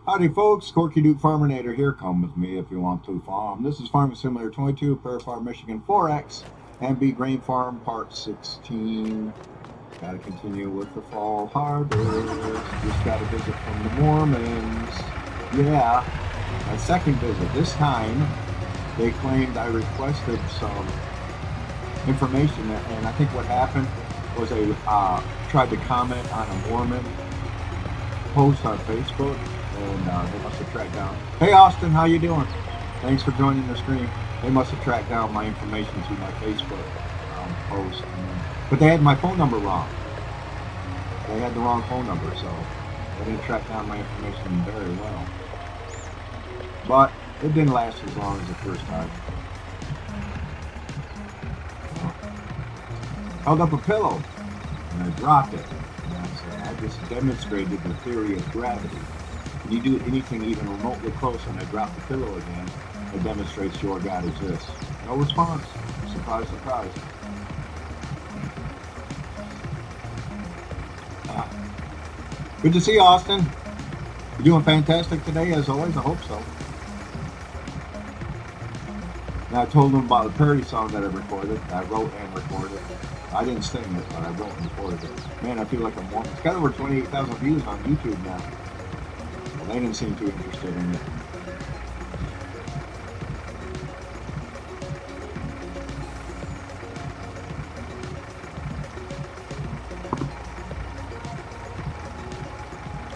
Howdy folks, Corky Duke Farminator here. Come with me if you want to farm. This is Farming Simulator 22, Prairie Farm, Michigan 4X, and B Grain Farm Part 16. Gotta continue with the fall harvest. Just got a visit from the Mormons. Yeah, my second visit. This time, they claimed I requested some information, and I think what happened was they tried to comment on a Mormon post on Facebook, and they must have tracked down. Hey Austin, how you doing? Thanks for joining the stream. They must have tracked down my information through my Facebook post, but they had my phone number wrong. They had the wrong phone number, so they didn't track down my information very well. But it didn't last as long as the first time. Held up a pillow and I dropped it. And I just demonstrated the theory of gravity. When you do anything even remotely close and I drop the pillow again, it demonstrates your God exists. No response. Surprise, surprise. Good to see you, Austin. You're doing fantastic today, as always. I hope so. And I told them about the Prairie song that I recorded. I wrote and recorded. I didn't sing it, but I wrote and recorded it. Man, I feel like I'm Mormon. It's got over 28,000 views on YouTube now. Well, they didn't seem too interested in it.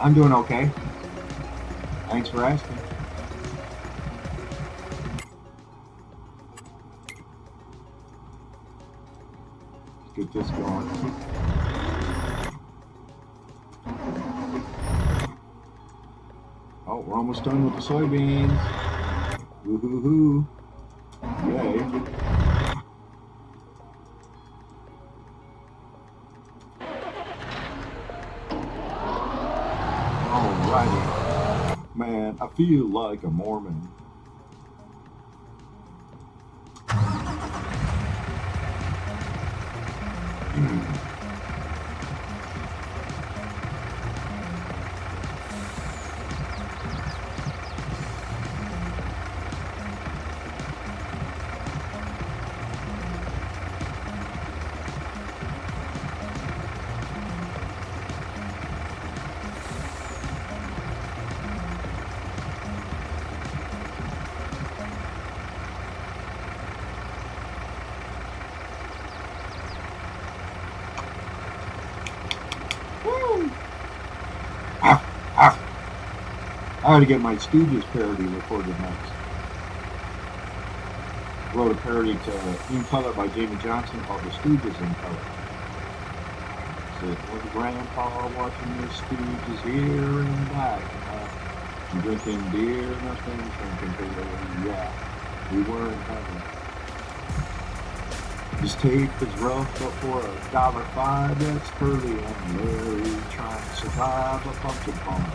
I'm doing okay. Thanks for asking. Let's get this going. Oh, we're almost done with the soybeans. Woo-hoo-hoo. Yay. Alrighty. Man, I feel like a Mormon. I ought to get my Stooges parody recorded next. Wrote a parody to In Color by Jamie Johnson called The Stooges in Color. Said, with Grandpa watching the Stooges here and back, drinking beer, nothing, drinking beer, yeah, we were in heaven. His tape is rough, but for $1.05, that's Curly and Larry trying to survive a pumpkin farm.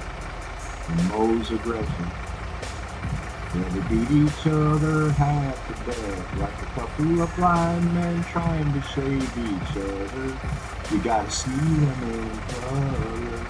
And Moe's aggression. Yeah, they beat each other half to death, like a couple of blind men trying to save each other. You gotta see them in color.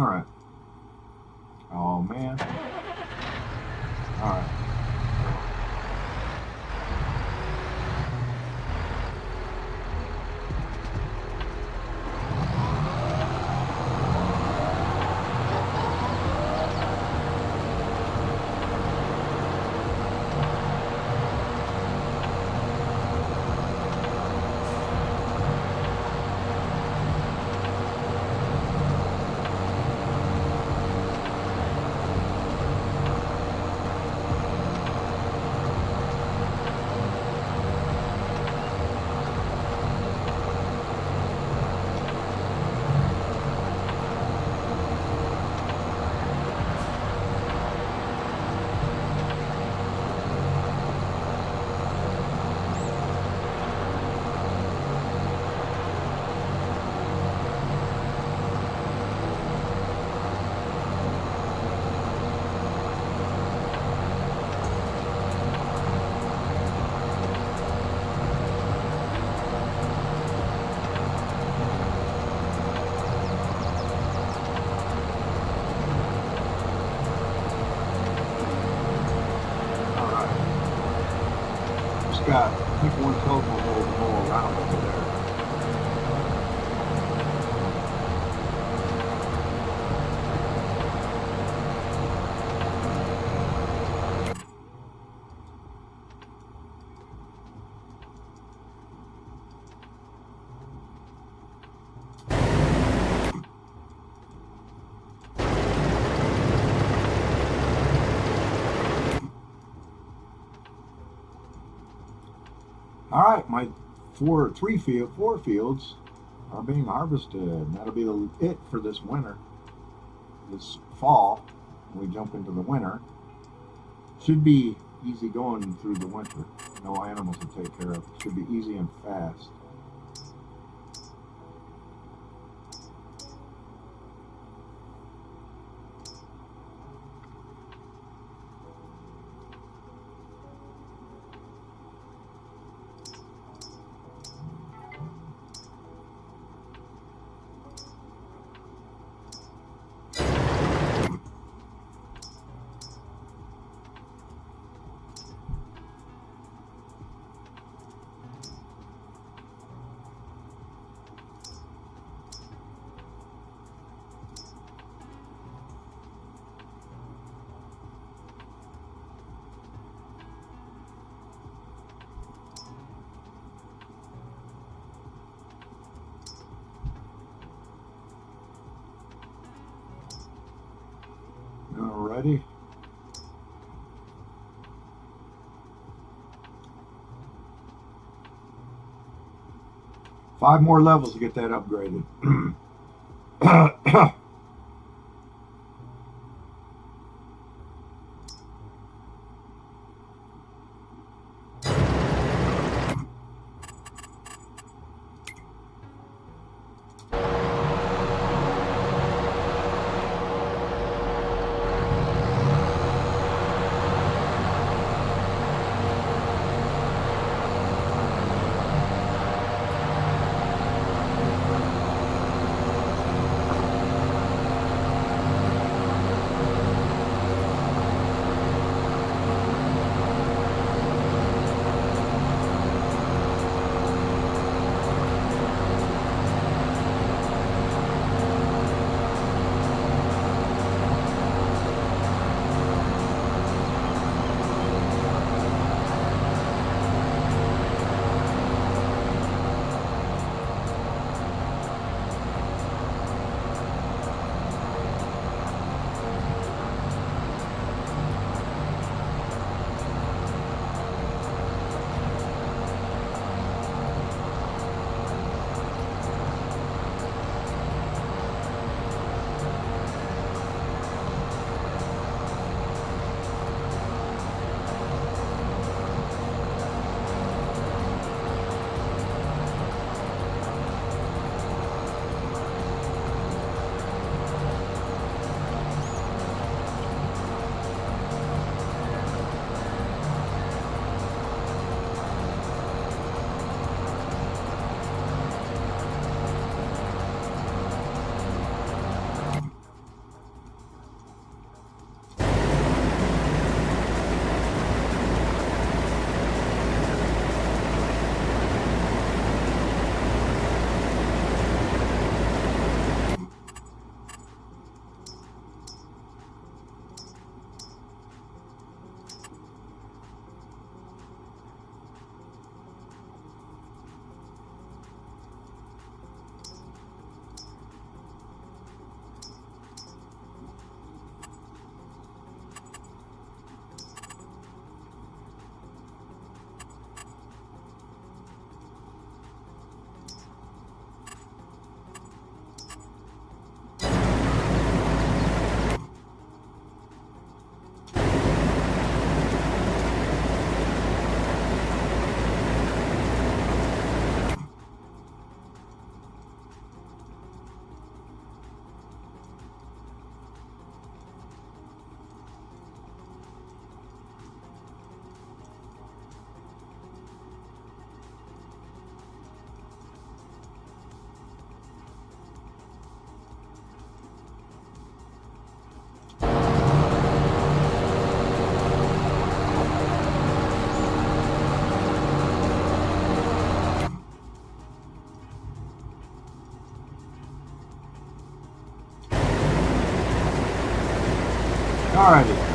Alright. Oh, man. Alright. Got, I think, one telephone pole to go around over there. All right, my four fields are being harvested. And that'll be it for this winter. This fall, when we jump into the winter, should be easy going through the winter. No animals to take care of. Should be easy and fast. Alrighty. Five more levels to get that upgraded. Alrighty.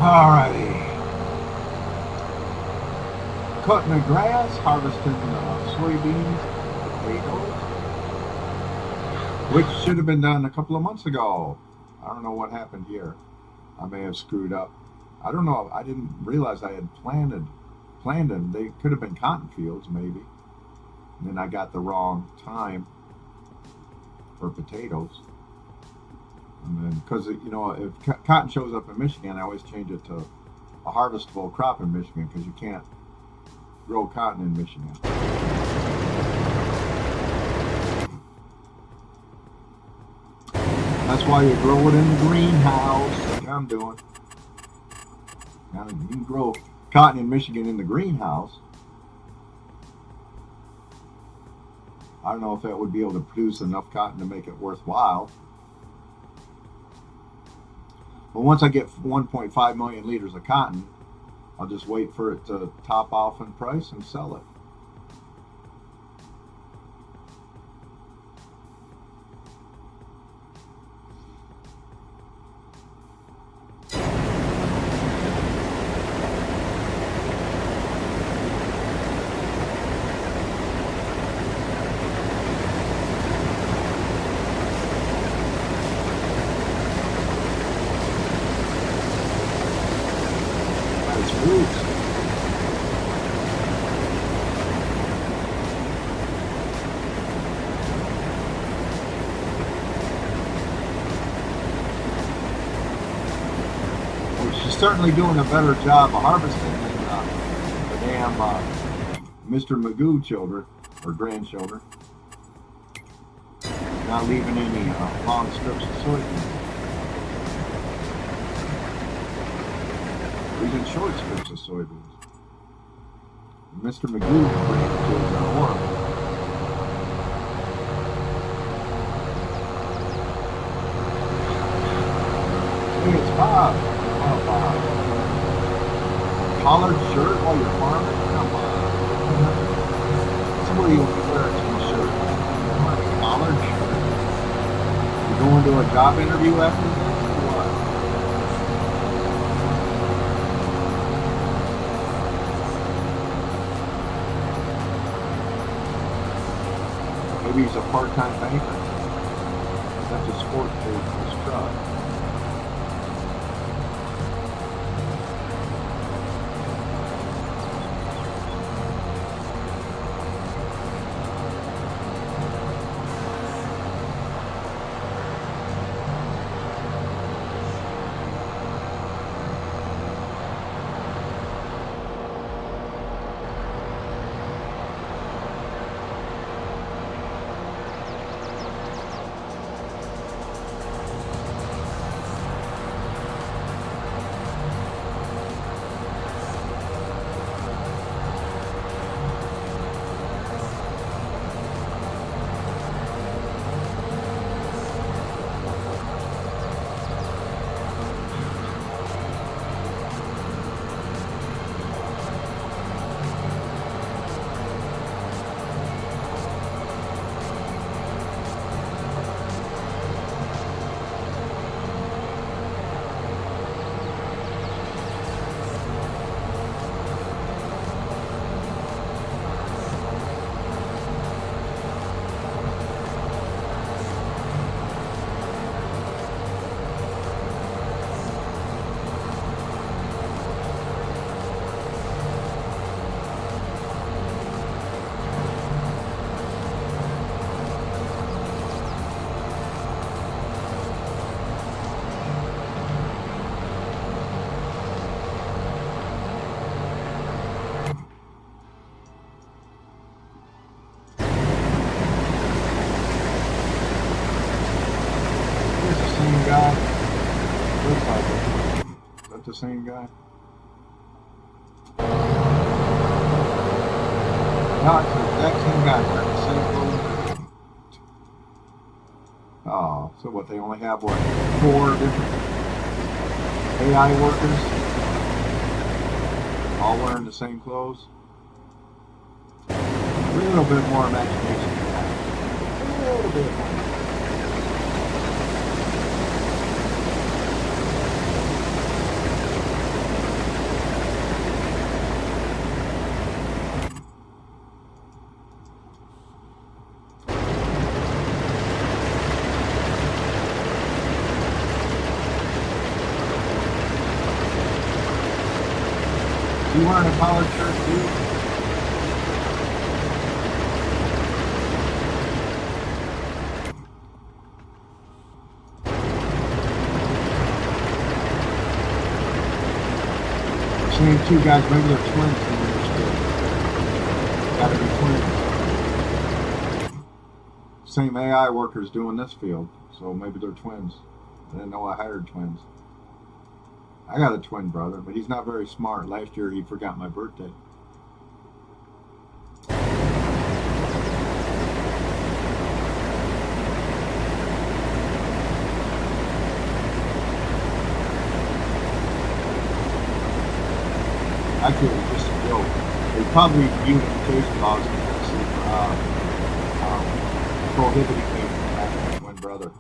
Alrighty. Cutting the grass, harvesting soybeans, potatoes, which should have been done a couple of months ago. I don't know what happened here. I may have screwed up. I don't know. I didn't realize I had planted them. They could have been cotton fields, maybe. And then I got the wrong time for potatoes. And then, because if cotton shows up in Michigan, I always change it to a harvestable crop in Michigan because you can't grow cotton in Michigan. That's why you grow it in the greenhouse, like I'm doing. Now you can grow cotton in Michigan in the greenhouse. I don't know if that would be able to produce enough cotton to make it worthwhile. But once I get 1.5 million liters of cotton, I'll just wait for it to top off in price and sell it. She's certainly doing a better job of harvesting than the damn Mr. Magoo children or grandchildren. Not leaving any long strips of soybeans. Even short strips of soybeans. Mr. Magoo grandkids are horrible. Hey, it's Bob. Oh, Bob. Collared shirt while you're farming? Come on. Somebody will wear a t-shirt. Collared shirt. You going to a job interview after this or what? Maybe he's a part-time banker. That's a sport for his truck. Guy. Looks like it. Is that the same guy? No, it's the exact same guy. They're the same clothes. Oh, so what? They only have what? 4 different AI workers, all wearing the same clothes. A little bit more imagination. A little bit more. You wearing a collared shirt too? Same 2 guys, maybe they're twins in this field. Gotta be twins. Same AI workers doing this field, so maybe they're twins. I didn't know I hired twins. I got a twin brother, but he's not very smart. Last year he forgot my birthday. Actually, it was just a joke. They probably viewed invitation laws in Tennessee for prohibiting me from having a twin brother.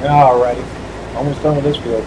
Alrighty. Almost done with this field.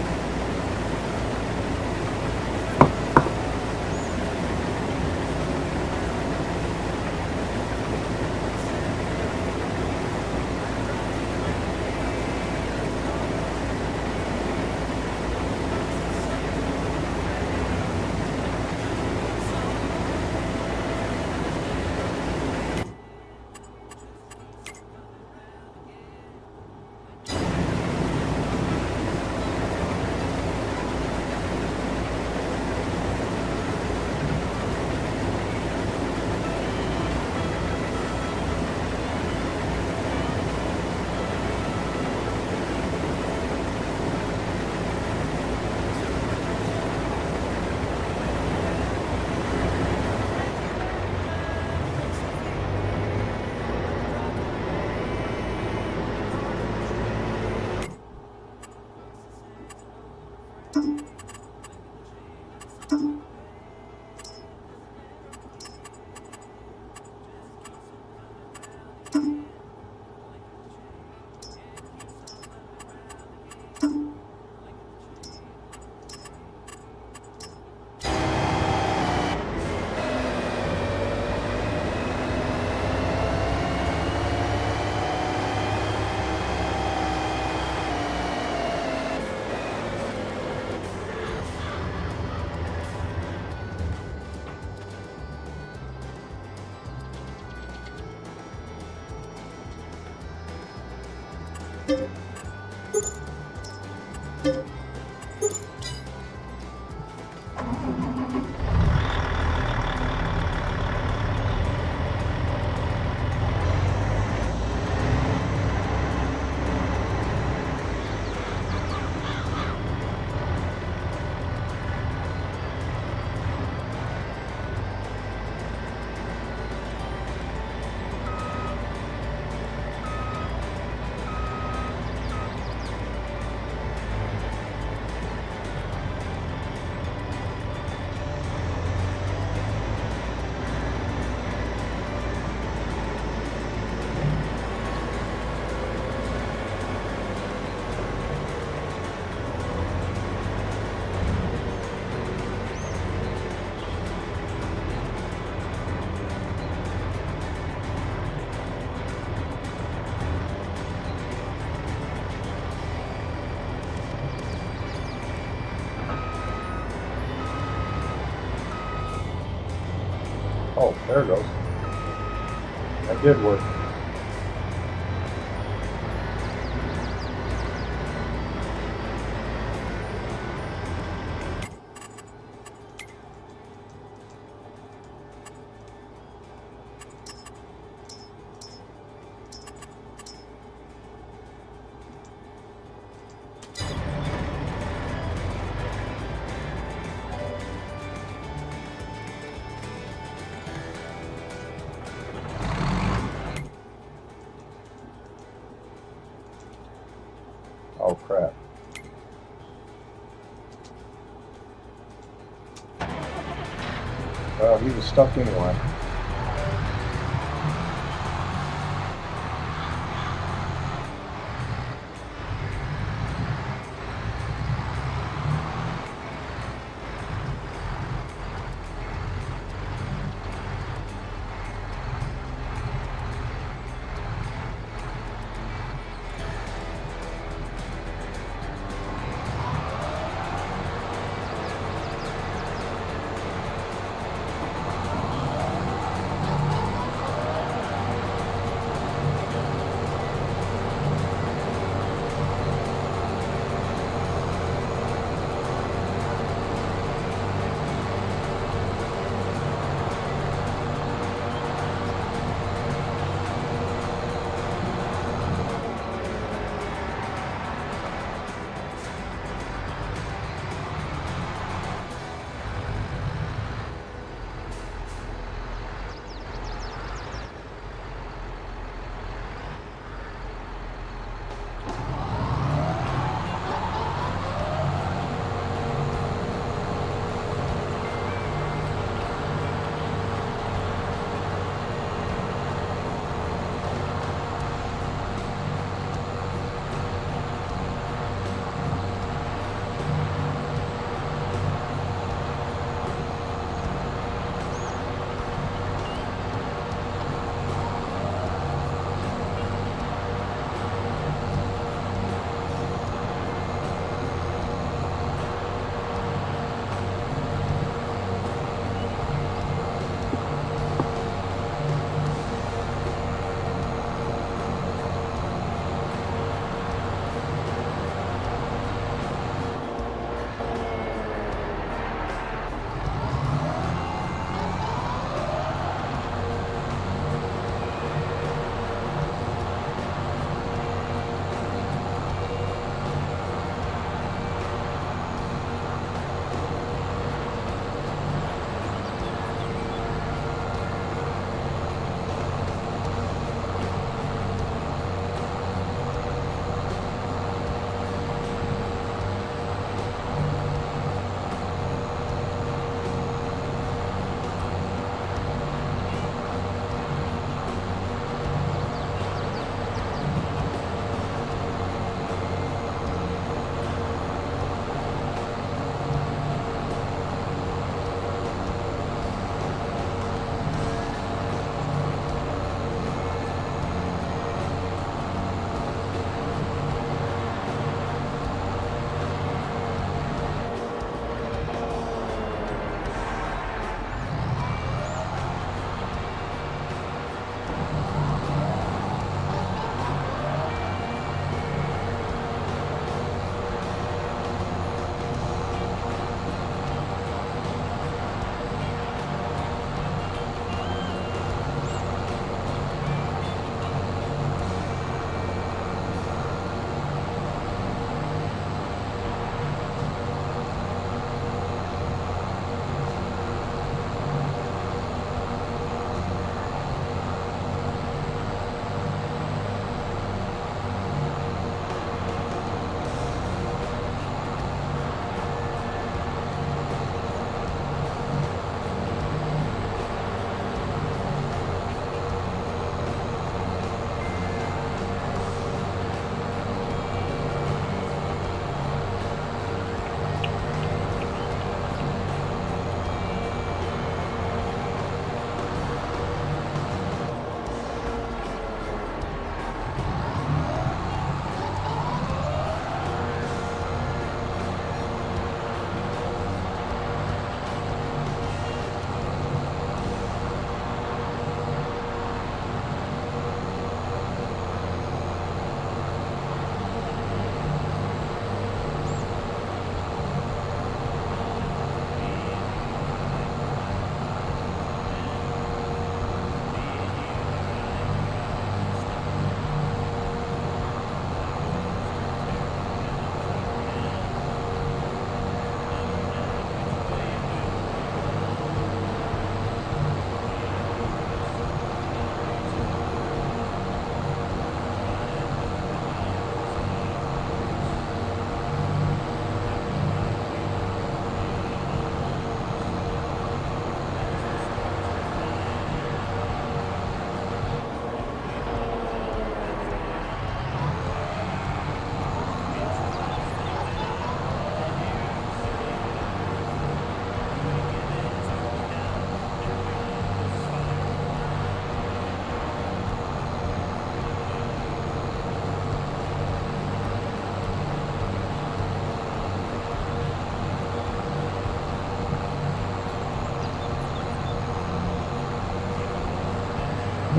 Oh, there it goes. That did work. Oh crap. Well, he was stuck anyway.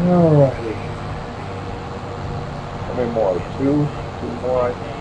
Alrighty. How many more? Two? Two more, I think.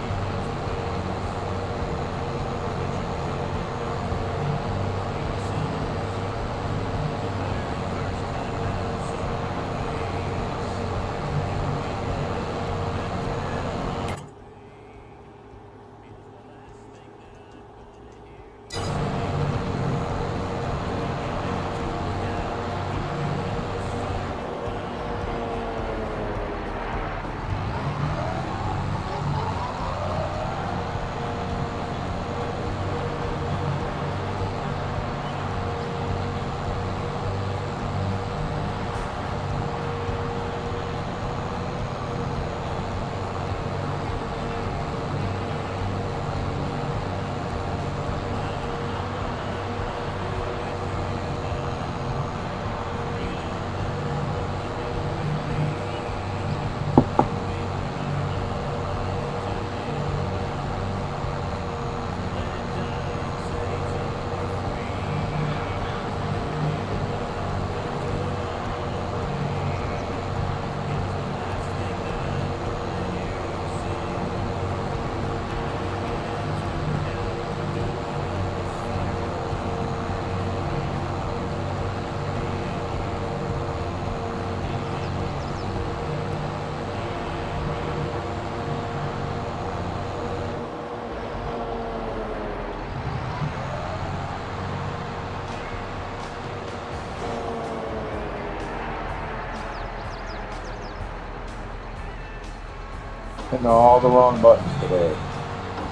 Hitting all the wrong buttons today.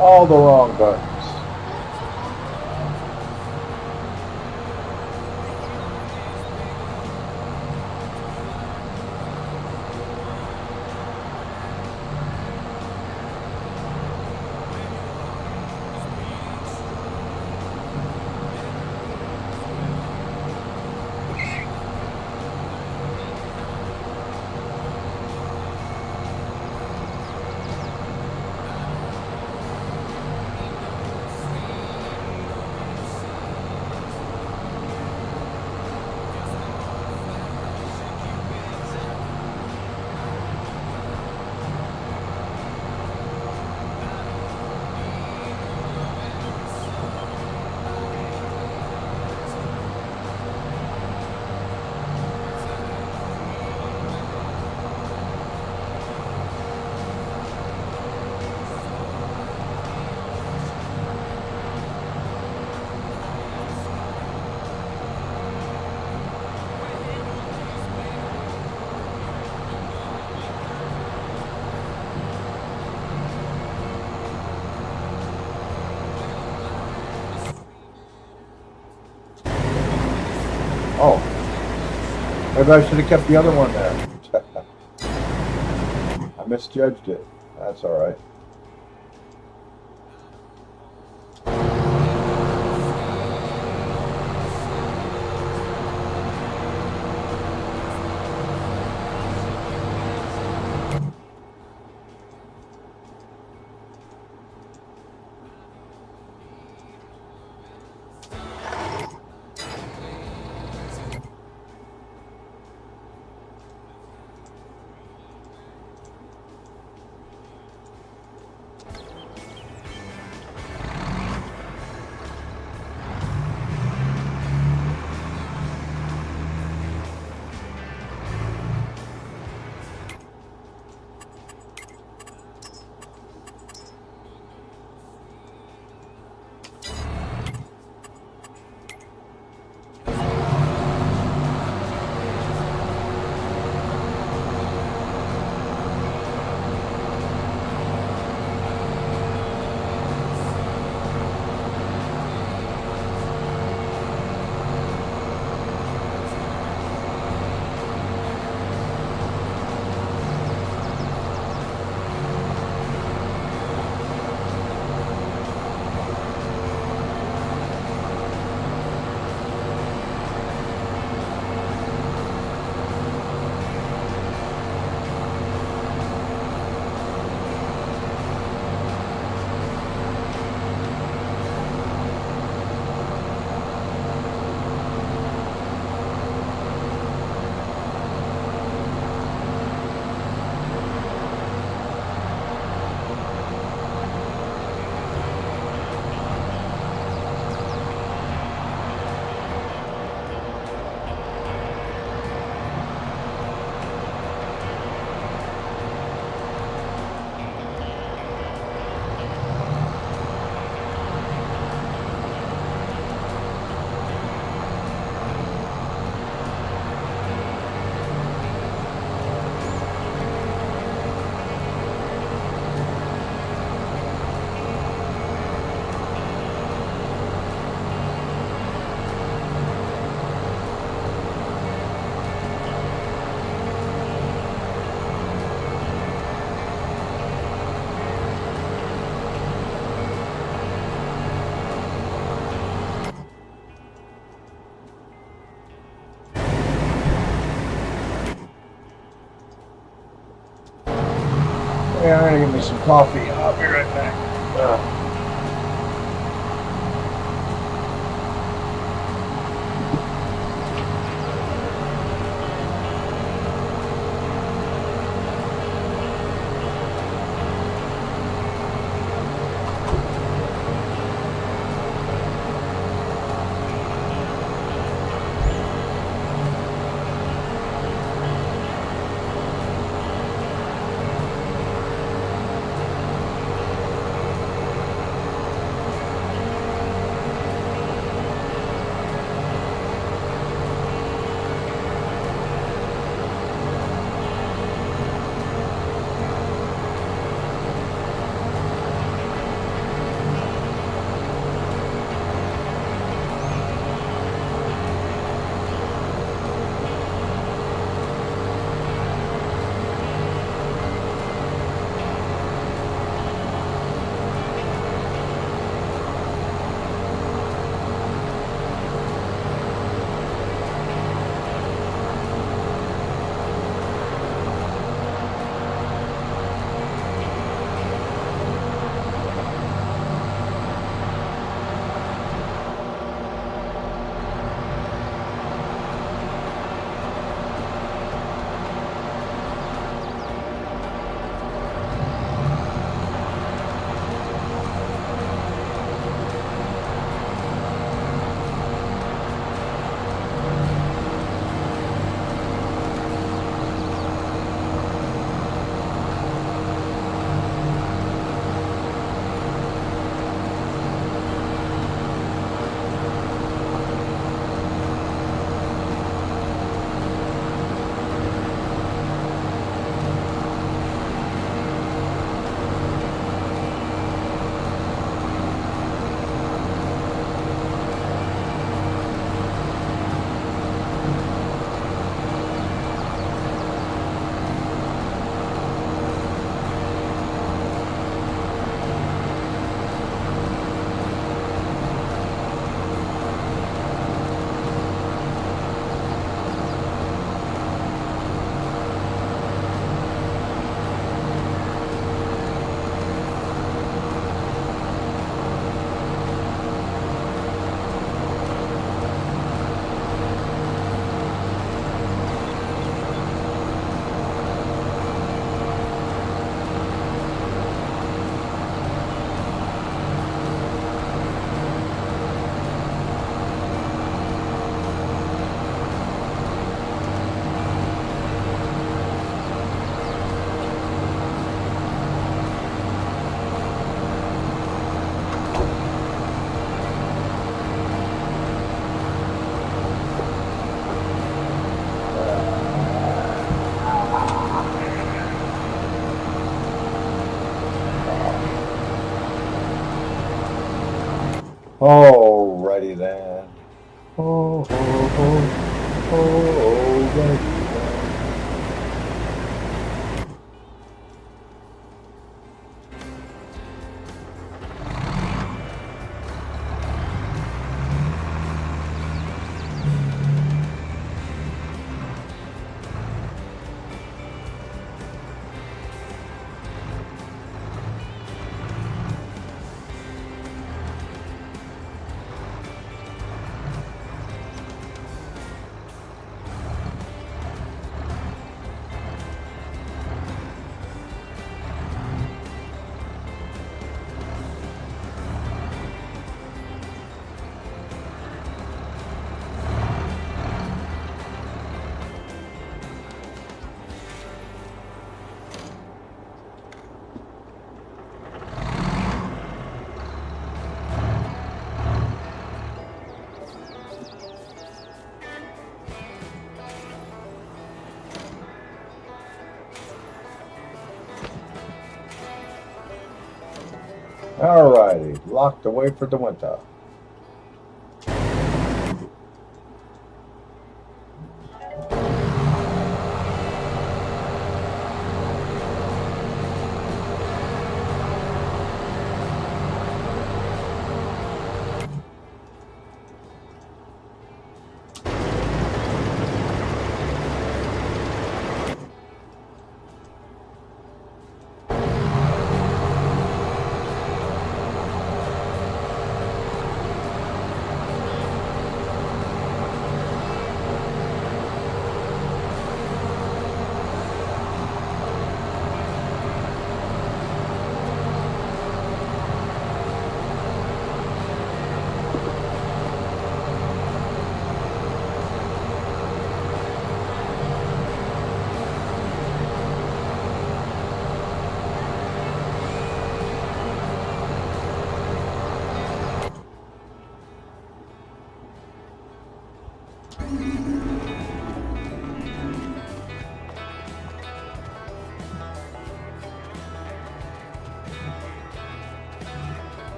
All the wrong buttons. Oh, maybe I should have kept the other one there. I misjudged it. That's all right. some coffee. I'll be right back. Alrighty then. Alrighty then. Alrighty, locked away for the winter.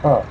Huh.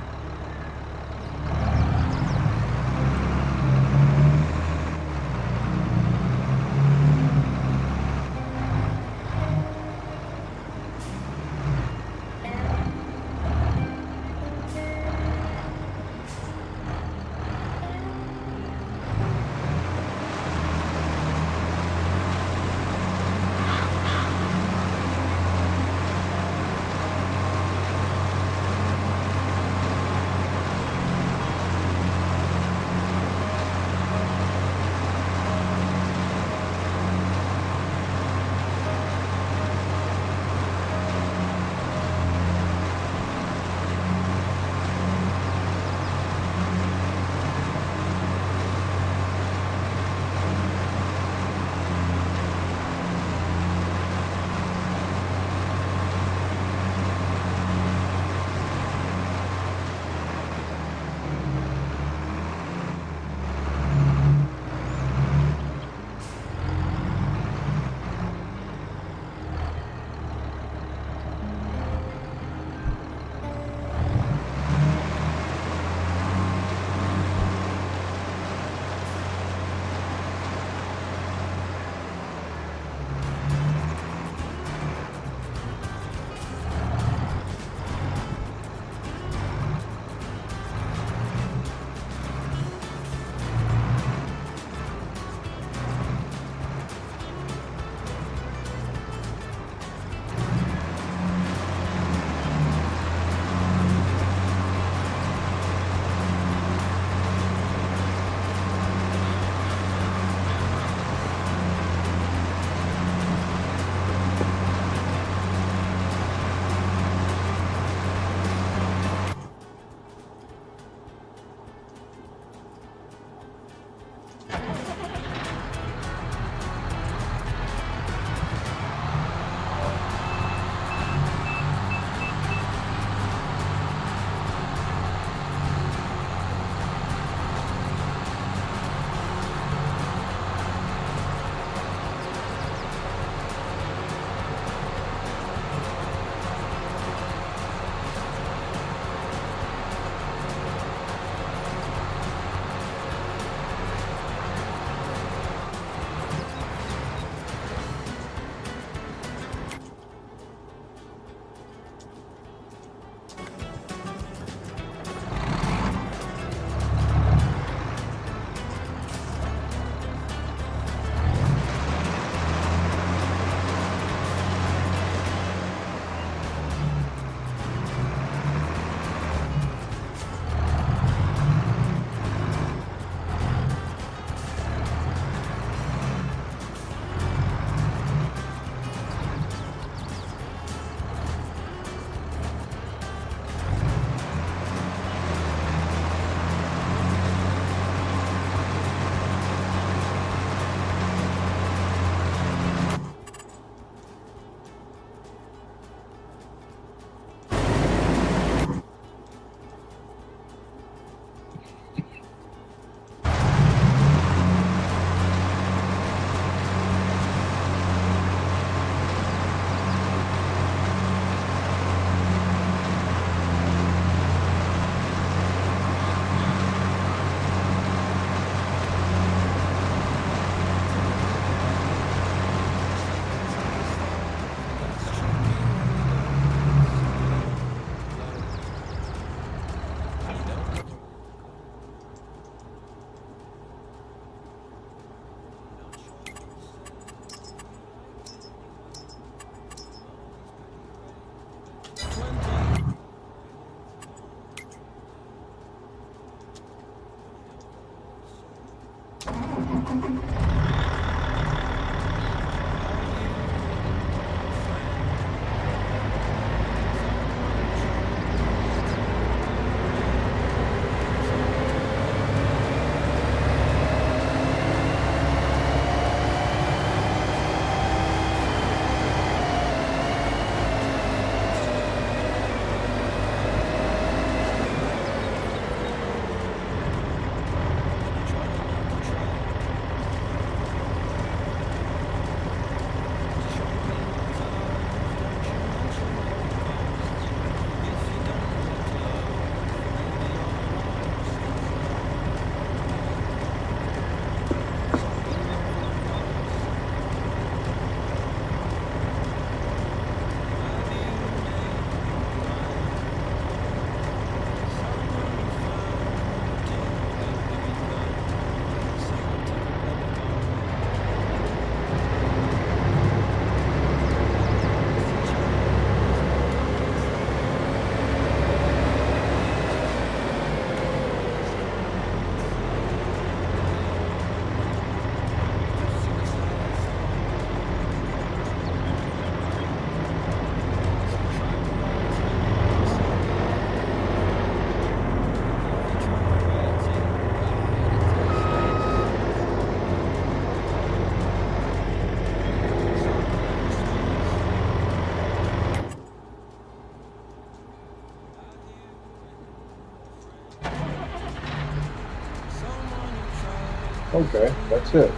Okay, that's it.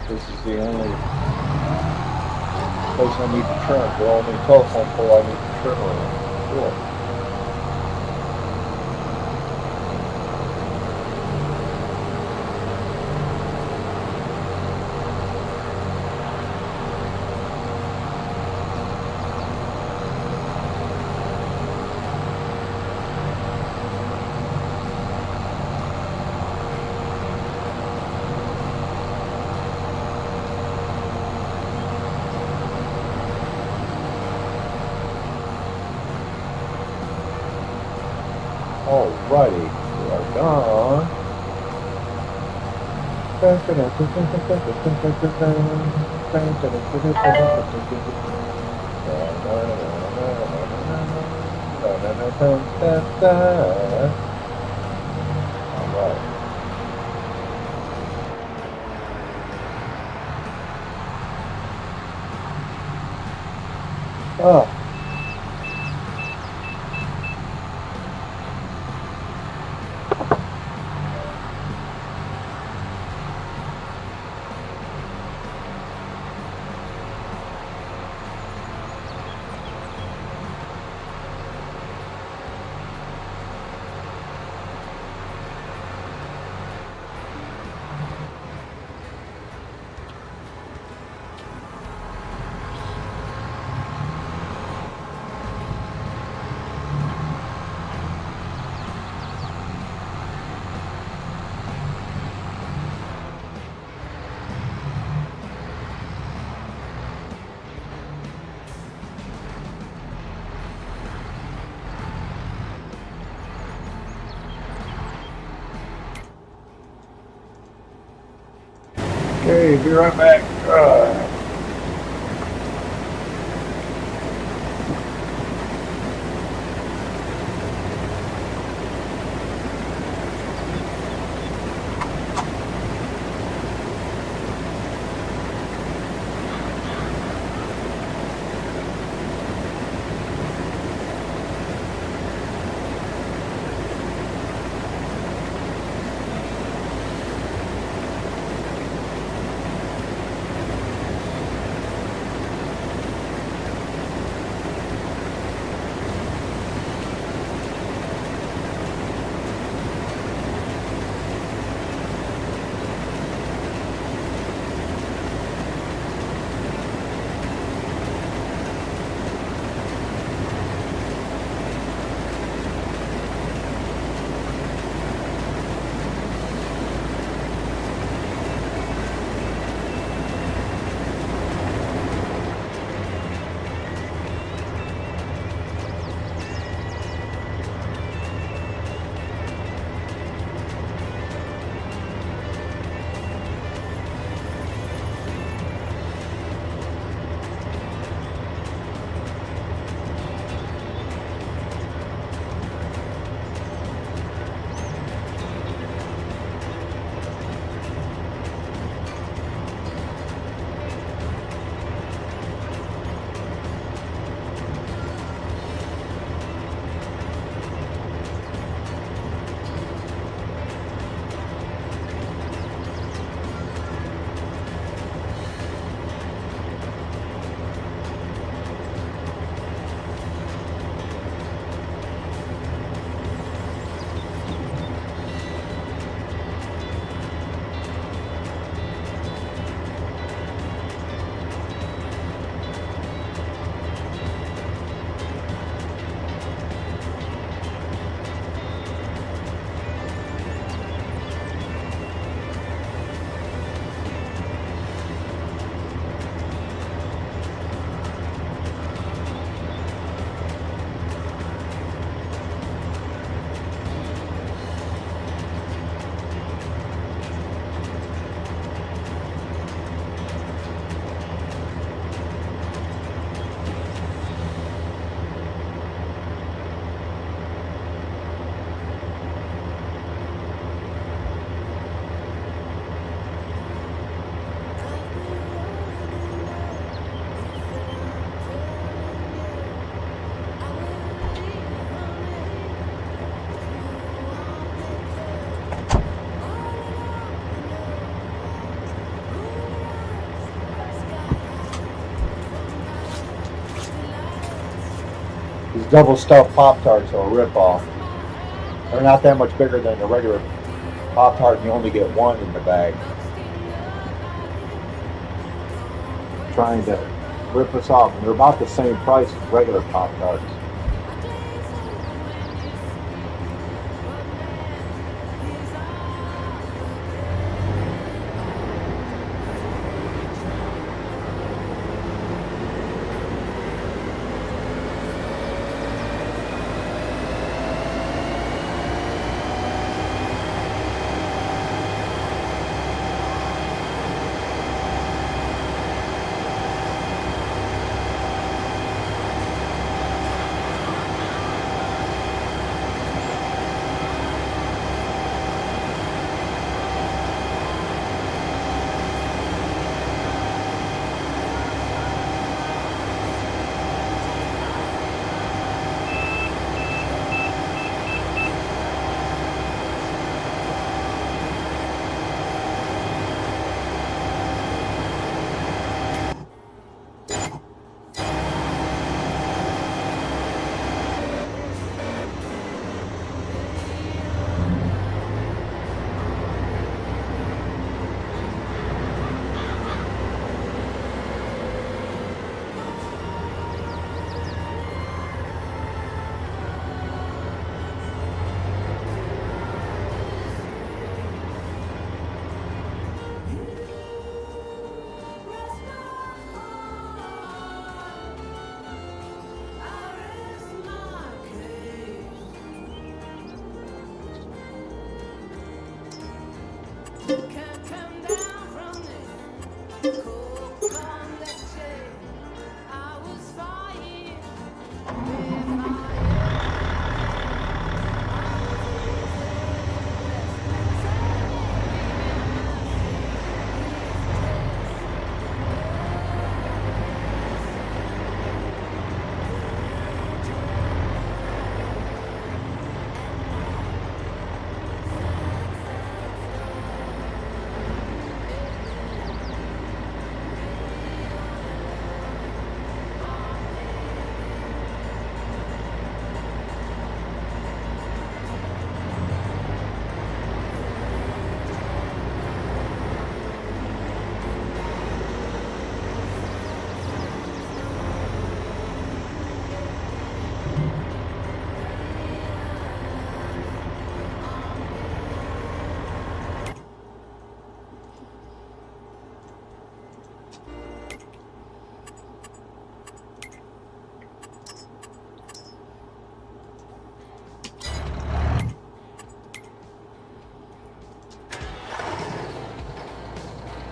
This is the only place I need to turn. The only telephone pole I need to turn around. Cool. Alrighty, we are done. Alright. Oh, okay, be right back. These double stuffed Pop-Tarts are a rip-off. They're not that much bigger than the regular Pop-Tart, and you only get one in the bag. Trying to rip us off, and they're about the same price as regular Pop-Tarts.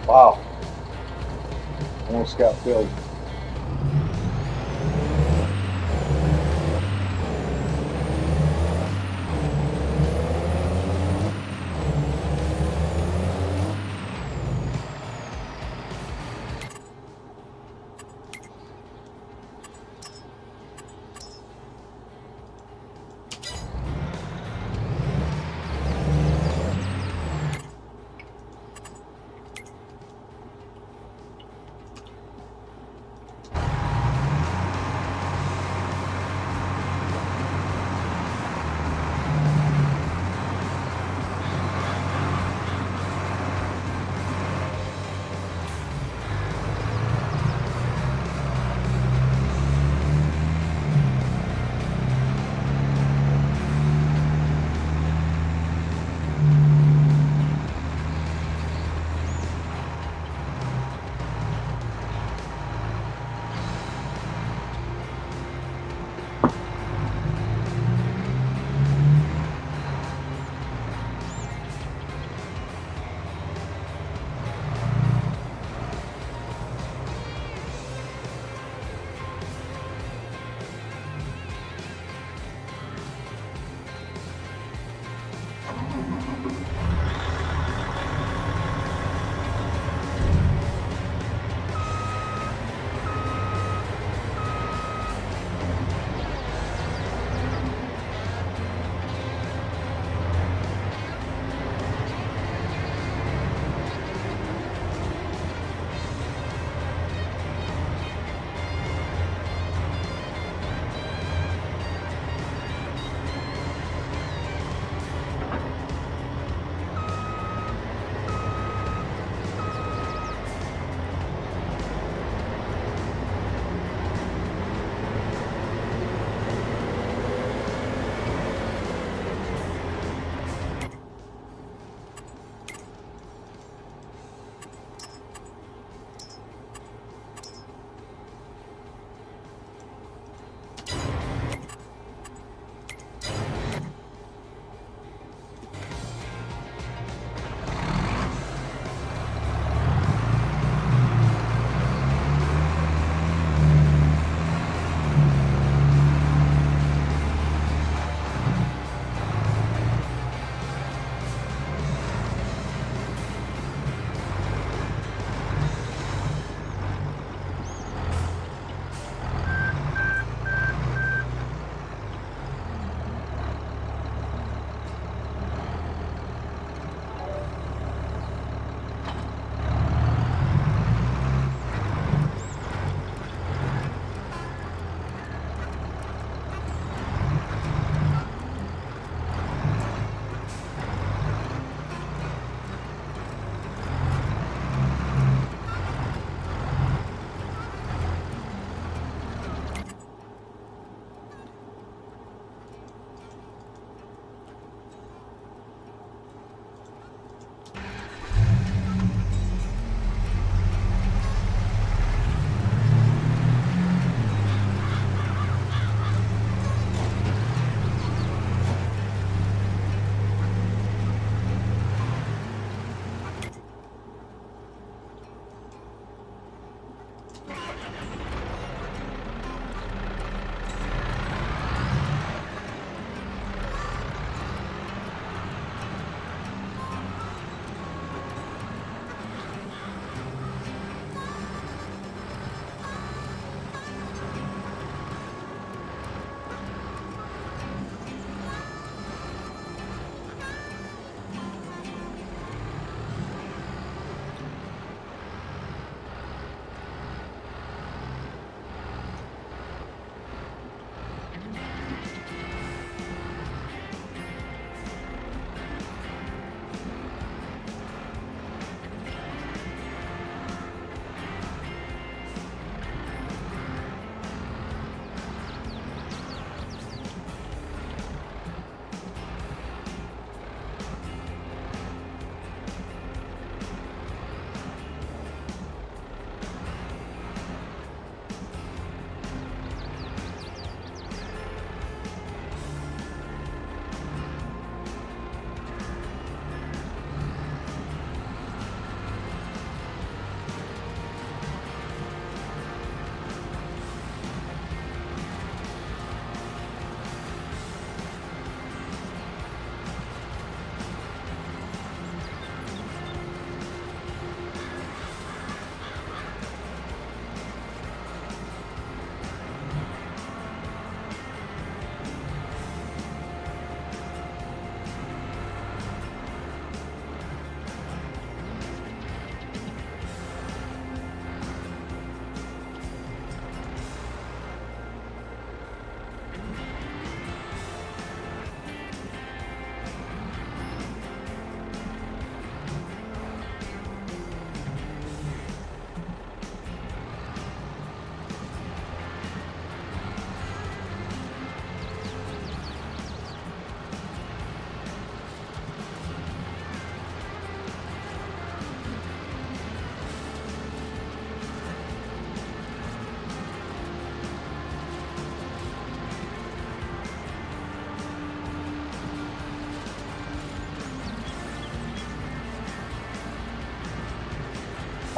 Wow. Almost got filled.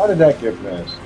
How did that get missed?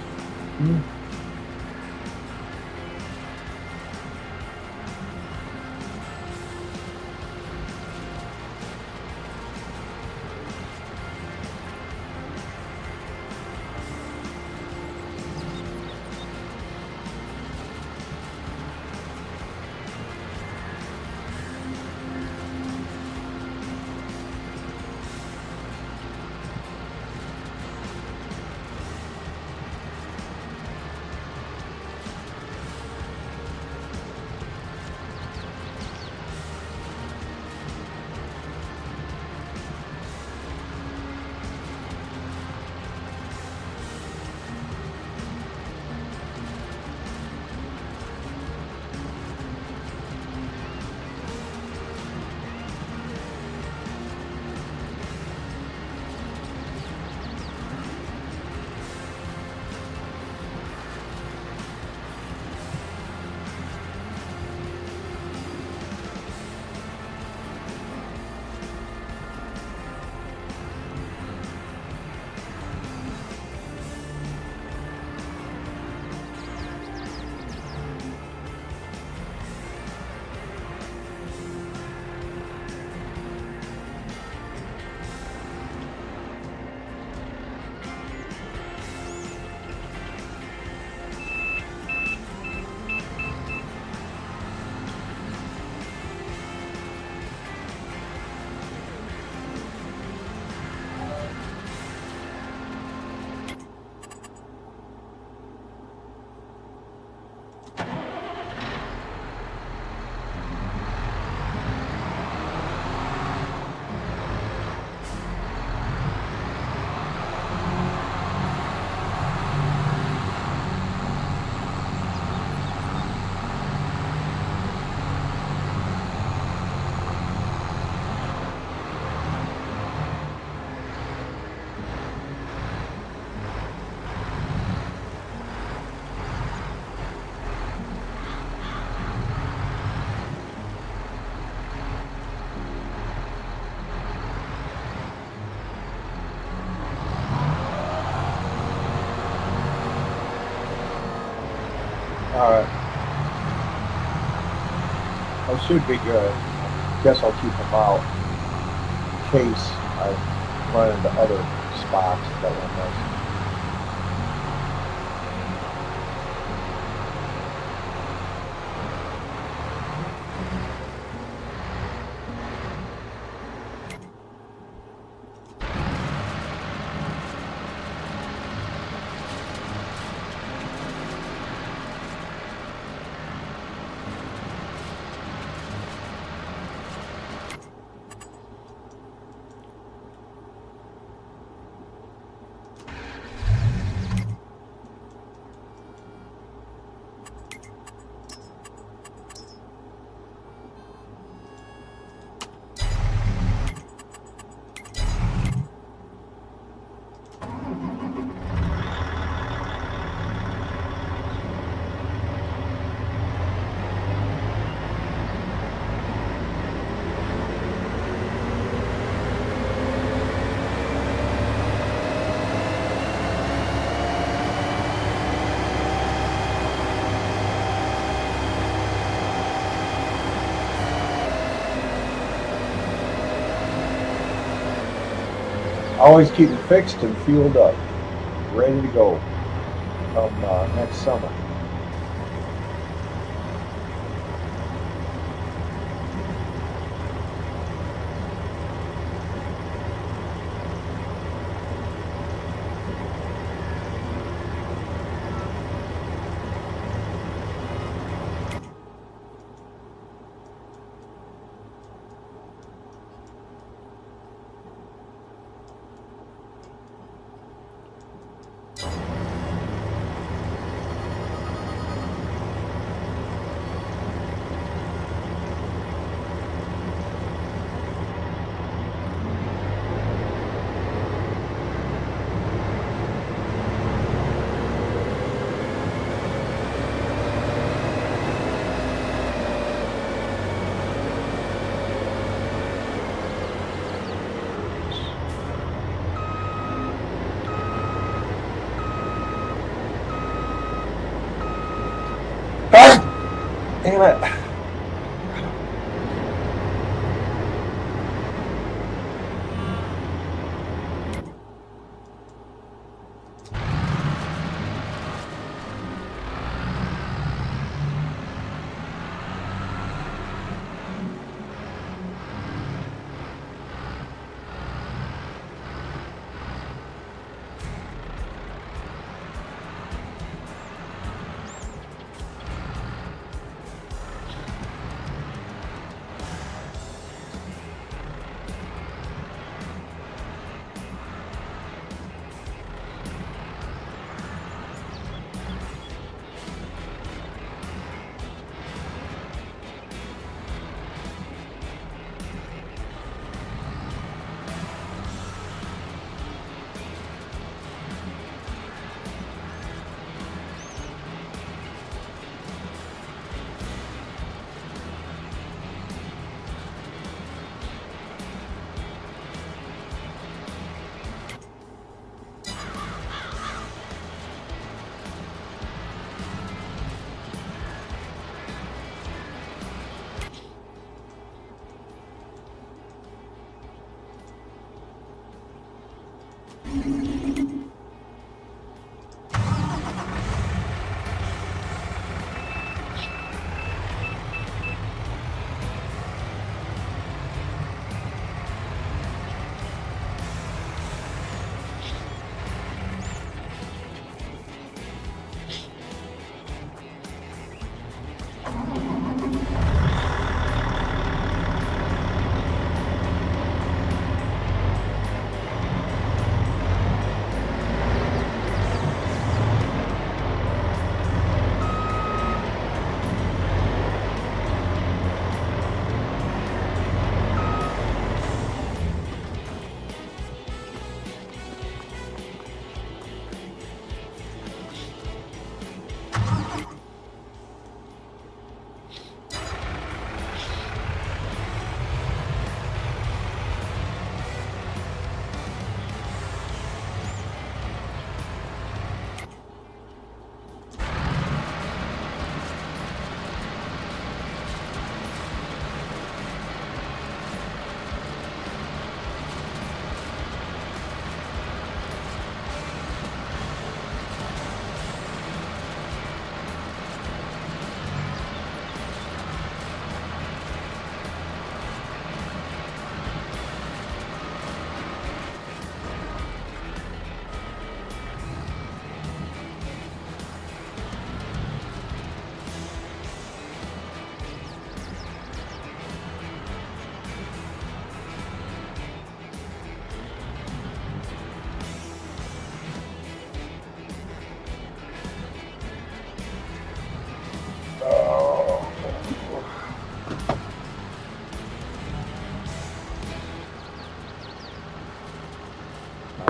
Alright. That should be good. Guess I'll keep them out in case I run into other spots that will miss. Always keep them fixed and fueled up, ready to go come next summer. Damn it.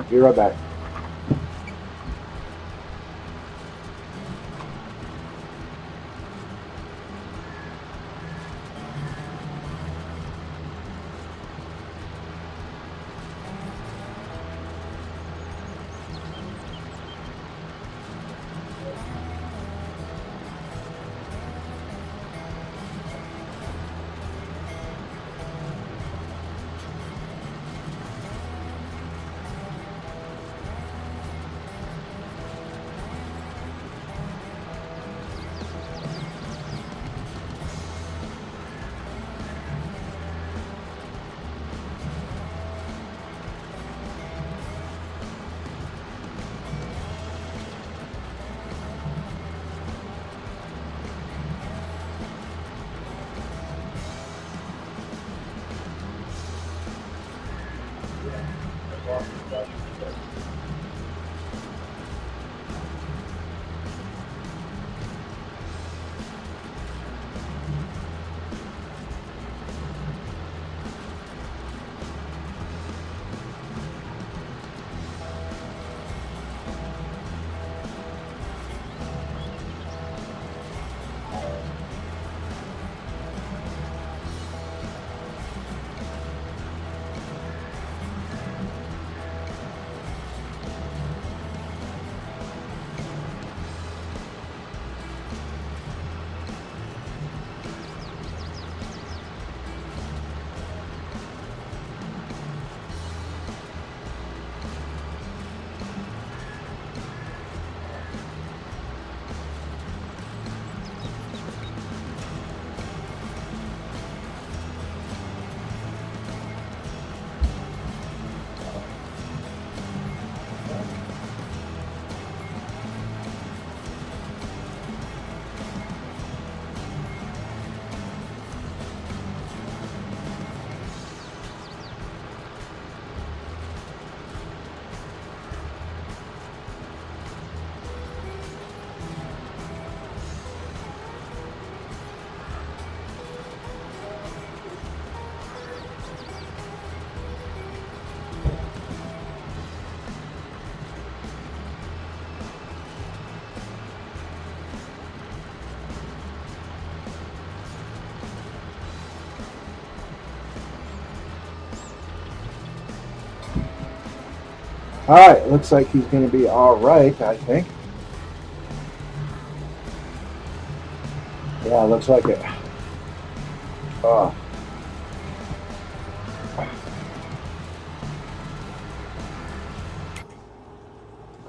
I'll be right back. All right, looks like he's going to be all right, I think. Yeah, looks like it. Oh,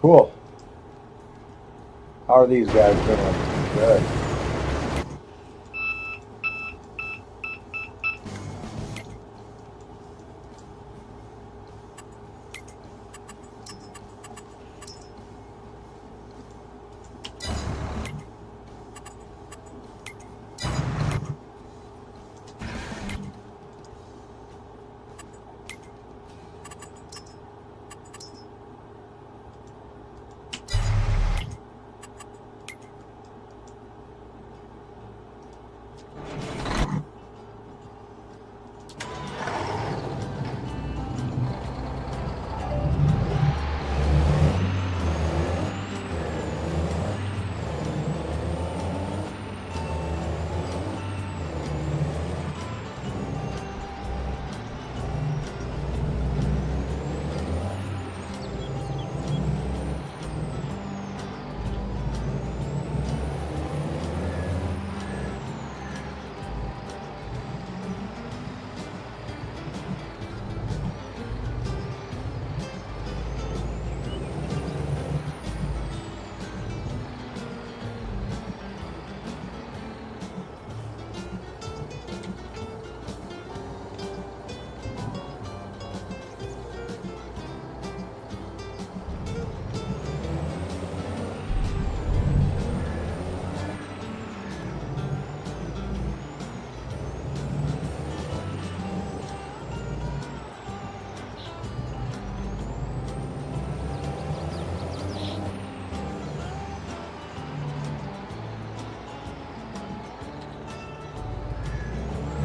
cool. How are these guys doing? Good.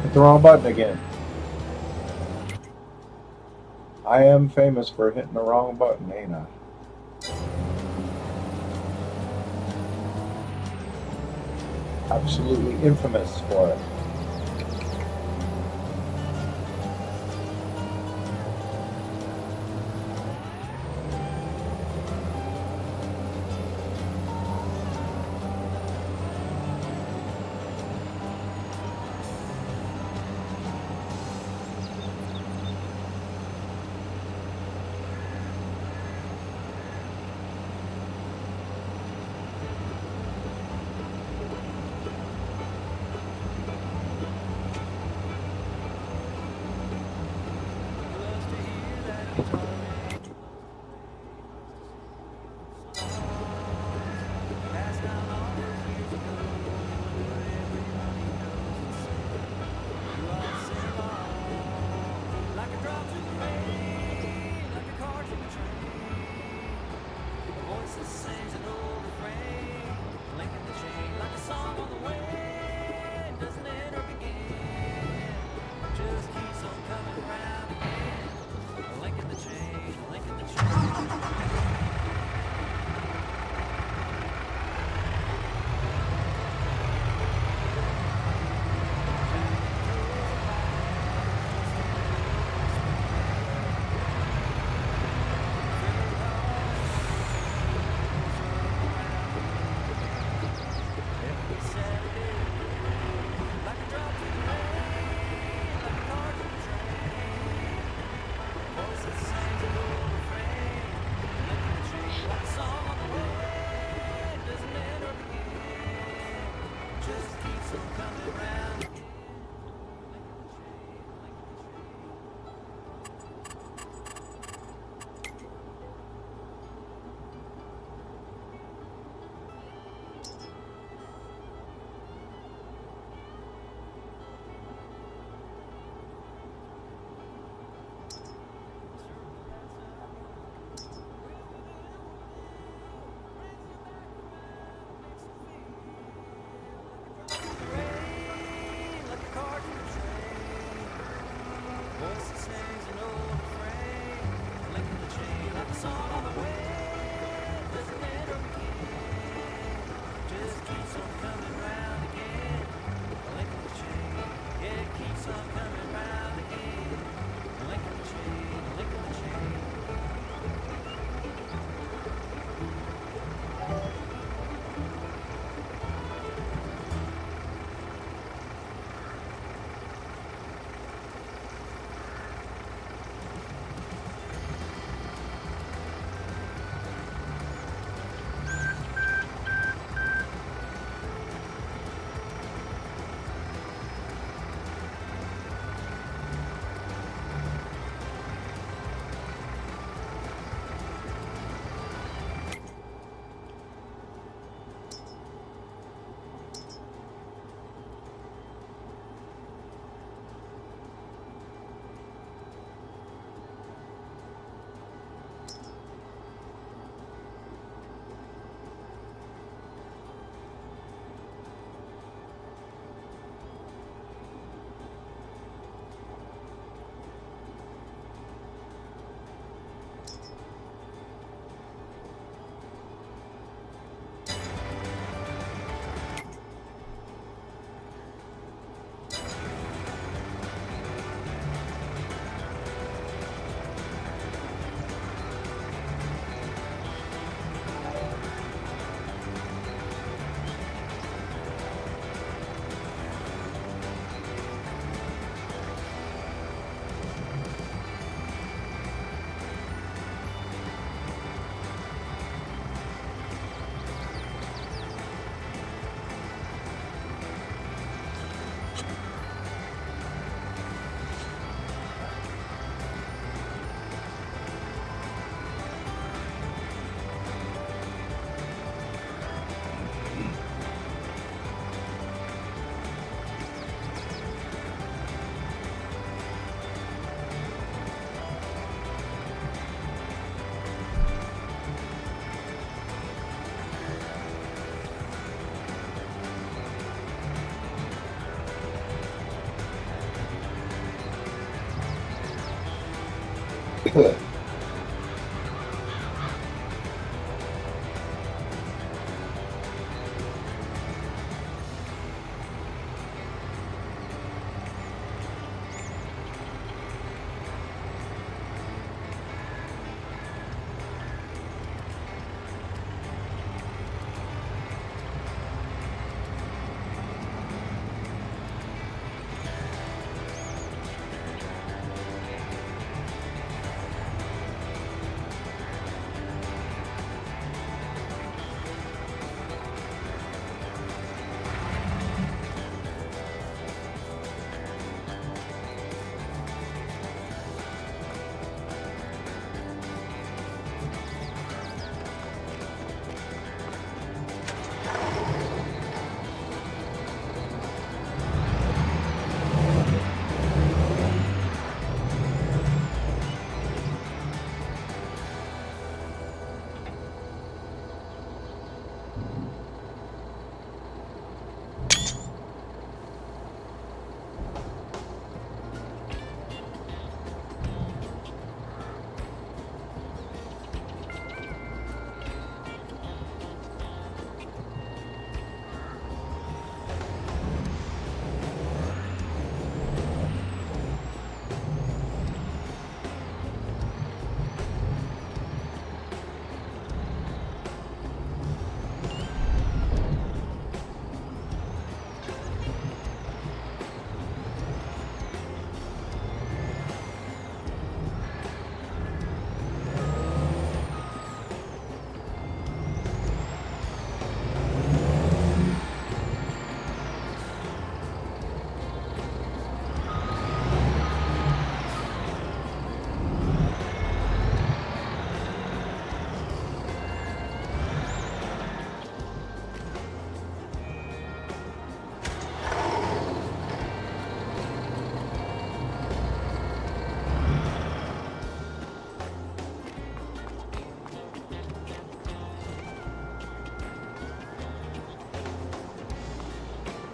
Hit the wrong button again. I am famous for hitting the wrong button, ain't I? Absolutely infamous for it.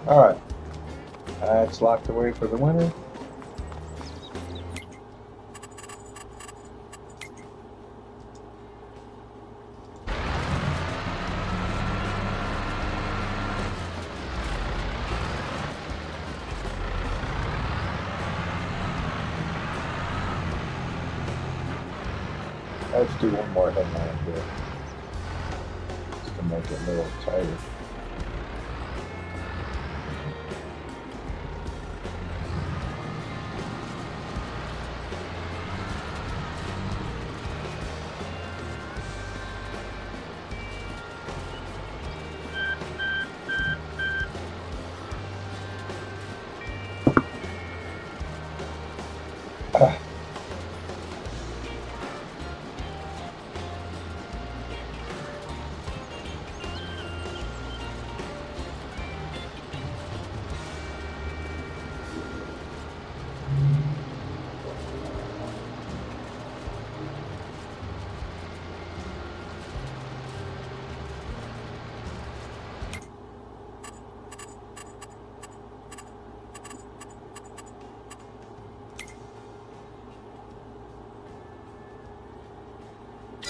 All right, it's locked away for the winner. Let's do one more headline here, just to make it a little tighter.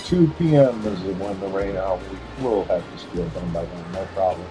Two p.m. is when the rain out. We'll have this field done by then, no problem.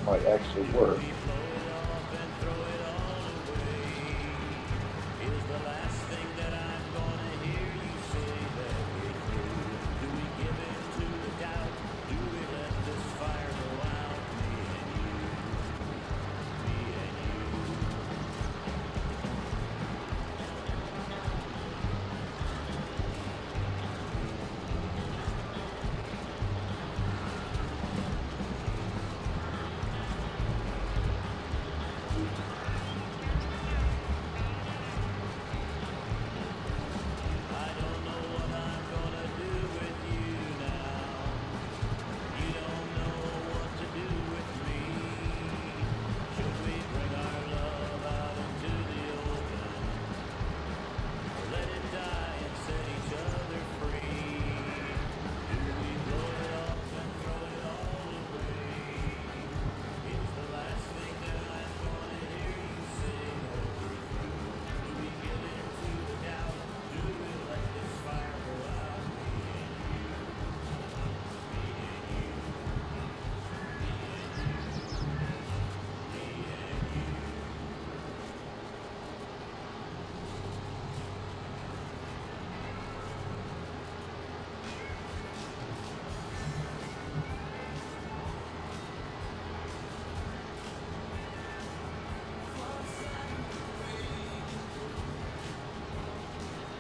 might actually work.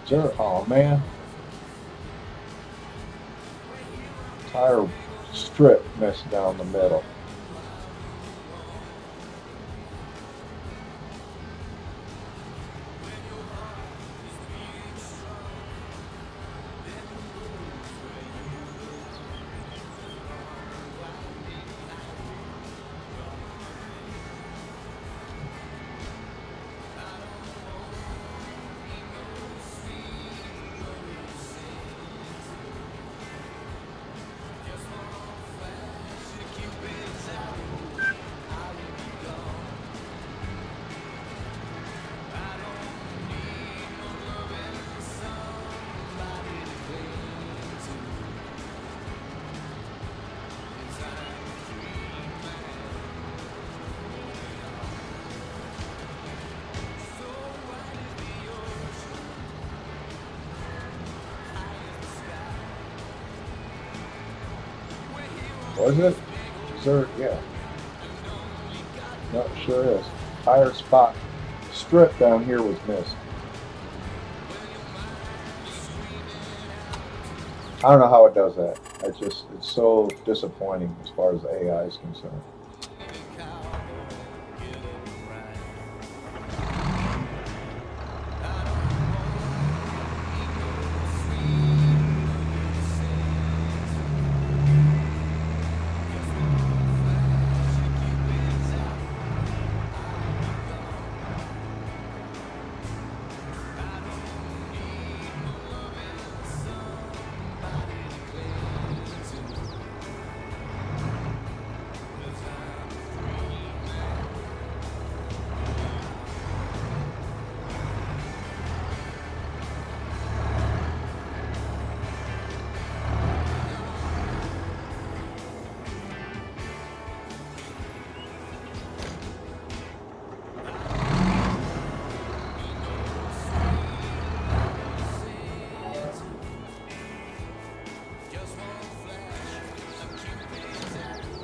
Sure. Oh man, tire strip messed down the middle. Was it? Sir, yeah. No, it sure is. Tire spot strip down here was missed. I don't know how it does that. It's so disappointing as far as AI is concerned.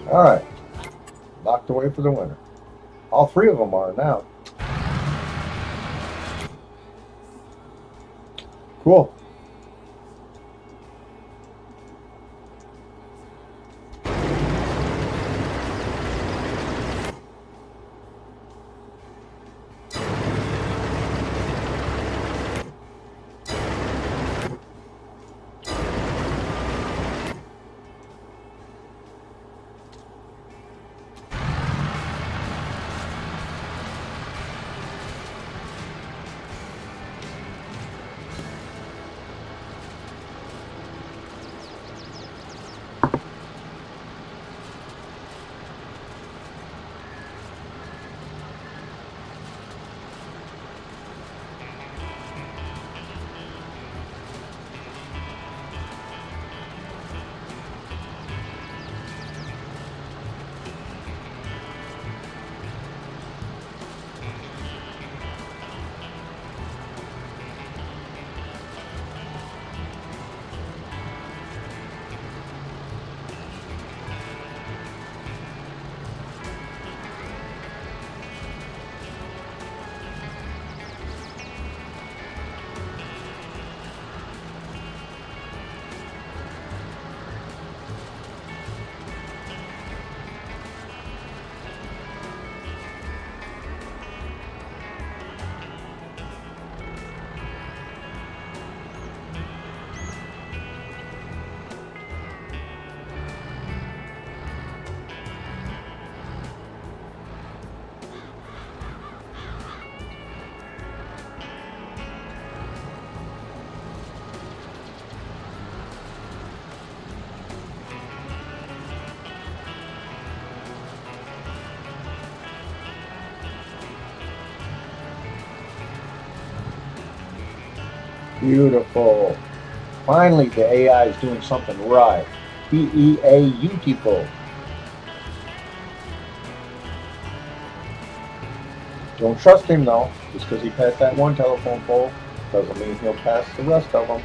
All right, locked away for the winter. All three of them are now. Cool. Beautiful. Finally, the AI is doing something right. Beautiful. Don't trust him though. Just because he passed that one telephone pole doesn't mean he'll pass the rest of them.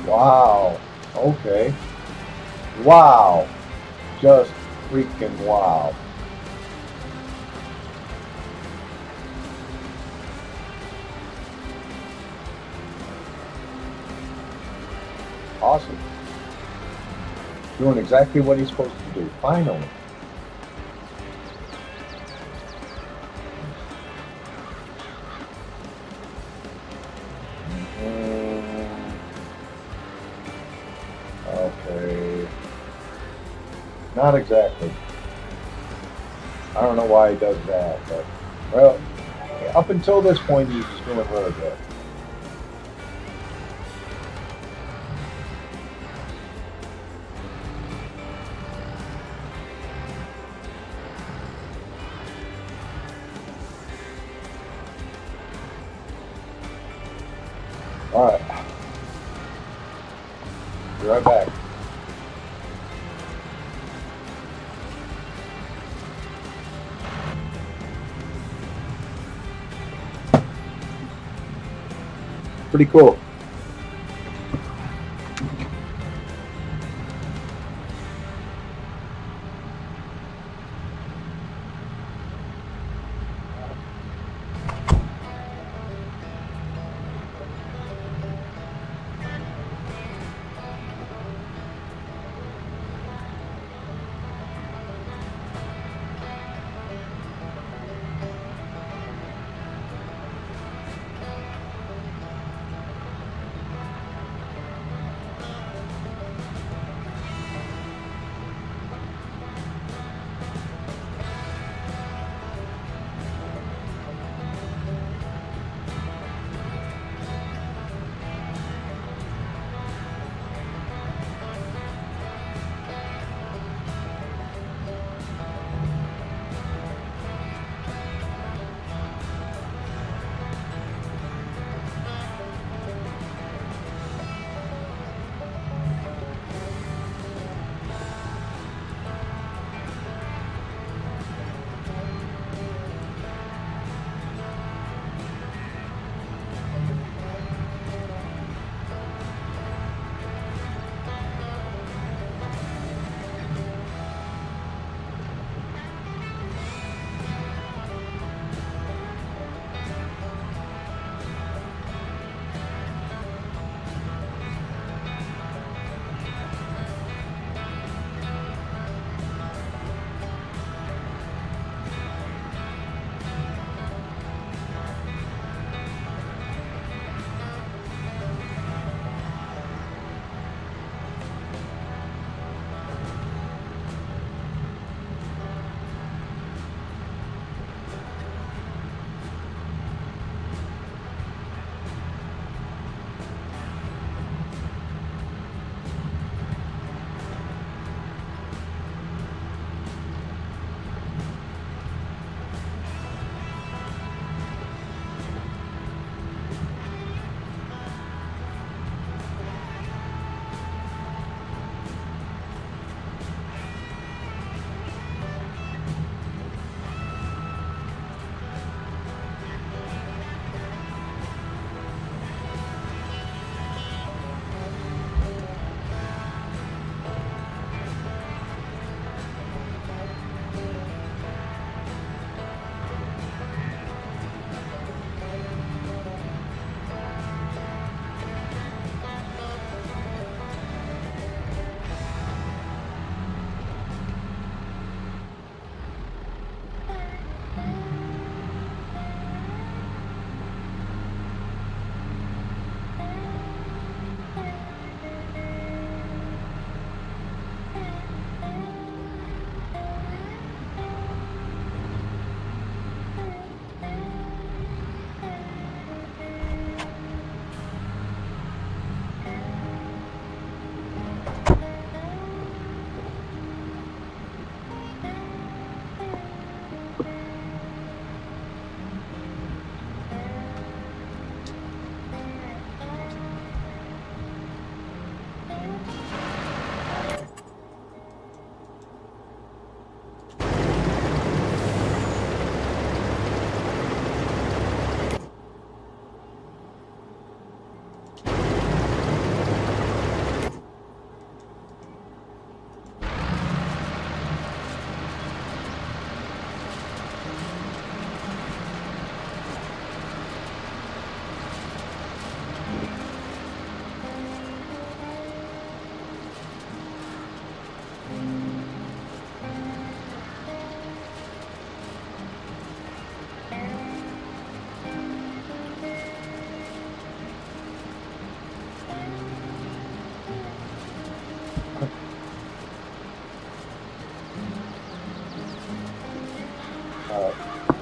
Wow. Okay. Wow. Just freaking wow. Awesome. Doing exactly what he's supposed to do. Finally. Okay. Not exactly. I don't know why he does that, but well, up until this point, he's doing really good. All right. Be right back. Pretty cool.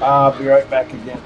I'll be right back again.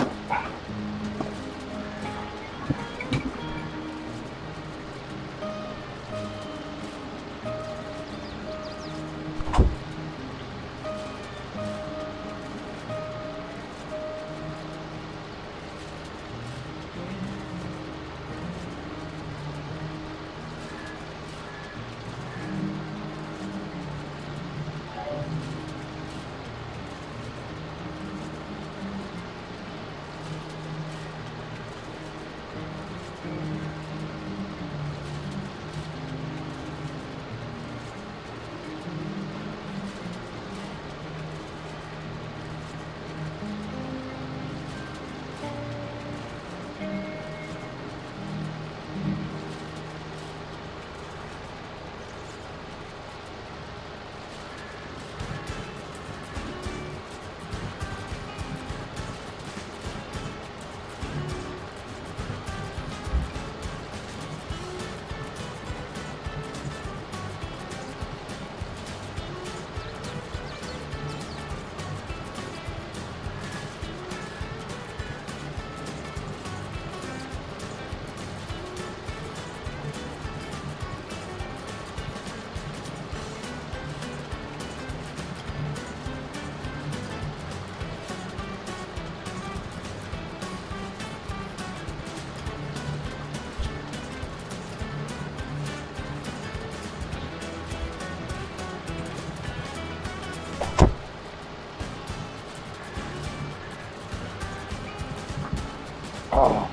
Oh.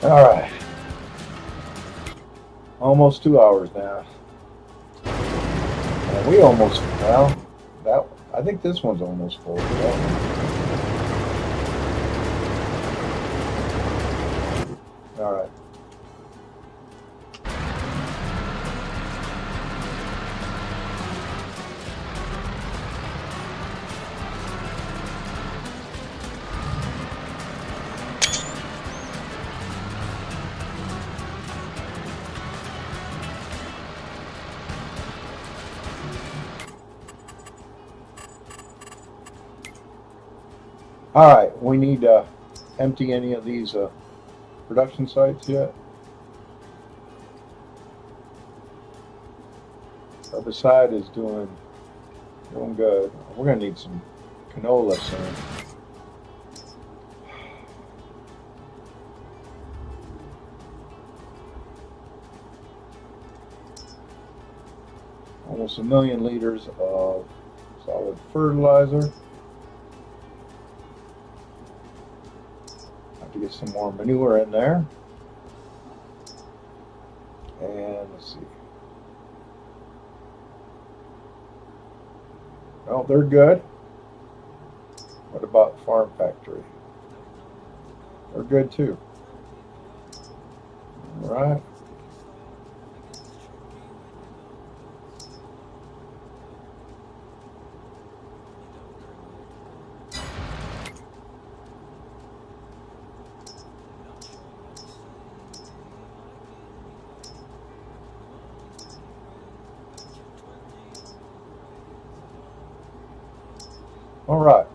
All right. Almost 2 hours now. And we almost, well, that, I think this one's almost full. All right. All right, we need to empty any of these production sites yet. The other side is doing good. We're gonna need some canola soon. Almost 1 million liters of solid fertilizer. Have to get some more manure in there. And let's see. Well, they're good. What about Farm Factory? They're good too. All right. All right.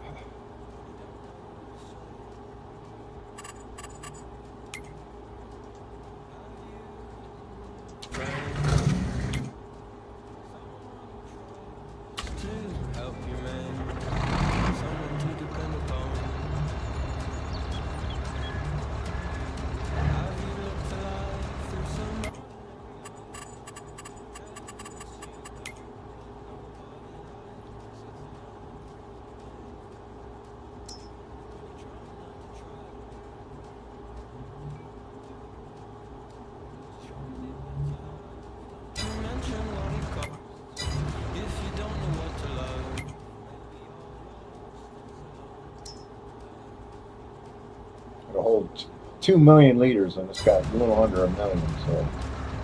It'll hold 2 million liters, and it's got a little under 1 million, so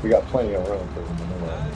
we got plenty of room for the manure.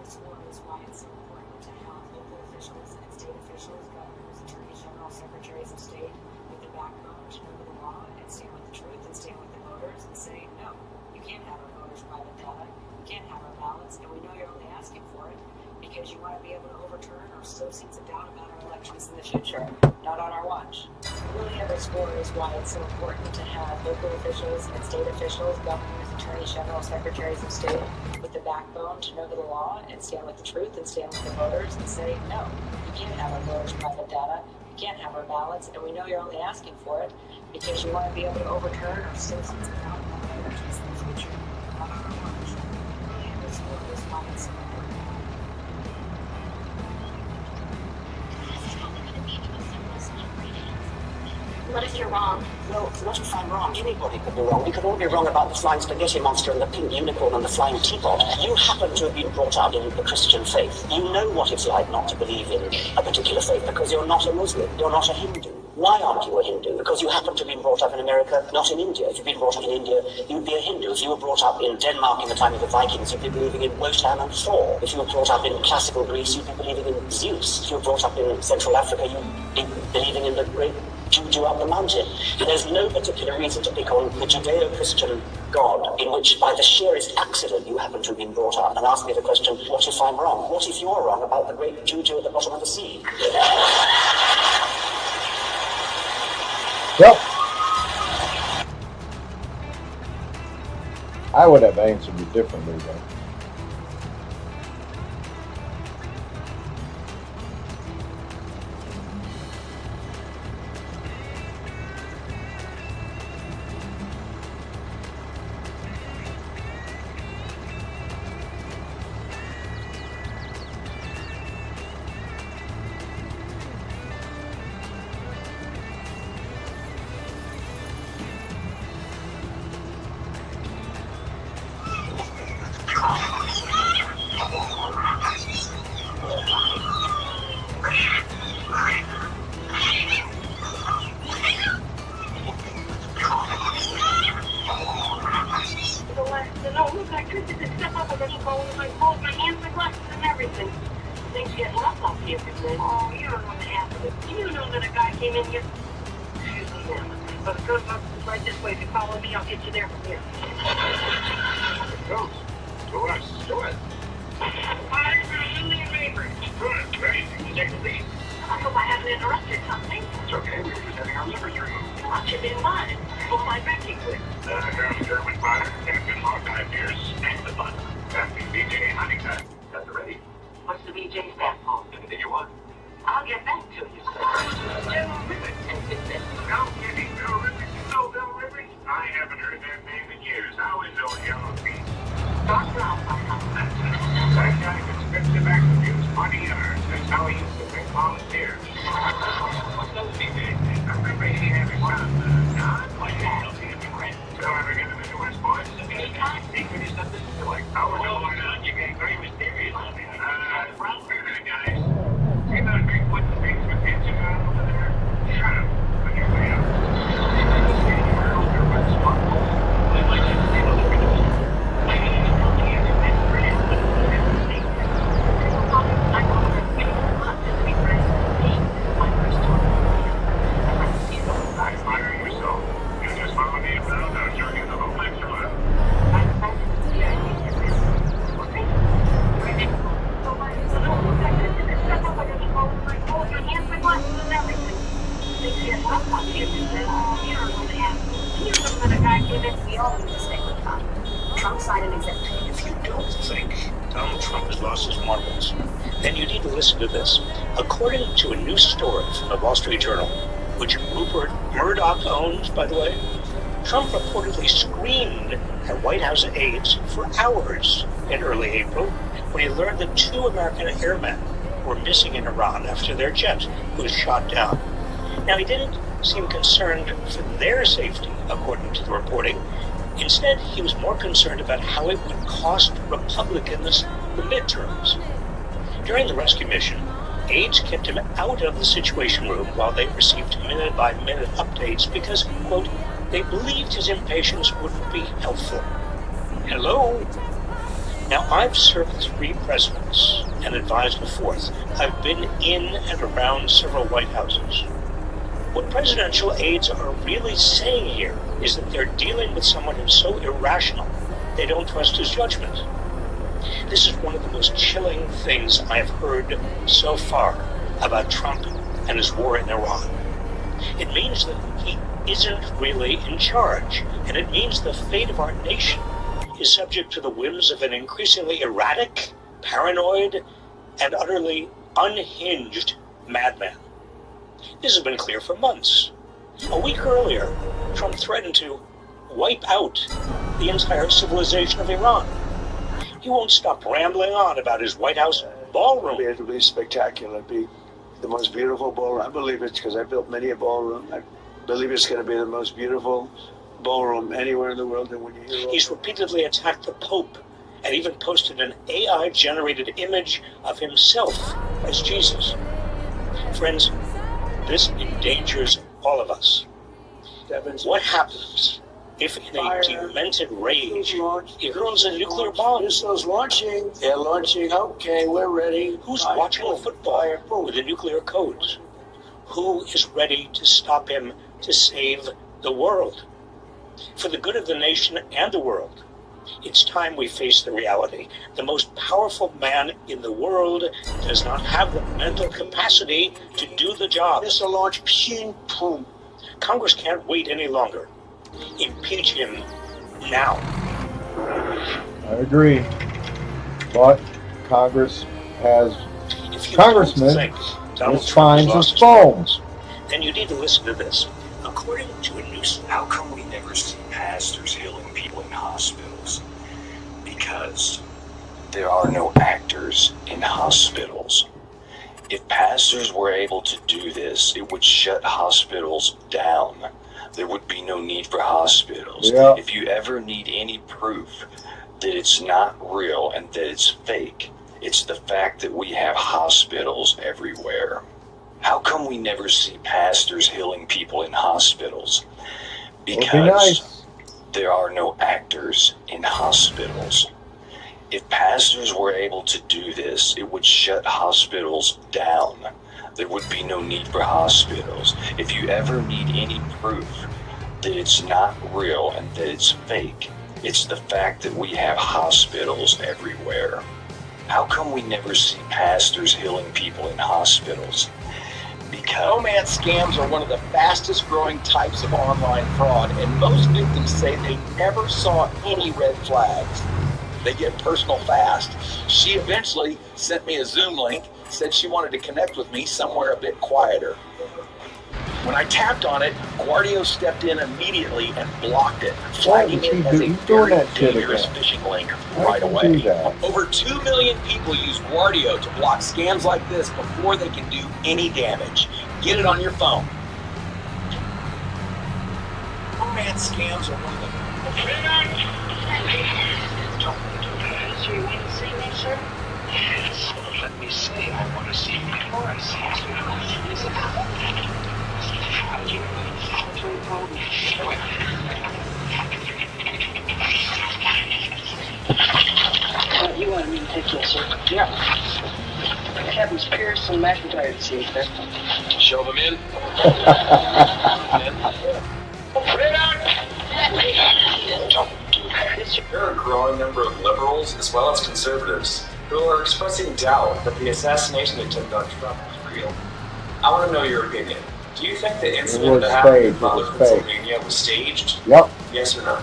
underscore is why it's so important to have local officials and state officials, governors, attorneys general, secretaries of state, with the backbone to know the law and stand with the truth and stand with the voters and say, no, you can't have our voters' private data, you can't have our ballots, and we know you're only asking for it because you want to be able to overturn or sow seeds of doubt about our elections in the future, not on our watch. Really underscore is why it's so important to have local officials and state officials, governors, attorneys general, secretaries of state, with the backbone to know the law and stand with the truth and stand with the voters and say, no, you can't have our voters' private data, you can't have our ballots, and we know you're only asking for it because you want to be able to overturn or sow seeds of doubt about our elections in the future, not on our watch. Really underscore is why it's so important. What if you're wrong? Well, what if I'm wrong? Anybody could be wrong. We could all be wrong about the flying spaghetti monster and the pink unicorn and the flying teapot. You happen to have been brought up in the Christian faith. You know what it's like not to believe in a particular faith because you're not a Muslim, you're not a Hindu. Why aren't you a Hindu? Because you happen to have been brought up in America, not in India. If you'd been brought up in India, you'd be a Hindu. If you were brought up in Denmark in the time of the Vikings, you'd be believing in Wotan and Thor. If you were brought up in classical Greece, you'd be believing in Zeus. If you were brought up in Central Africa, you'd be believing in the great Juju up the mountain. There's no particular reason to pick on the Judeo-Christian God in which, by the sheerest accident, you happen to have been brought up and ask me the question, what if I'm wrong? What if you're wrong about the great Juju at the bottom of the sea? Well, I would have answered it differently, though. According to a new story from the Wall Street Journal, which Rupert Murdoch owns, by the way, Trump reportedly screamed at White House aides for hours in early April when he learned that 2 American airmen were missing in Iran after their jet was shot down. Now, he didn't seem concerned for their safety, according to the reporting. Instead, he was more concerned about how it would cost Republicans the midterms. During the rescue mission, aides kept him out of the Situation Room while they received minute-by-minute updates because, quote, they believed his impatience wouldn't be helpful. Hello? Now, I've served 3 presidents and advised the 4th. I've been in and around several White Houses. What presidential aides are really saying here is that they're dealing with someone who's so irrational, they don't trust his judgment. This is one of the most chilling things I've heard so far about Trump and his war in Iran. It means that he isn't really in charge, and it means the fate of our nation is subject to the whims of an increasingly erratic, paranoid, and utterly unhinged madman. This has been clear for months. A week earlier, Trump threatened to wipe out the entire civilization of Iran. He won't stop rambling on about his White House ballroom. It'll be spectacular. It'll be the most beautiful ballroom. I believe it because I built many a ballroom. I believe it's going to be the most beautiful ballroom anywhere in the world. And when you hear He's repeatedly attacked the Pope and even posted an AI-generated image of himself as Jesus. Friends, this endangers all of us. What happens if in a demented rage he hurls a nuclear bomb? Missiles launching. They're launching. Okay, we're ready. Who's watching the football with the nuclear codes? Who is ready to stop him to save the world? For the good of the nation and the world, it's time we face the reality. The most powerful man in the world does not have the mental capacity to do the job. Missile launch. Ping, boom. Congress can't wait any longer. Impeach him now. I agree. But Congress has If you congressmen don't think Donald with Trump has spines of lost his foam. balls, then you need to listen to this. According to a new How come we never see pastors healing people in hospitals? Because there are no actors in hospitals. If pastors were able to do this, it would shut hospitals down. There would be no need for hospitals. Yeah. If you ever need any proof that it's not real and that it's fake, it's the fact that we have hospitals everywhere. How come we never see pastors healing people in hospitals? Because nice. there are no actors in hospitals. If pastors were able to do this, it would shut hospitals down. There would be no need for hospitals. If you ever need any proof that it's not real and that it's fake, it's the fact that we have hospitals everywhere. How come we never see pastors healing people in hospitals? Because Romance scams are one of the fastest growing types of online fraud, and most victims say they never saw any red flags. They get personal fast. She eventually sent me a Zoom link, said she wanted to connect with me somewhere a bit quieter. When I tapped on it, Guardio stepped in immediately and blocked it, flagging it as a very dangerous phishing link right away. Over 2 million people use Guardio to block scams like this before they can do any damage. Get it on your phone. Romance scams are one of the... You want to see me, sir? Yes, let me say I want to see you before I see you. You wanted me to take you, sir? Yeah. Captains Pierce and McIntyre to see you, sir. Show them in. There are a growing number of liberals as well as conservatives who are expressing doubt that the assassination attempt on Trump was real. I want to know your opinion. Do you think the incident that happened in Butler, Pennsylvania was staged? Yep. Yes or no?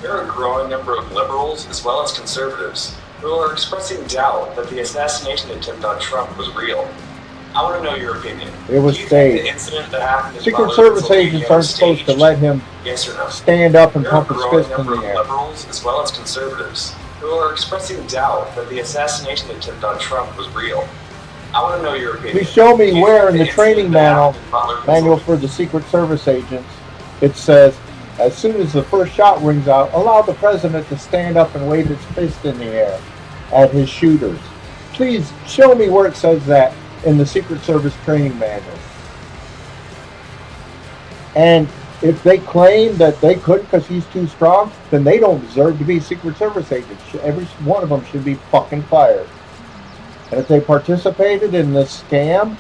There are a growing number of liberals as well as conservatives who are expressing doubt that the assassination attempt on Trump was real. I want to know your opinion. It was Do you think the staged. incident that happened in Secret Butler, Service Pennsylvania agents aren't was supposed to staged? let him Yes or no? stand up and There are a pump his growing fist in number the of air. liberals as well as conservatives who are expressing doubt that the assassination attempt on Trump was real. I want to know your opinion. Please show me Do you where think in the training incident that manual happened in Butler, manual Pennsylvania- for the Secret Service agents, it says, as soon as the first shot rings out, allow the president to stand up and wave his fist in the air at his shooters. Please show me where it says that in the Secret Service training manual. And if they claim that they couldn't because he's too strong, then they don't deserve to be Secret Service agents. Every one of them should be fucking fired. And if they participated in this scam,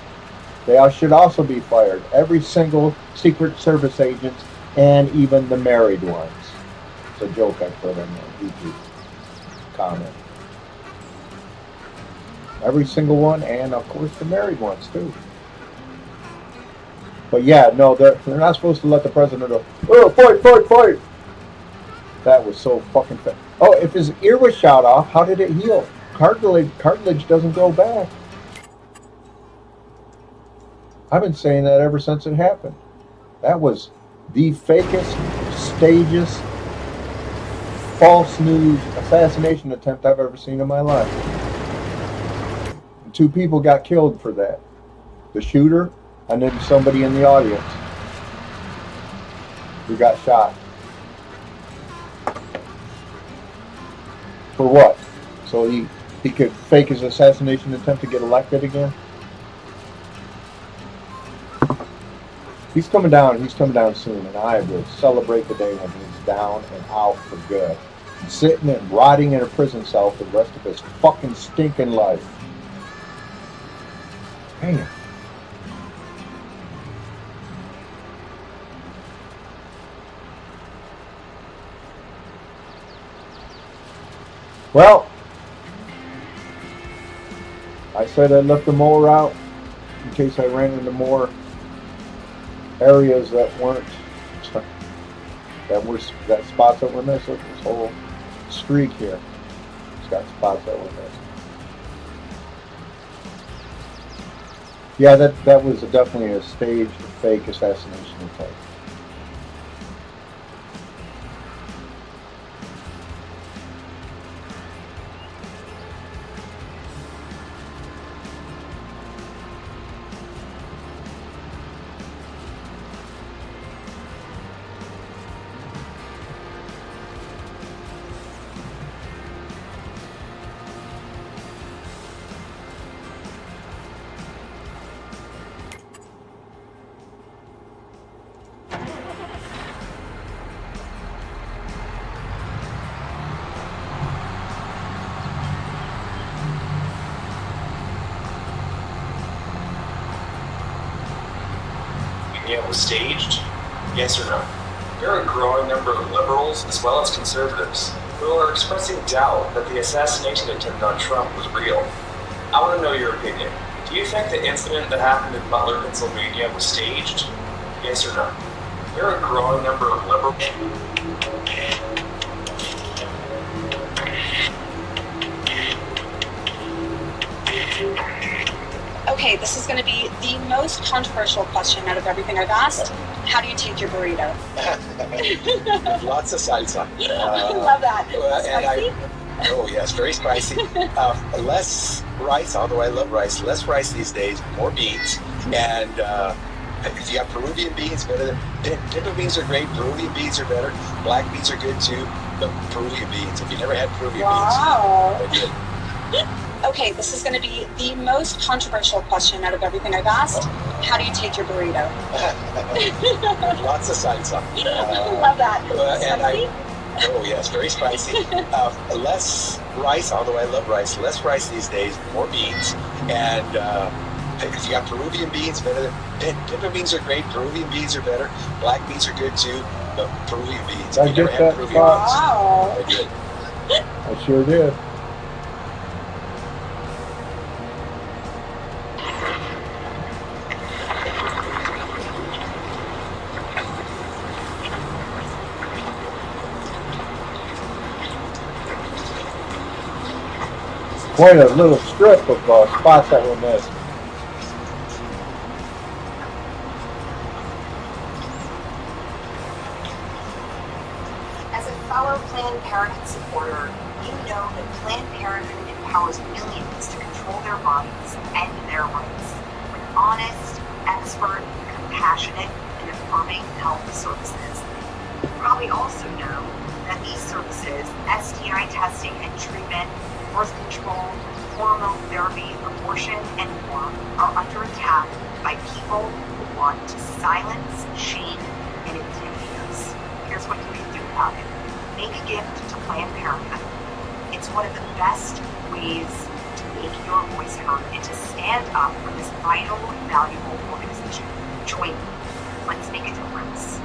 they should also be fired. Every single Secret Service agent, and even the married ones. It's a joke I put in the YouTube comment. Every single one, and of course the married ones too. But yeah, no, they're not supposed to let the president go, oh, fight. That was so fucking fast. Oh, if his ear was shot off, how did it heal? Cartilage doesn't grow back. I've been saying that ever since it happened. That was the fakest, stagest, false news assassination attempt I've ever seen in my life. And 2 people got killed for that. The shooter, and then somebody in the audience who got shot. For what? So he could fake his assassination attempt to get elected again? He's coming down soon, and I will celebrate the day when he's down and out for good. And sitting and rotting in a prison cell for the rest of his fucking stinking life. Damn. Well, I said I left the mower out in case I ran into more areas that spots that were missed. Look, this whole streak here, it's got spots that were missed. Yeah, that was definitely a staged fake assassination attempt. Was staged? Yes or no? There are a growing number of liberals as well as conservatives who are expressing doubt that the assassination attempt on Trump was real. I want to know your opinion. Do you think the incident that happened in Butler, Pennsylvania was staged? Yes or no? There are a growing number of liberals. Okay, this is going to be the most controversial question out of everything I've asked. How do you take your burrito? Lots of salsa. I love that. Spicy? Oh yes, very spicy. Less rice, although I love rice. Less rice these days, more beans. And if you have Peruvian beans, better than pinto beans are great. Peruvian beans are better. Black beans are good too. But Peruvian beans. If you never had Peruvian beans, they're good. Okay, this is going to be the most controversial question out of everything I've asked. How do you take your burrito? Lots of salsa. I love that. Spicy? Oh yes, very spicy. Less rice, although I love rice. Less rice these days, more beans. And if you got Peruvian beans, better than pinto beans are great. Peruvian beans are better. Black beans are good too. But Peruvian beans. If you never had Peruvian beans, they're good. I sure did. Quite a little strip of spots that were missed. As a fellow Planned Parenthood supporter, you know that Planned Parenthood empowers millions to control their bodies and their rights with honest, expert, compassionate, and affirming health services. You probably also know that these services, STI testing and treatment, birth control, hormone therapy, abortion, and more, are under attack by people who want to silence, shame, and intimidate here's what you can do about it. Make a gift to Planned Parenthood. It's one of the best ways to make your voice heard and to stand up for this vital, valuable organization. Join me. Let's make a difference.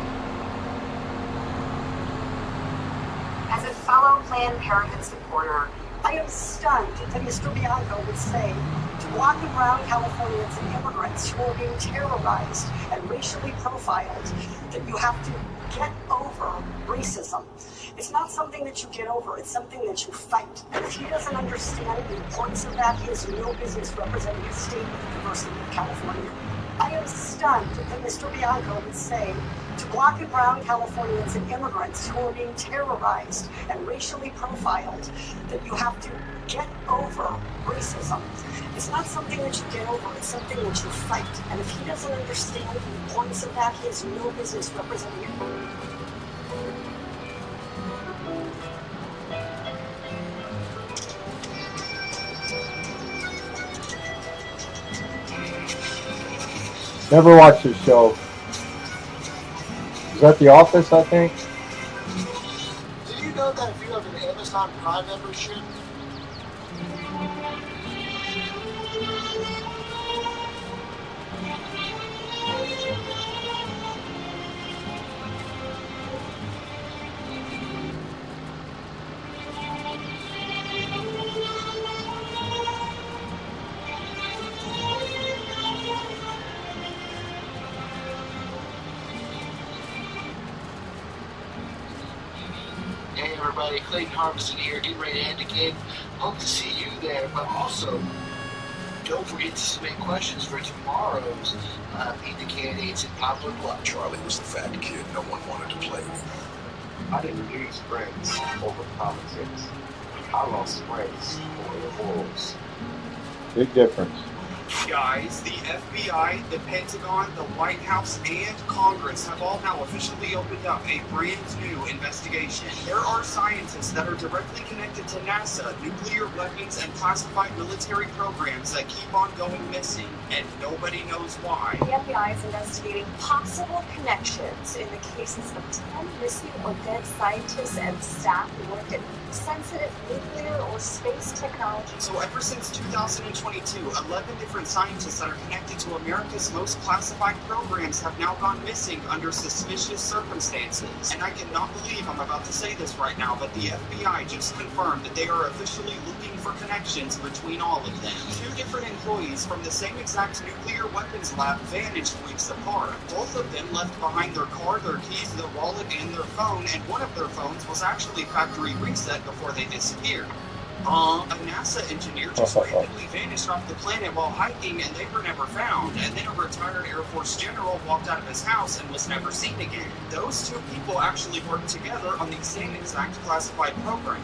As a fellow Planned Parenthood supporter, I am stunned that Mr. Bianco would say to black and brown Californians and immigrants who are being terrorized and racially profiled that you have to get over racism. It's not something that you get over, it's something that you fight. And if he doesn't understand the importance of that, he has no business representing a state with the diversity of California. I am stunned that Mr. Bianco would say to black and brown Californians and immigrants who are being terrorized and racially profiled that you have to get over racism. It's not something that you get over, it's something that you fight. And if he doesn't understand the importance of that, he has no business representing it. Never watched this show. Is that The Office, I think? Did you know that if you have an Amazon Prime membership, Hey everybody, Clayton Harbison here, getting ready to end the game. Hope to see you there, but also don't forget to submit questions for tomorrow's Meet the Candidates in Popular Blood. Charlie was the fat kid no one wanted to play with. I didn't lose friends over politics. I lost friends over the morals. Big difference. Guys, the FBI, the Pentagon, the White House, and Congress have all now officially opened up a brand new investigation. There are scientists that are directly connected to NASA, nuclear weapons, and classified military programs that keep on going missing, and nobody knows why. The FBI is investigating possible connections in the cases of 10 missing or dead scientists and staff who worked in sensitive nuclear or space technology. So ever since 2022, 11 different scientists that are connected to America's most classified programs have now gone missing under suspicious circumstances. And I cannot believe I'm about to say this right now, but the FBI just confirmed that they are officially looking for connections between all of them. 2 different employees from the same exact nuclear weapons lab vanished weeks apart. Both of them left behind their car, their keys, their wallet, and their phone, and one of their phones was actually factory reset before they disappeared. A NASA engineer just randomly vanished off the planet while hiking and they were never found. And then a retired Air Force general walked out of his house and was never seen again. Those 2 people actually worked together on the same exact classified program.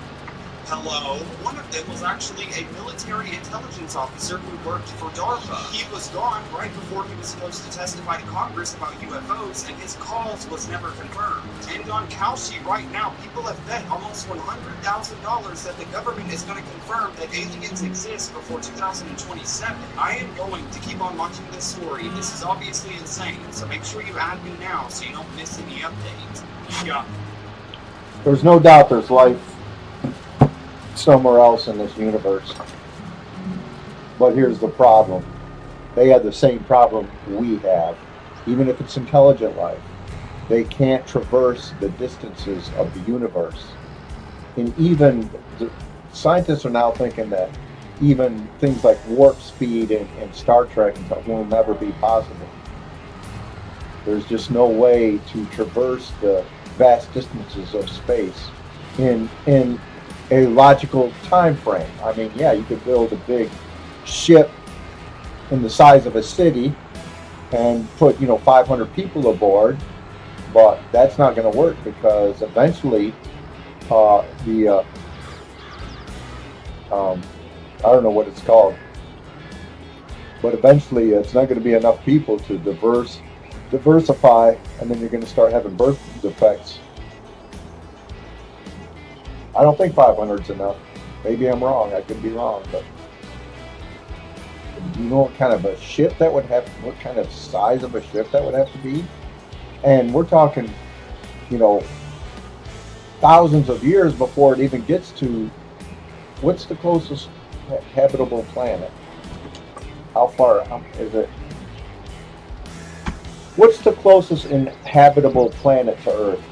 Hello. One of them was actually a military intelligence officer who worked for DARPA. He was gone right before he was supposed to testify to Congress about UFOs, and his cause was never confirmed. And on Kalshi right now, people have bet almost $100,000 that the government is going to confirm that aliens exist before 2027. I am going to keep on watching this story. This is obviously insane, so make sure you add me now so you don't miss any updates. Yeah. There's no doubt there's life somewhere else in this universe. But here's the problem. They have the same problem we have. Even if it's intelligent life, they can't traverse the distances of the universe. And even the scientists are now thinking that even things like warp speed and Star Trek and stuff will never be possible. There's just no way to traverse the vast distances of space in a logical time frame. I mean, yeah, you could build a big ship in the size of a city and put 500 people aboard, but that's not going to work because eventually I don't know what it's called, but eventually it's not going to be enough people to diversify, and then you're going to start having birth defects. I don't think 500 is enough. Maybe I'm wrong. I could be wrong, but do you know what kind of a ship that would have? What kind of size of a ship that would have to be? And we're talking, thousands of years before it even gets to what's the closest habitable planet? How far is it? What's the closest inhabitable planet to Earth?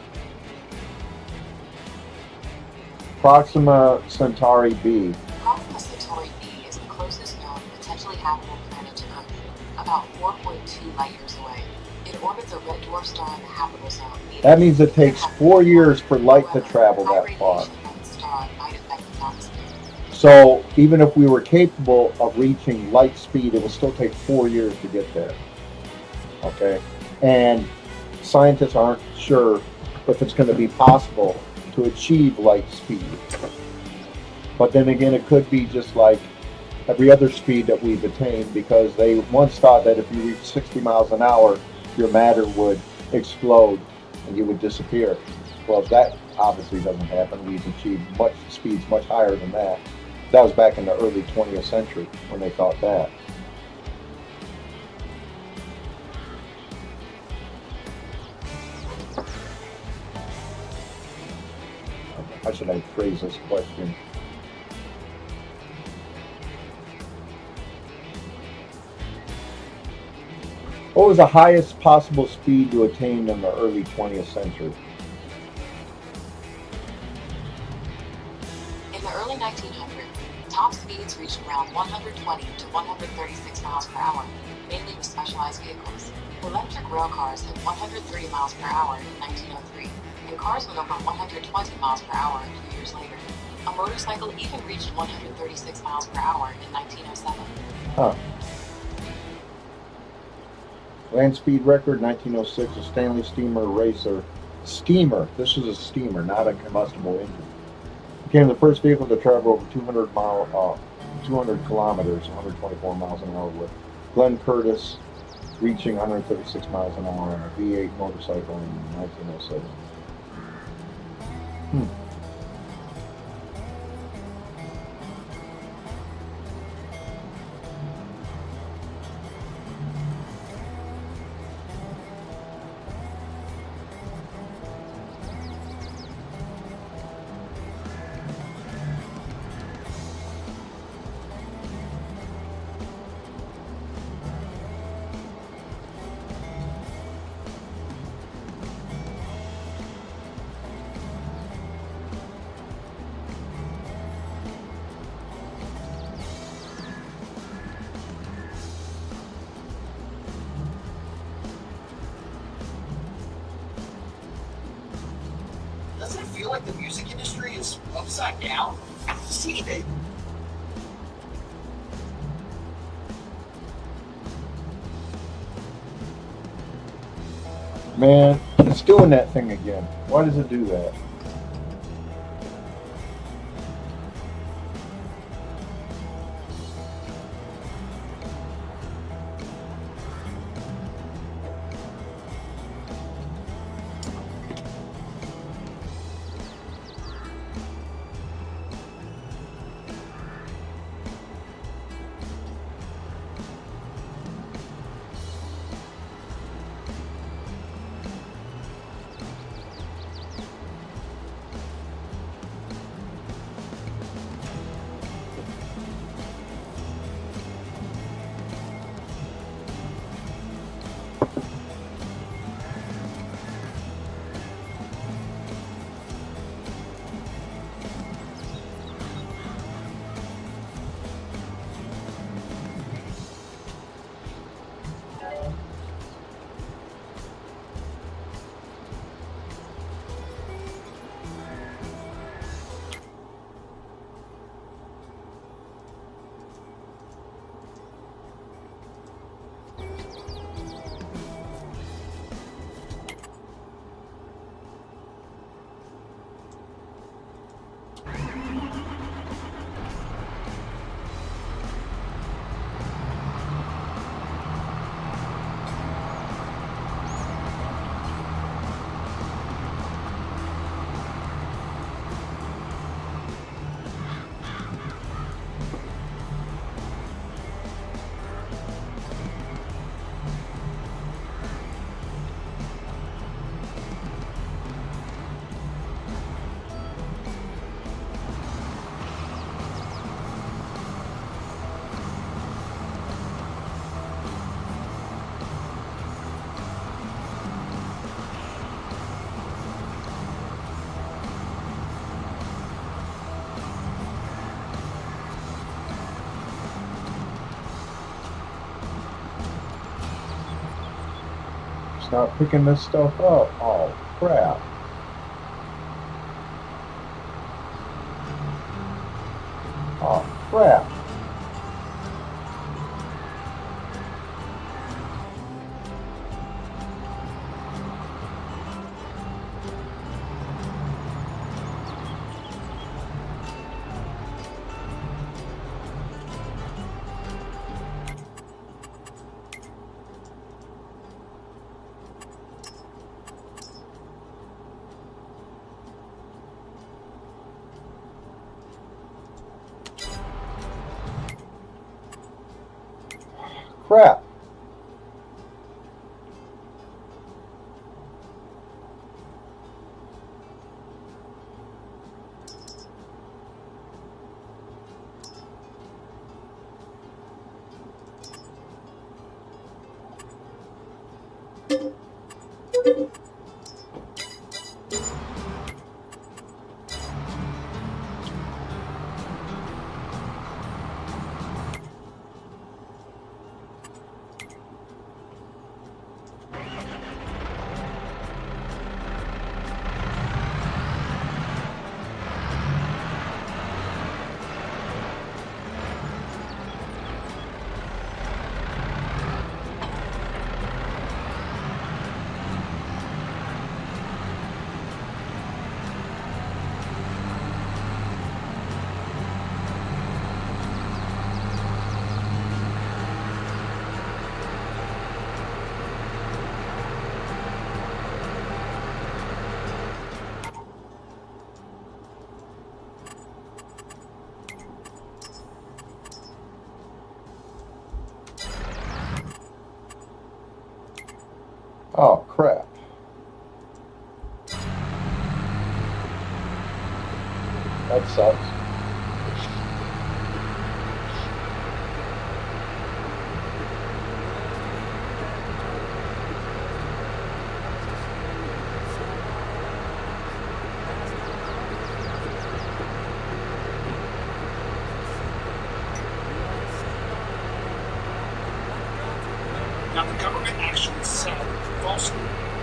Proxima Centauri B. Proxima Centauri B is the closest known potentially habitable planet to Earth, about 4.2 light years away. It orbits a red dwarf star in the habitable zone. That means it takes 4 years for light to travel that far. So even if we were capable of reaching light speed, it will still take 4 years to get there. Okay? And scientists aren't sure if it's going to be possible to achieve light speed. But then again, it could be just like every other speed that we've attained, because they once thought that if you reach 60 miles an hour, your matter would explode and you would disappear. Well, that obviously doesn't happen. We've achieved speeds much higher than that. That was back in the early 20th century when they thought that. How should I phrase this question? What was the highest possible speed to attain in the early 20th century? In the early 1900s, top speeds reached around 120 to 136 miles per hour, mainly with specialized vehicles. Electric rail cars hit 130 miles per hour in 1903, and cars went over 120 miles per hour a few years later. A motorcycle even reached 136 miles per hour in 1907. Huh. Land speed record, 1906, a Stanley Steamer Racer. Steamer, this is a steamer, not a combustible engine. Became the first vehicle to travel over 200 kilometers, 124 miles an hour, with Glenn Curtis reaching 136 miles an hour on a V8 motorcycle in 1907. Doesn't it feel like the music industry is upside down? See, they Man, it's doing that thing again. Why does it do that? not picking this stuff up. Oh, crap. Oh, crap. Crap. Oh, crap. That sucks. Now, the government actually said falsely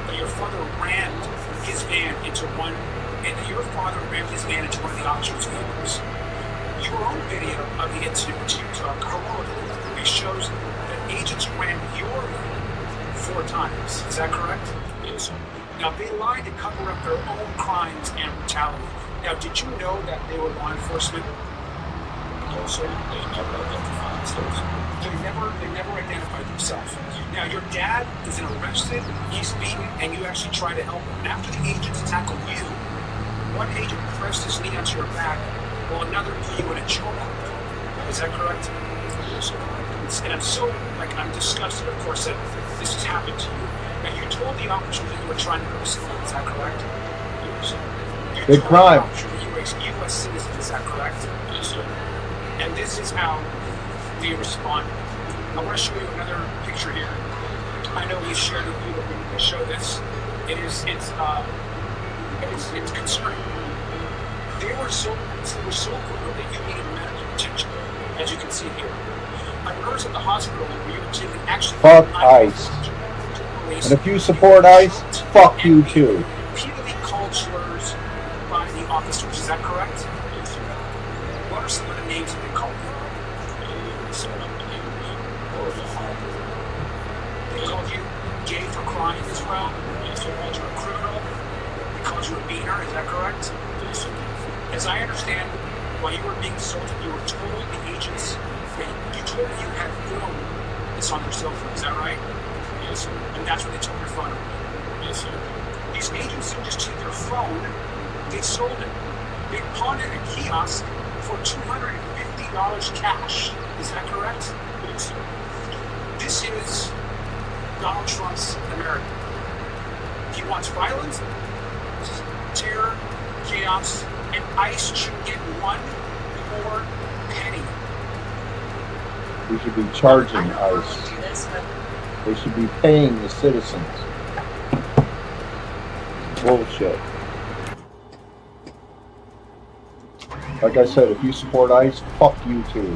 that your father rammed his van into one, and that your father rammed his van into one of the officers' vehicles. Your own video of the incident which you took heroically shows that agents rammed your van 4 times. Is that correct? Yes, sir. Now, they lied to cover up their own crimes and brutality. Now, did you know that they were law enforcement? No, sir. They never identified themselves. They never identified themselves. Now, your dad is arrested, he's beaten, and you actually try to help him. And after the agents tackled you, one agent pressed his knee onto your back, while another put you in a chokehold. Is that correct? Yes, sir. And I'm disgusted, of course, that this has happened to you. Now, you told the officer that you were trying to go slow. Is that correct? Yes, sir. You Big crime. told the officer that you were a U.S. citizen. Is that correct? Yes, sir. And this is how we respond. I want to show you another picture here. I know we shared with you that we're going to show this. It's concerning. They were so brutal that you needed medical attention, as you can see here. A nurse at the hospital where you were taken actually fuck ICE. And if you support ICE, fuck you too. Repeatedly called slurs by the officers. Is that correct? Yes, sir. What are some of the names that they called you? They called you gay for crying as well. Yes, sir. They called you a criminal. They called you a beaner. Is that correct? Yes, sir. As I understand, while you were being assaulted, you were told the agents that you told you had filmed this on your cell phone. Is that right? Yes, sir. And that's where they took your phone away. Yes, sir. These agents didn't just take your phone; they sold it. They pawned it at a kiosk for $250 cash. Is that correct? Yes, sir. This is Donald Trump's America. He wants violence, terror, chaos, and ICE should get one more penny. We should be charging ICE. They should be paying the citizens. Bullshit. Like I said, if you support ICE, fuck you too.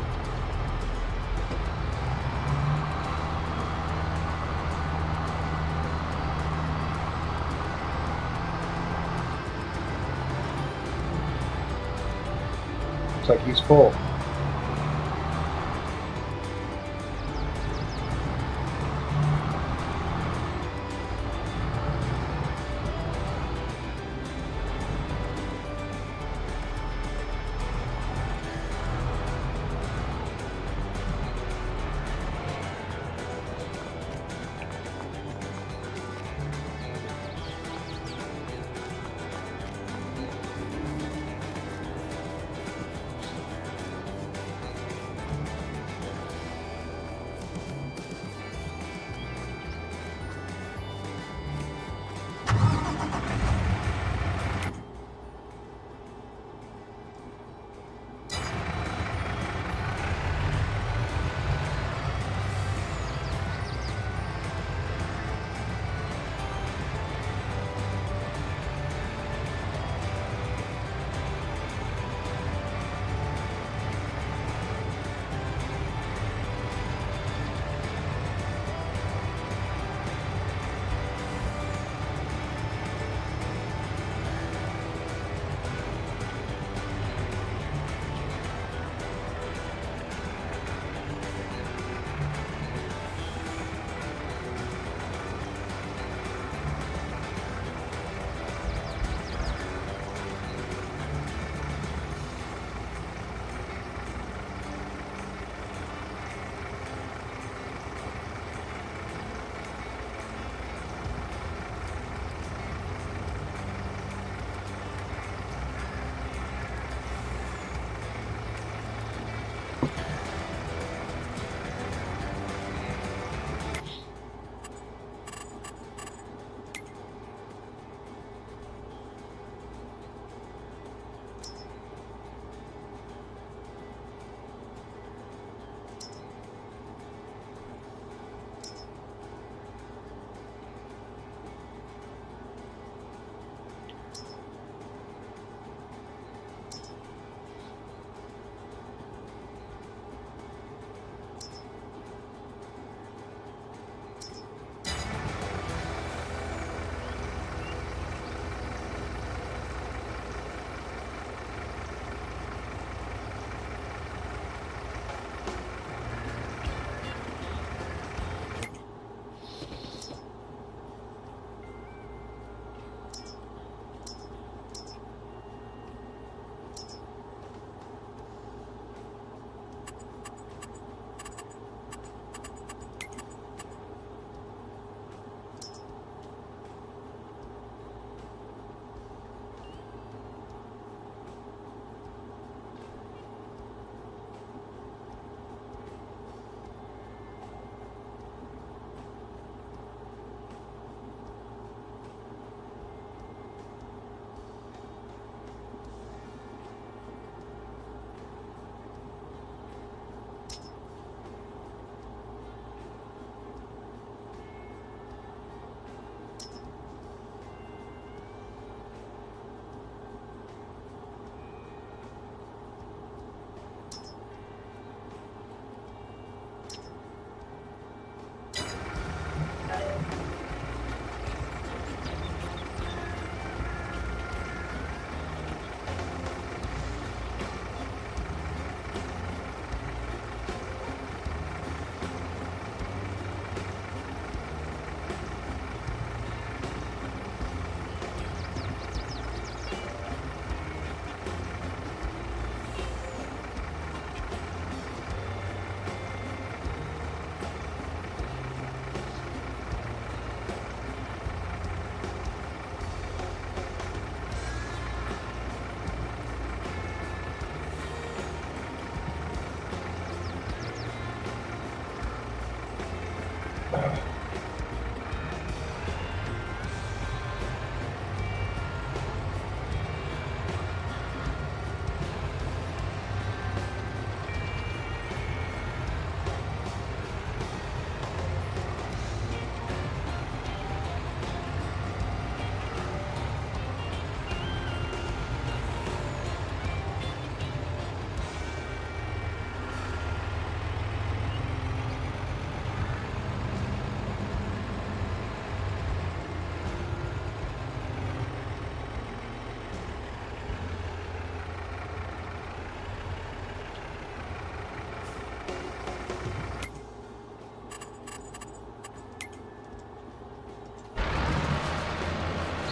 Looks like he's full.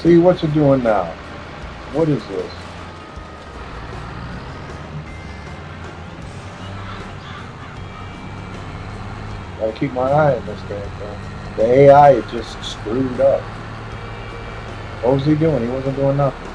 See, what's it doing now? What is this? Gotta keep my eye on this damn thing. The AI is just screwed up. What was he doing? He wasn't doing nothing.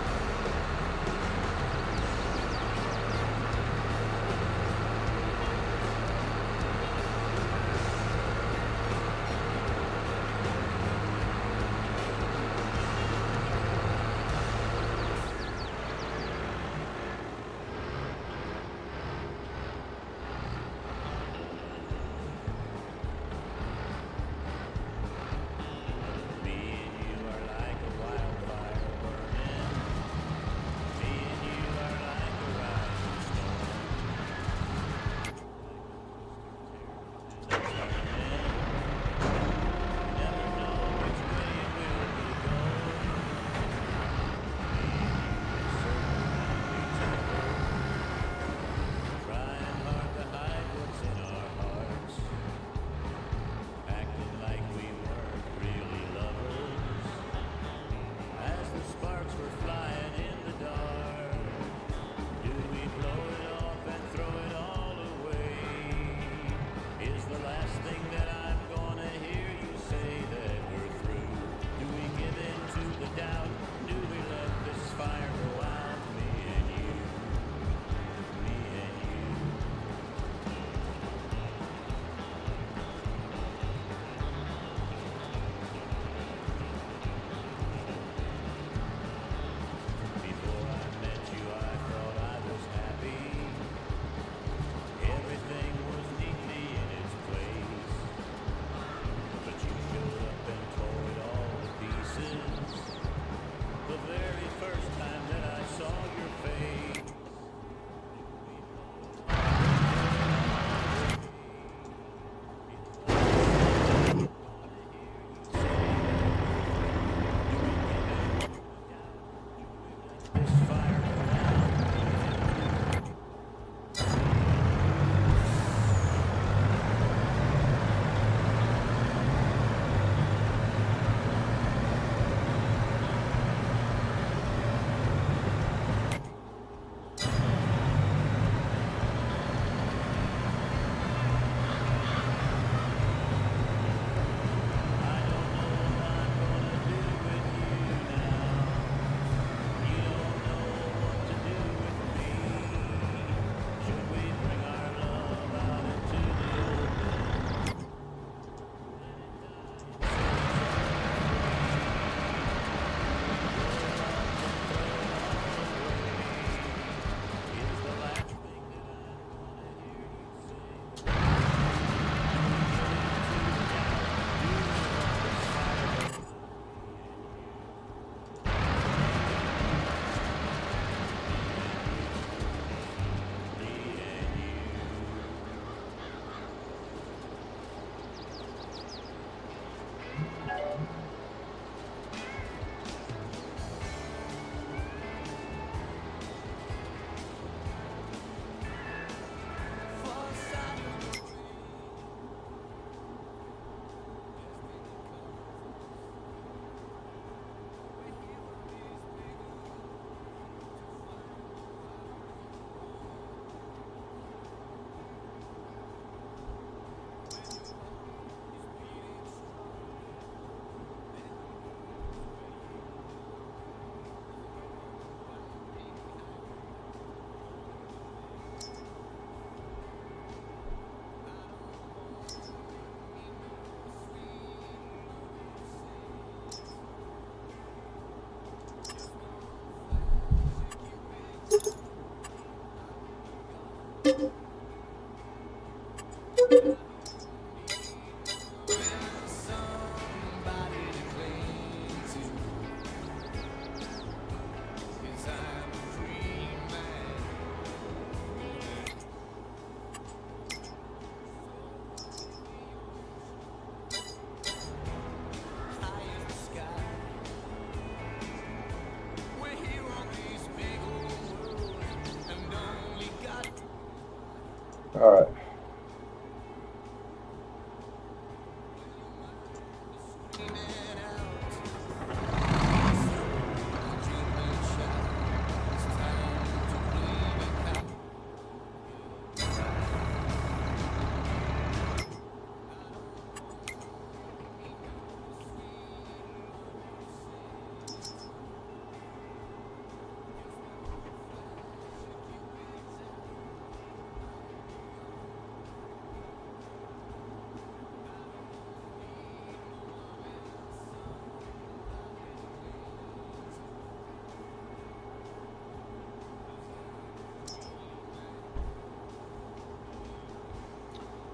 All right.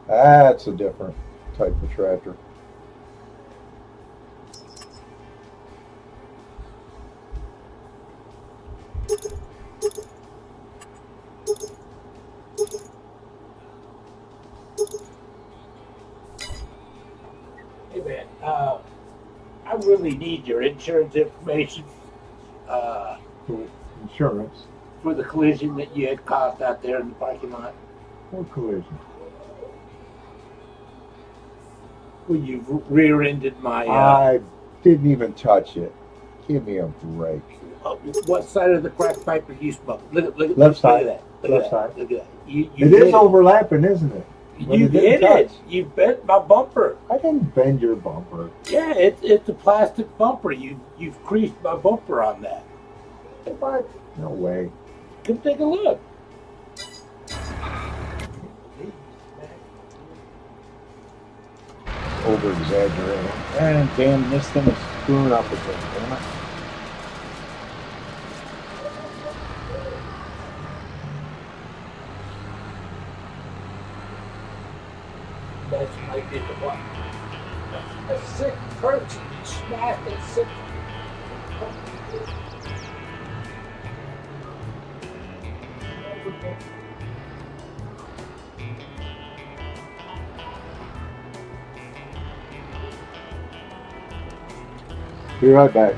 That's a different type of tractor. Hey man, I really need your insurance information. Insurance? For the collision that you had caused out there in the parking lot. What collision? Well, you rear-ended my. I didn't even touch it. Give me a break. What side of the crack pipe are you smoking? Look, Left side. Look at that. Left side. Look at that. You It is overlapping, isn't it? But You it didn't hit touch. it. You bent my bumper. I didn't bend your bumper. Yeah, it's a plastic bumper. You've creased my bumper on that. What? No way. Come take a look. Over exaggerating. And damn, this thing is screwing up again, damn it. That's what I did to what? A sick person. Smacked and sick. Be right back.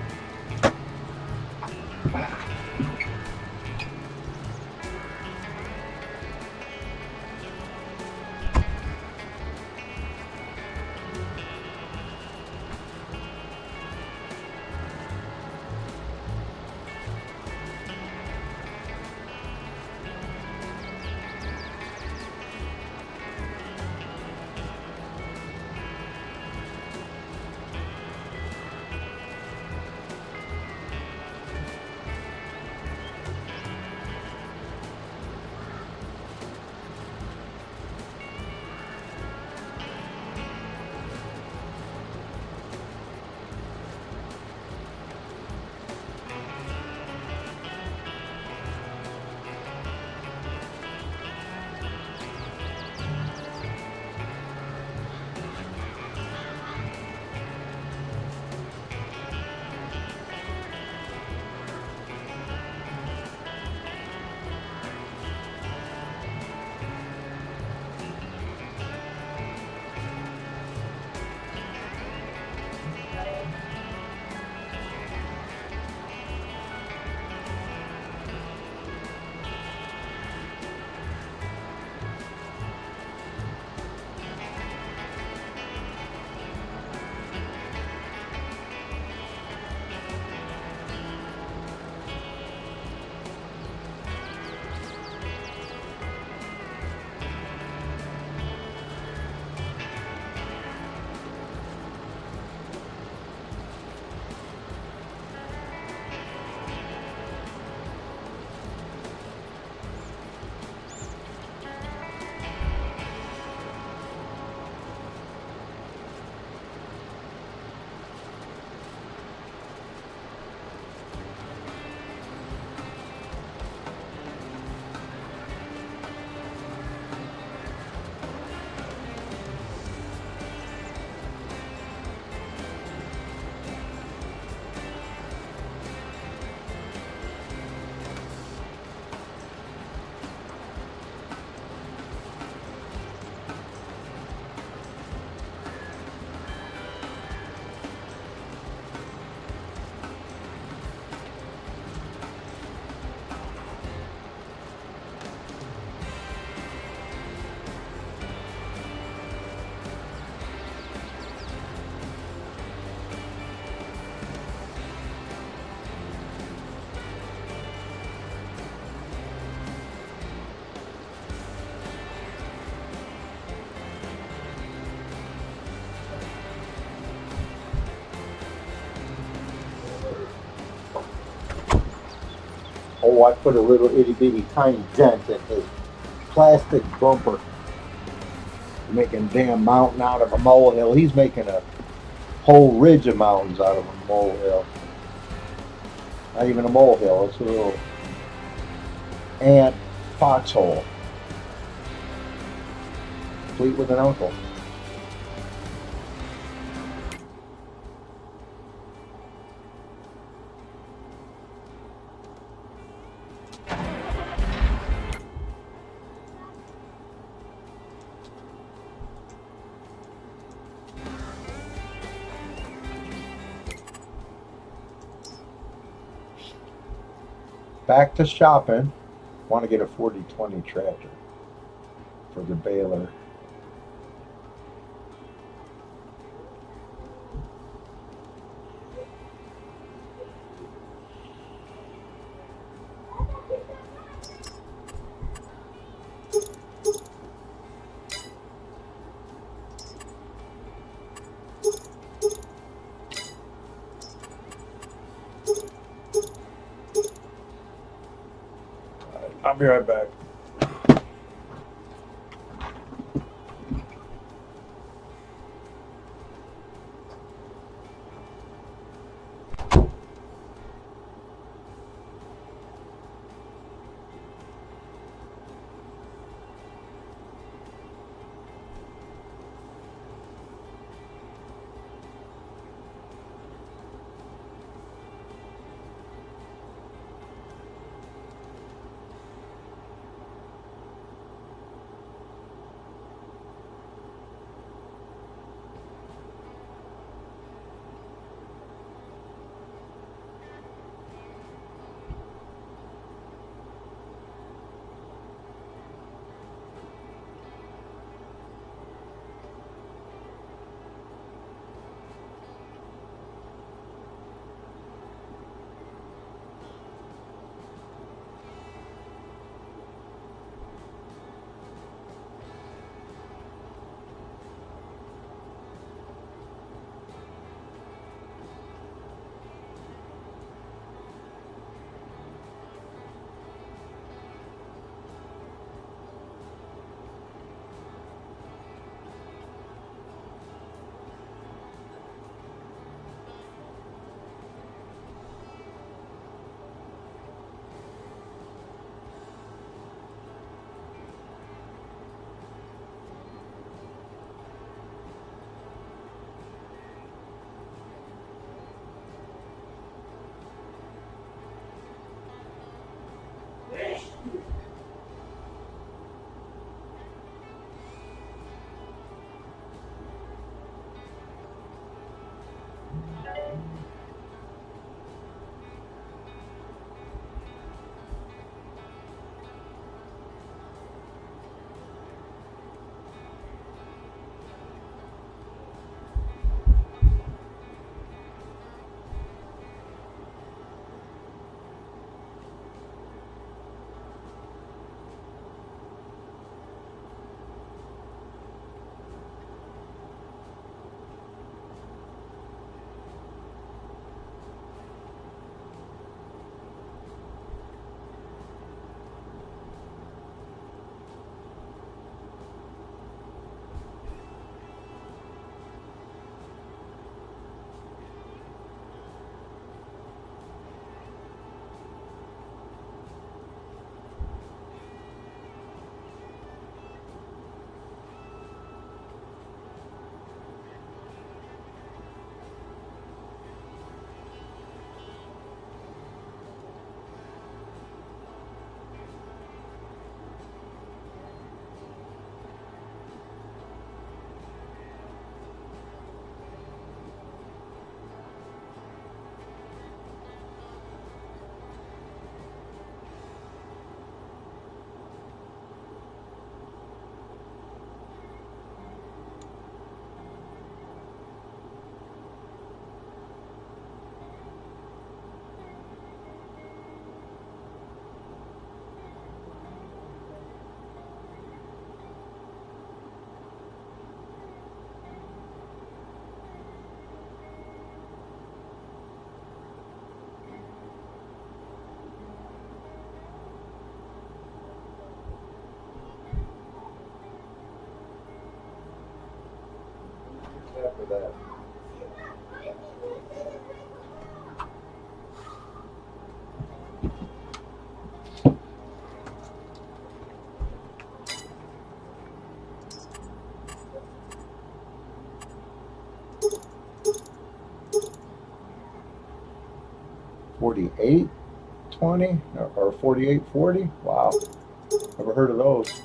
Oh, I put a little itty bitty tiny dent in his plastic bumper. Making a damn mountain out of a molehill. He's making a whole ridge of mountains out of a molehill. Not even a molehill, it's a little ant foxhole. complete with an uncle. Back to shopping. Want to get a 40-20 tractor for the baler. I'll be right back. After that. 48.20 or 48.40. Wow, never heard of those.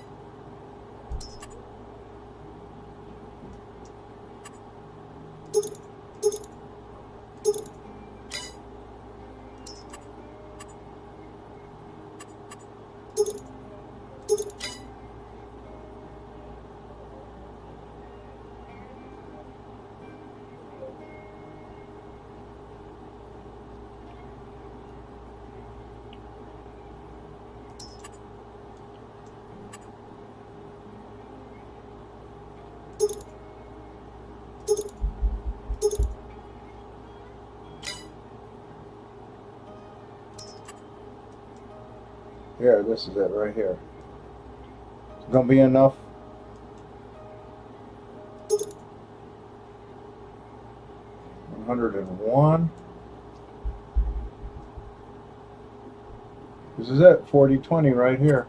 Here, this is it right here. It's gonna be enough. $101. This is it. 40.20 right here.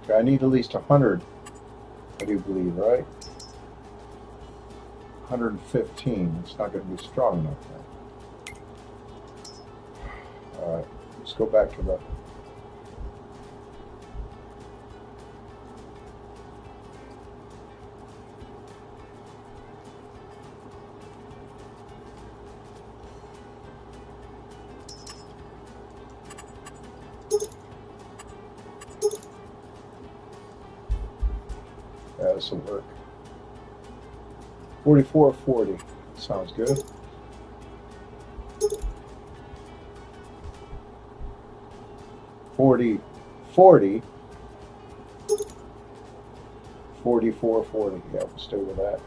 I need at least 100, I do believe, right? 115. It's not going to be strong enough then. All right, let's go back to the... Yeah, this will work. 44.40. Sounds good. $40.40. 44.40. Yeah, we'll stay with that.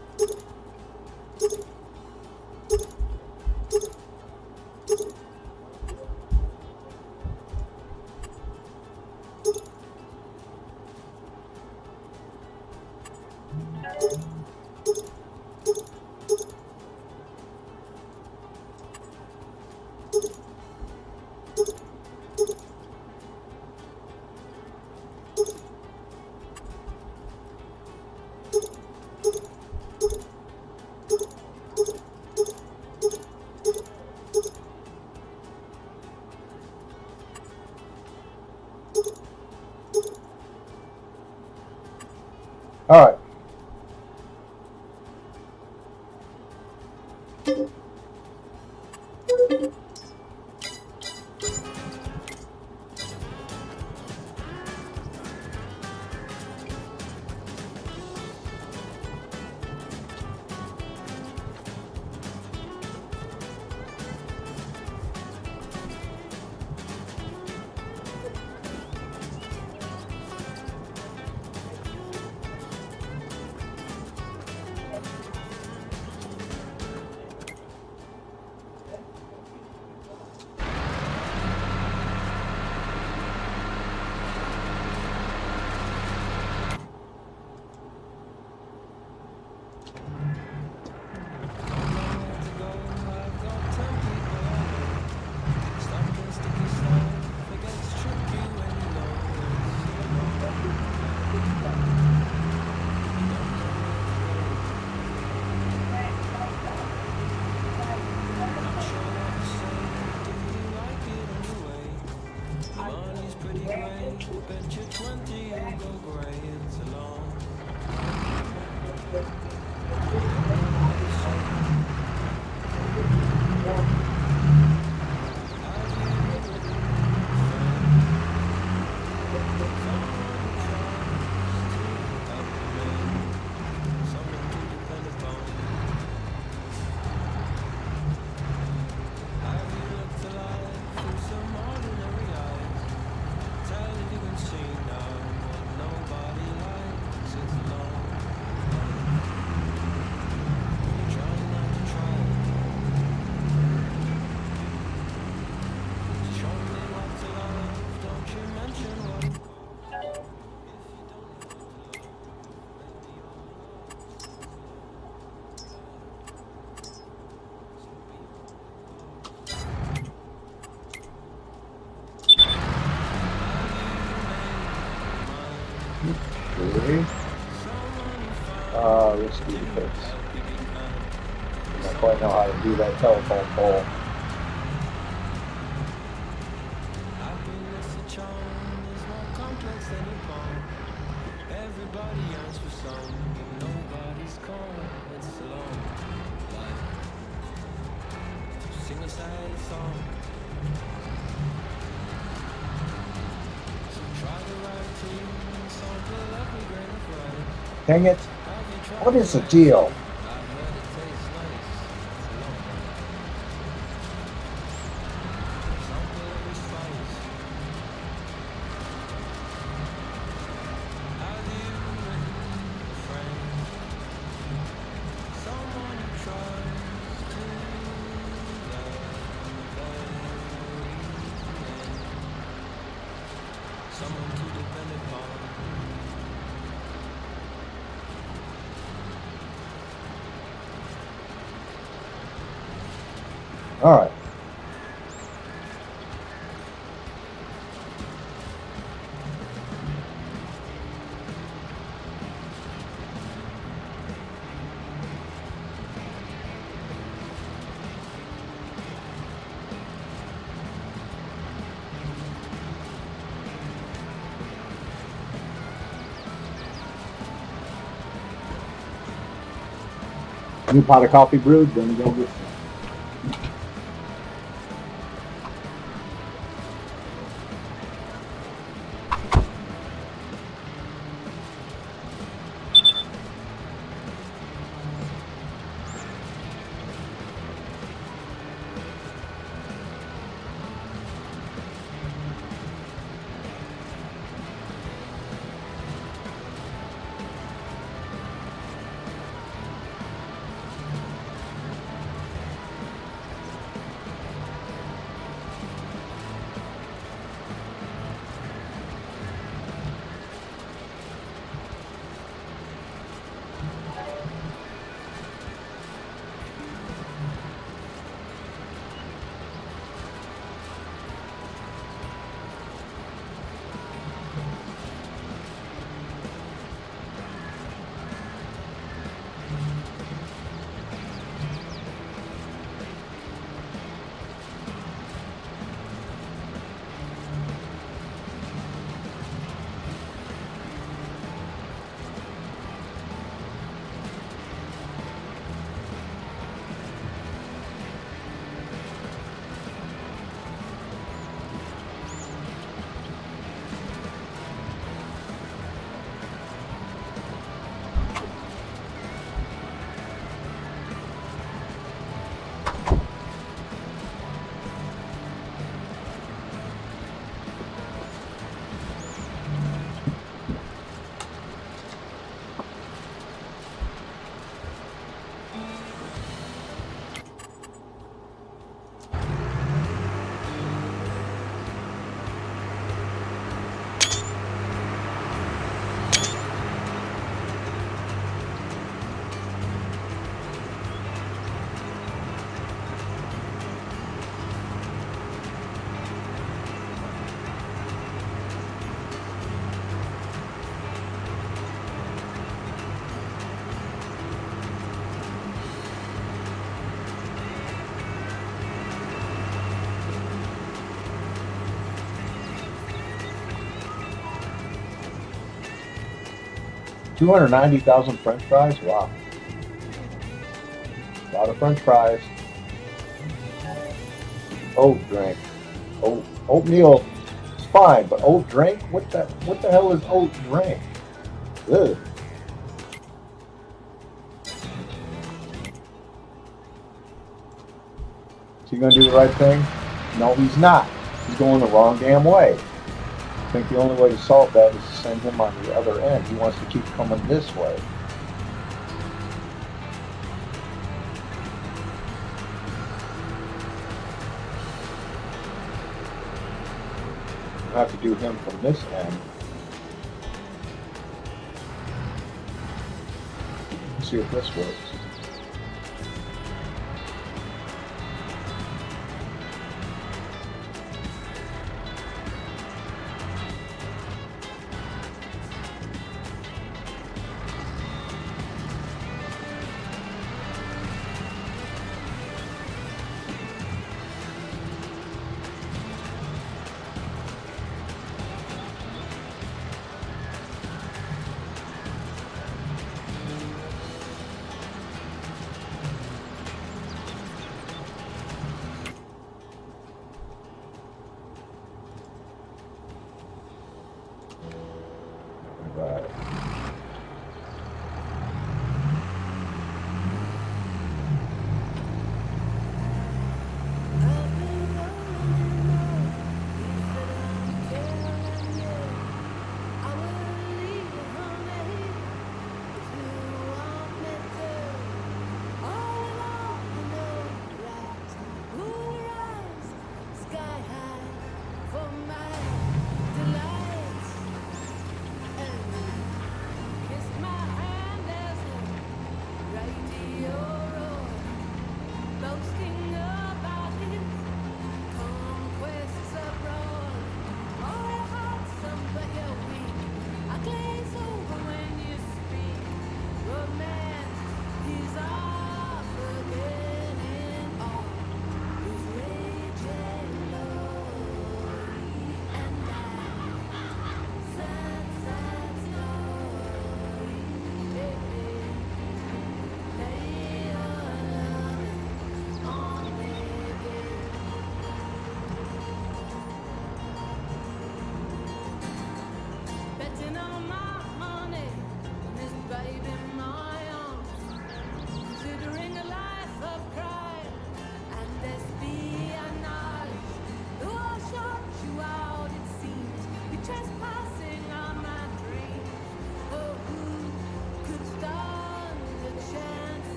All right. Okay. Let's do this. I don't quite know how to do that telephone pole. Dang it. What is the deal? All right. New pot of coffee brewed, then go get some. $290,000 French fries? Wow. A lot of French fries. Oat drink. Oatmeal is fine, but oat drink? What the hell is oat drink? Ugh. Is he gonna do the right thing? No, he's not. He's going the wrong damn way. I think the only way to solve that is to send him on the other end. He wants to keep coming this way. We'll have to do him from this end. Let's see if this works. Right.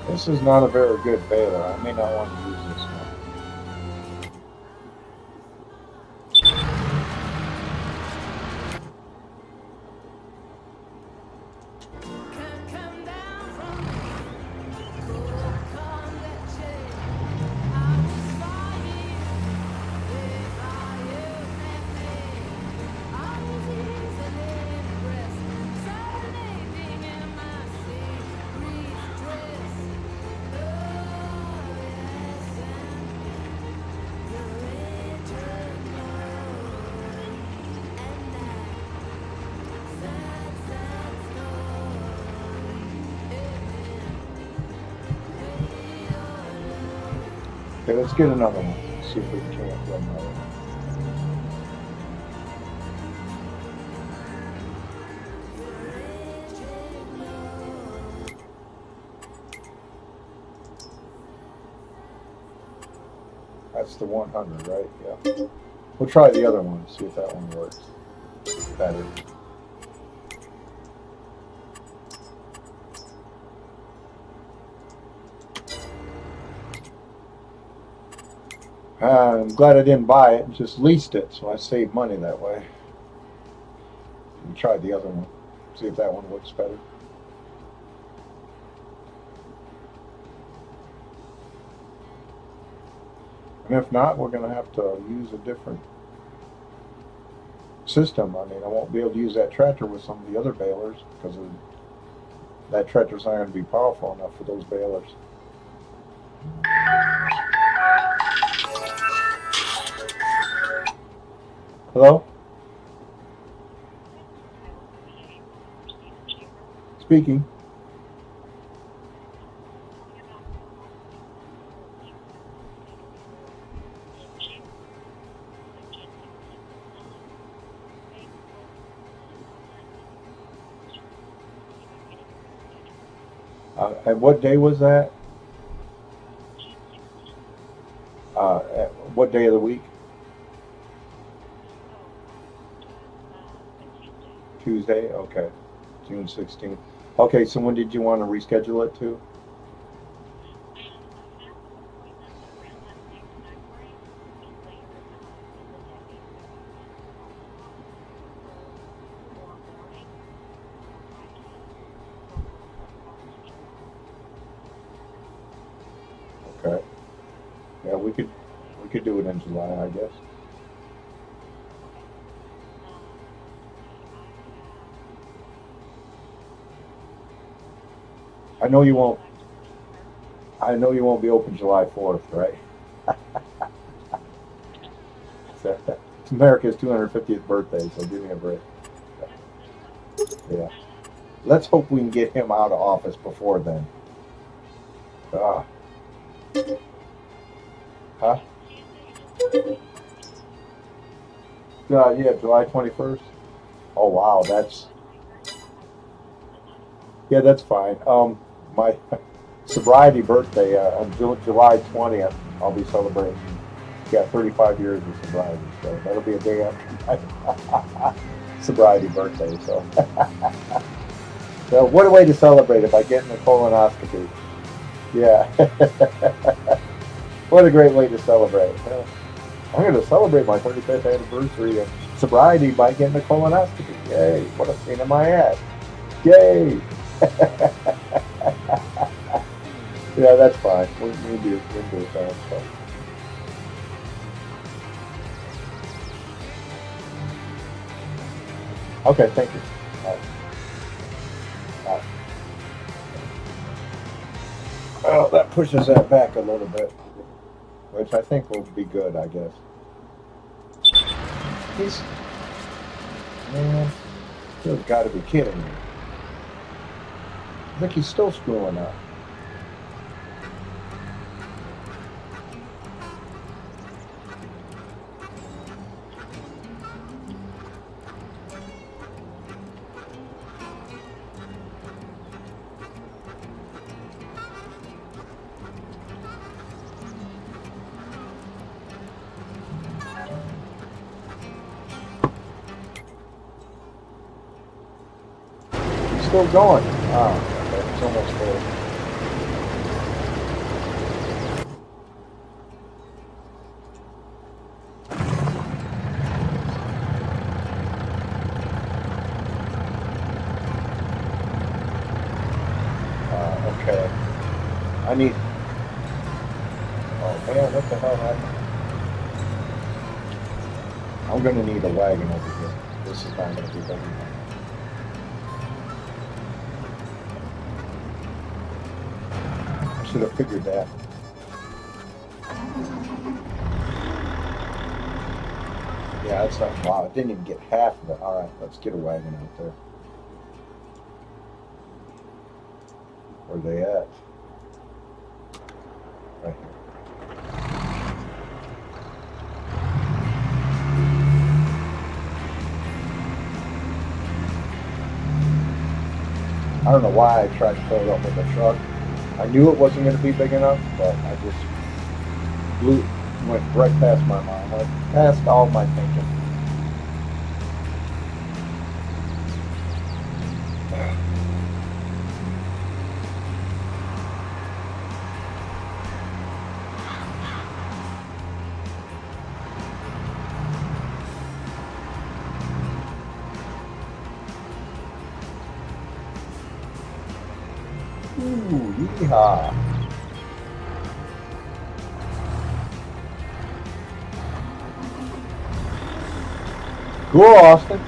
This is not a very good baler. I may not want to use this one. Okay, let's get another one. See if we can turn up one more. That's the 100, right? Yeah. We'll try the other one, see if that one works better. I'm glad I didn't buy it and just leased it, so I saved money that way. We'll try the other one, see if that one works better. And if not, we're going to have to use a different system. I mean, I won't be able to use that tractor with some of the other balers because that tractor's not going to be powerful enough for those balers. Hello? Speaking. And what day was that? What day of the week? Tuesday? Okay. June 16th. Okay, so when did you want to reschedule it to? Okay. Yeah, we could do it in July, I guess. I know you won't. I know you won't be open July 4th, right? It's America's 250th birthday, so give me a break. Yeah. Let's hope we can get him out of office before then. Huh? Yeah, July 21st. Oh wow, that's fine. My sobriety birthday on July 20th, I'll be celebrating. Yeah, 35 years of sobriety, so that'll be a day after my sobriety birthday. So, so what a way to celebrate it by getting a colonoscopy. Yeah, what a great way to celebrate. I'm going to celebrate my 35th anniversary of sobriety by getting a colonoscopy. Yay! What a pain in my ass. Yay! Yeah, that's fine. We'll do it then. So. Okay, thank you. All right. Well, that pushes that back a little bit, which I think will be good, I guess. Man, you've got to be kidding me. I think he's still screwing up. Still going. Okay, it's almost full. Okay. I need. Oh man, what the hell happened? I'm gonna need a wagon over here. This is not gonna be big enough. Should have figured that. Yeah, that's not. Wow, it didn't even get half of it. All right, let's get a wagon out there. Where are they at? Right here. I don't know why I tried to fill it up with a truck. I knew it wasn't going to be big enough, but I just went right past my mind. Like, past all my thinking. Ooh, yeehaw. Cool, Austin.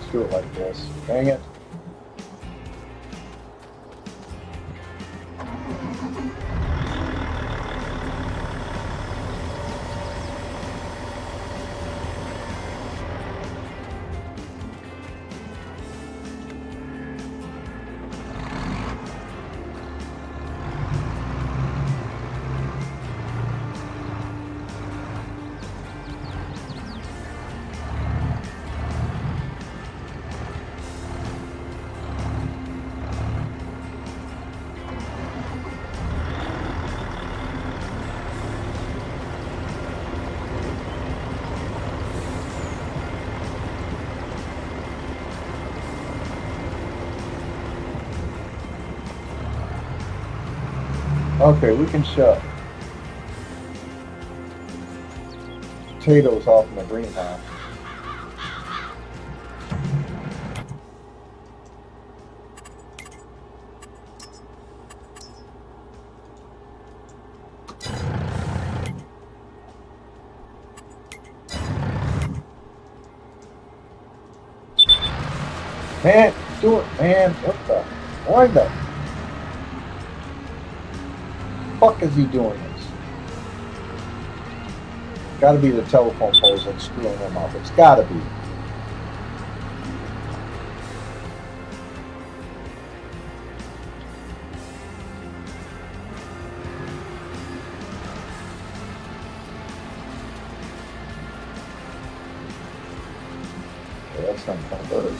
Do it like this. Dang it. Okay, we can shut potatoes off in the greenhouse. Man, do it, man. What the? Why the fuck is he doing this? Gotta be the telephone poles that's screwing him up. It's gotta be. Okay, that's not converted.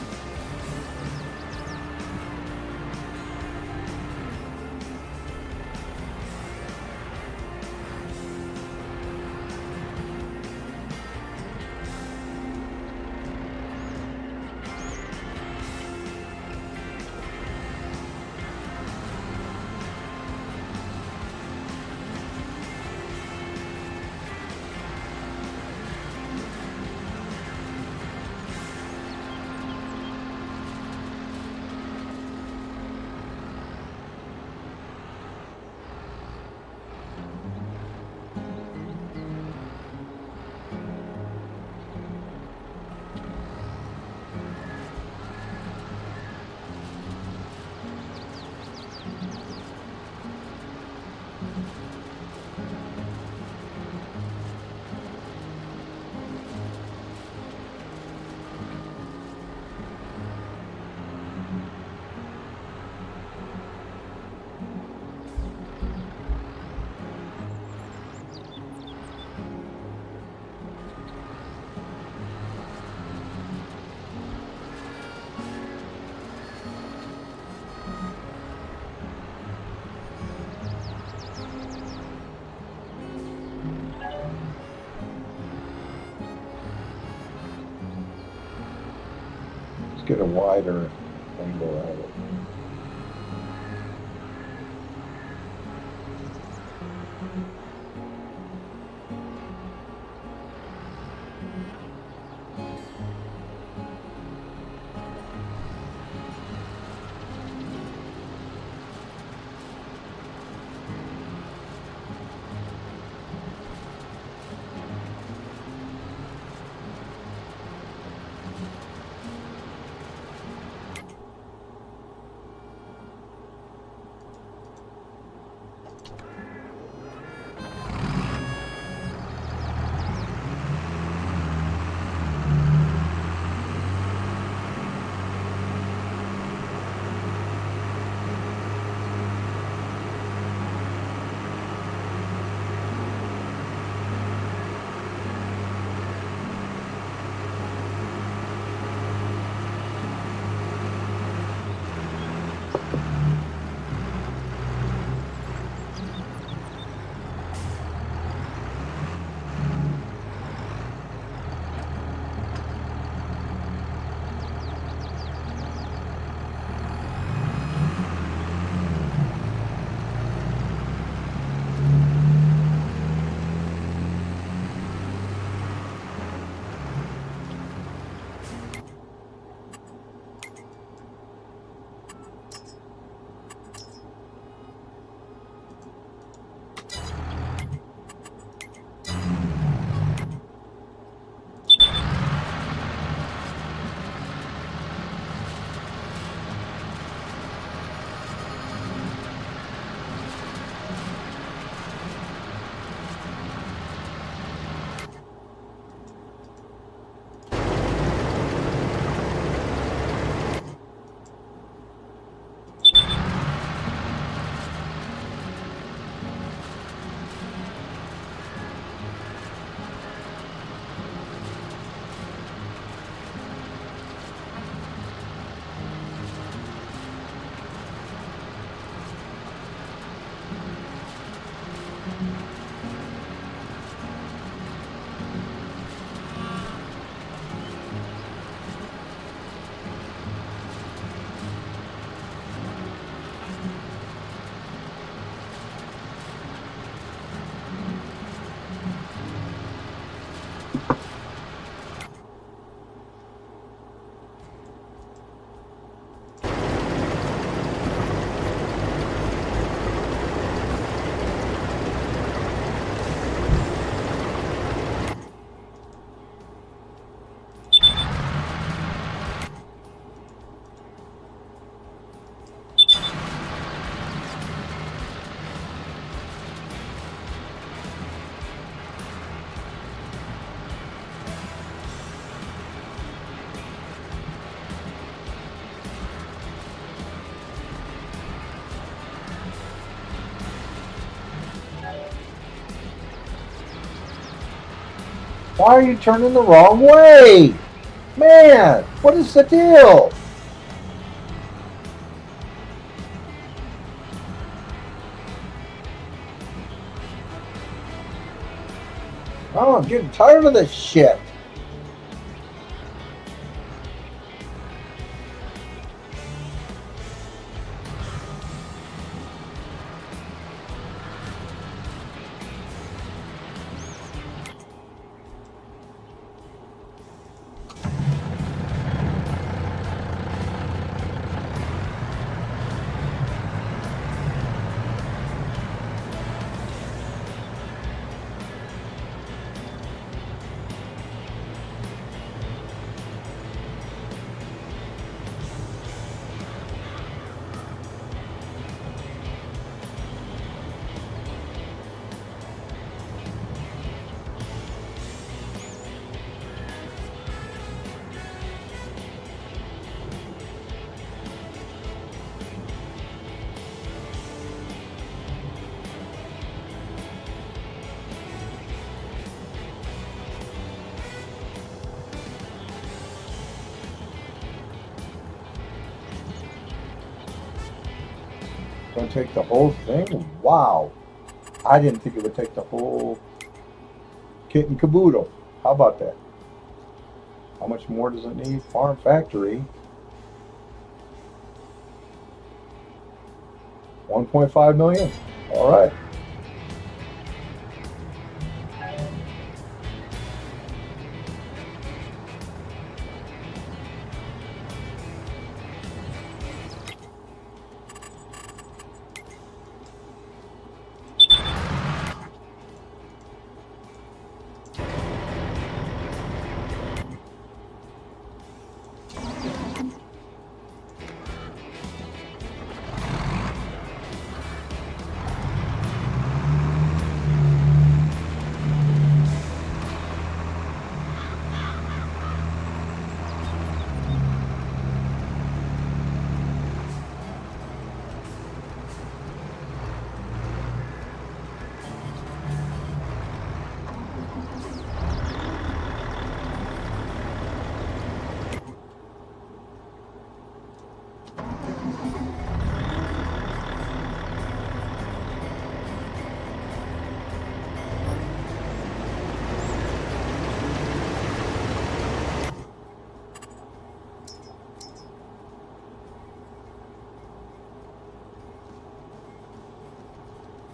Get a wider angle out of it. Why are you turning the wrong way? Man, what is the deal? Oh, I'm getting tired of this shit. Gonna take the whole thing? Wow. I didn't think it would take the whole kit and caboodle. How about that? How much more does it need? Farm factory. 1.5 million. All right.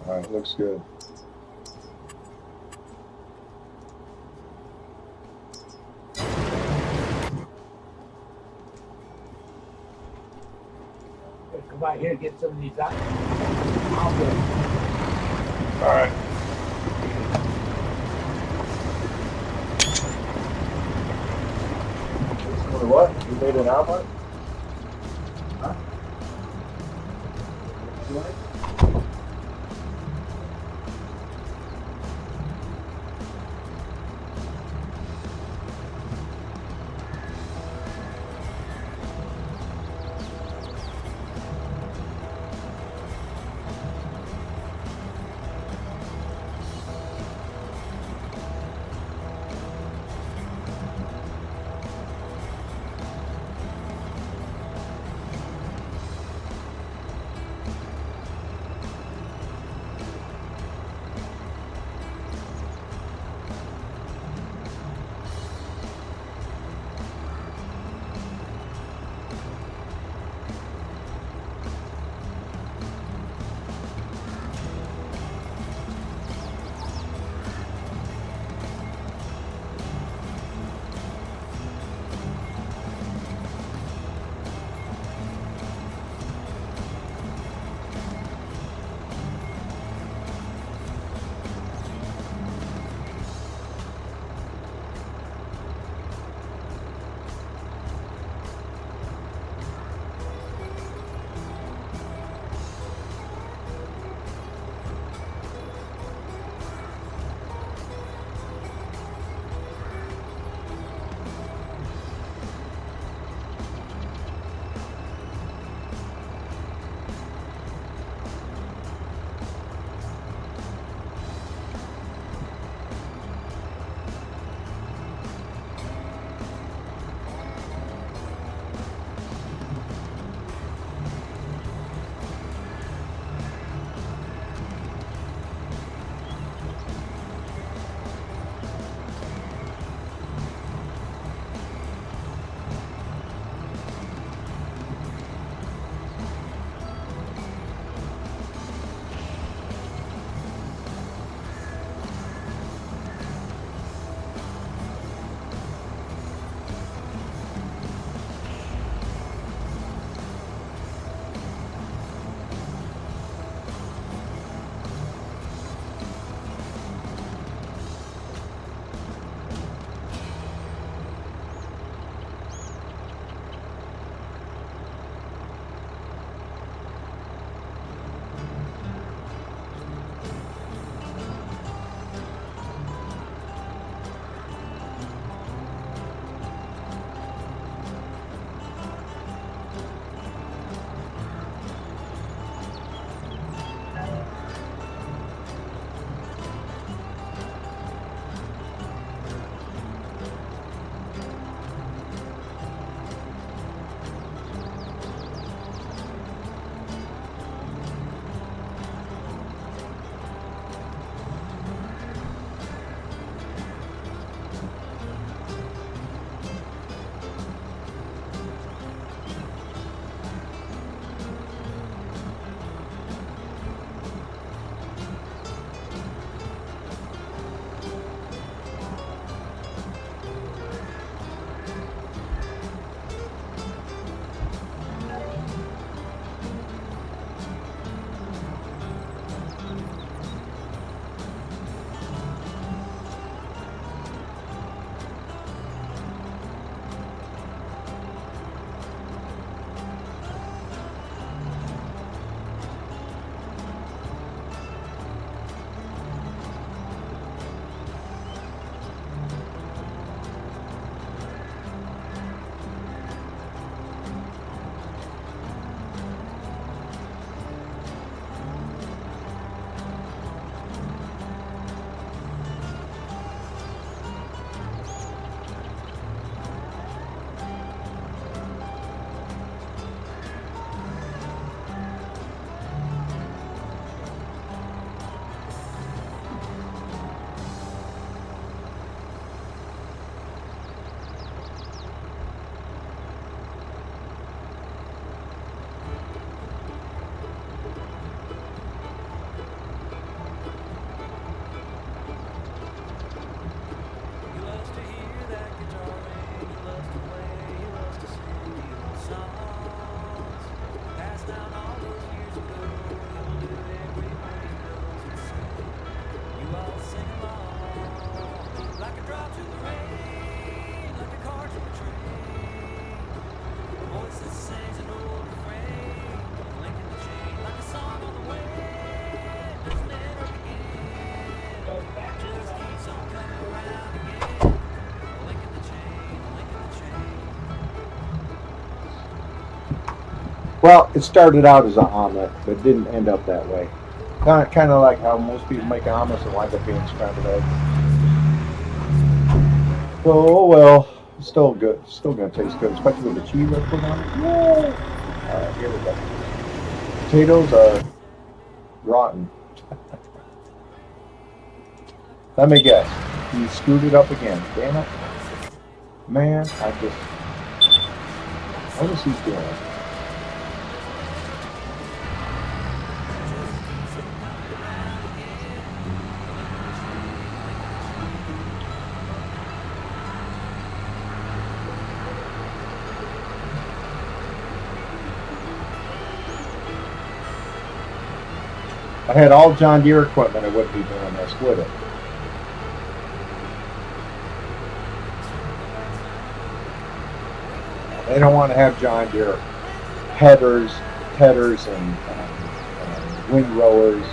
All right, looks good. Come out here and get some of these out. All right. What? You made an omelet? Huh? Well, it started out as an omelet, but didn't end up that way. Kind of like how most people make omelets and wind up being scrambled eggs. So, oh well, it's still good. It's still gonna taste good, especially with the cheese I put on it. Yay! All right, here we go. Potatoes are rotten. Let me guess. You screwed it up again. Damn it. Man, what is he doing? If I had all John Deere equipment, I wouldn't be doing this, would it? They don't want to have John Deere headers, and windrowers.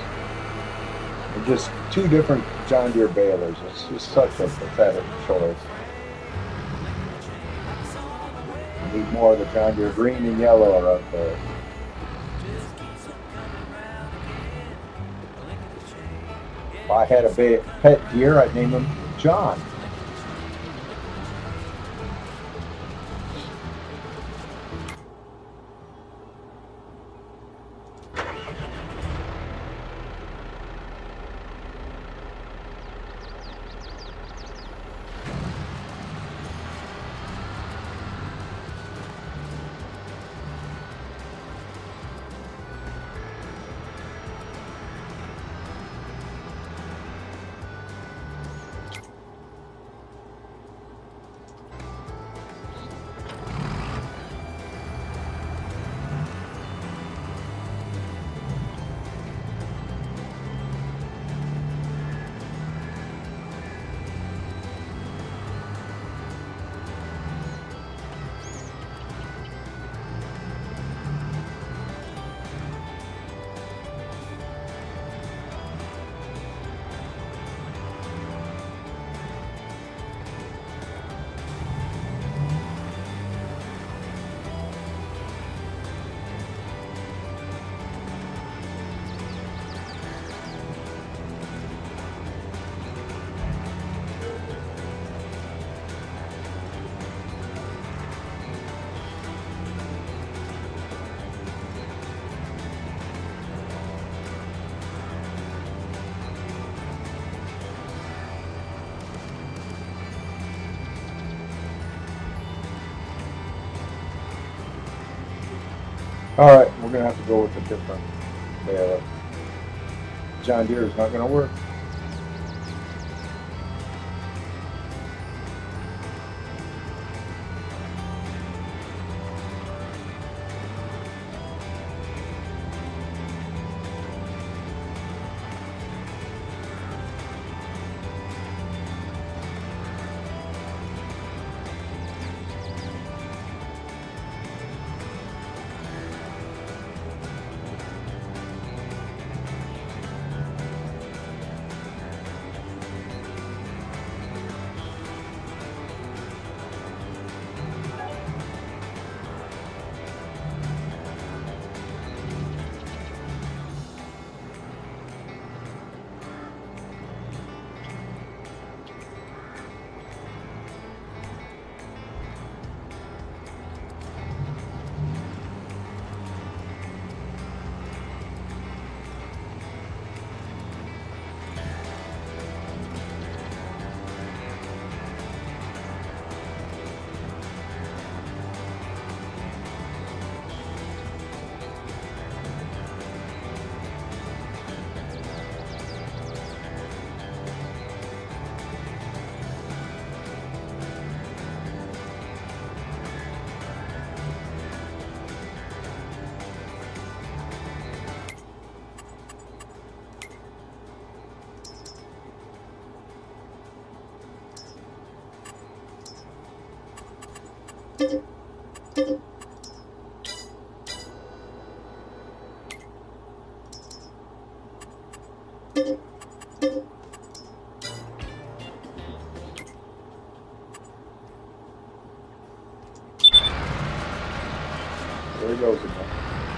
They're just two different John Deere balers. It's just such a pathetic choice. You need more of the John Deere green and yellow are up there. If I had a pet deer, I'd name him John. Alright, we're going to have to go with a different baler. John Deere is not going to work. There he goes again.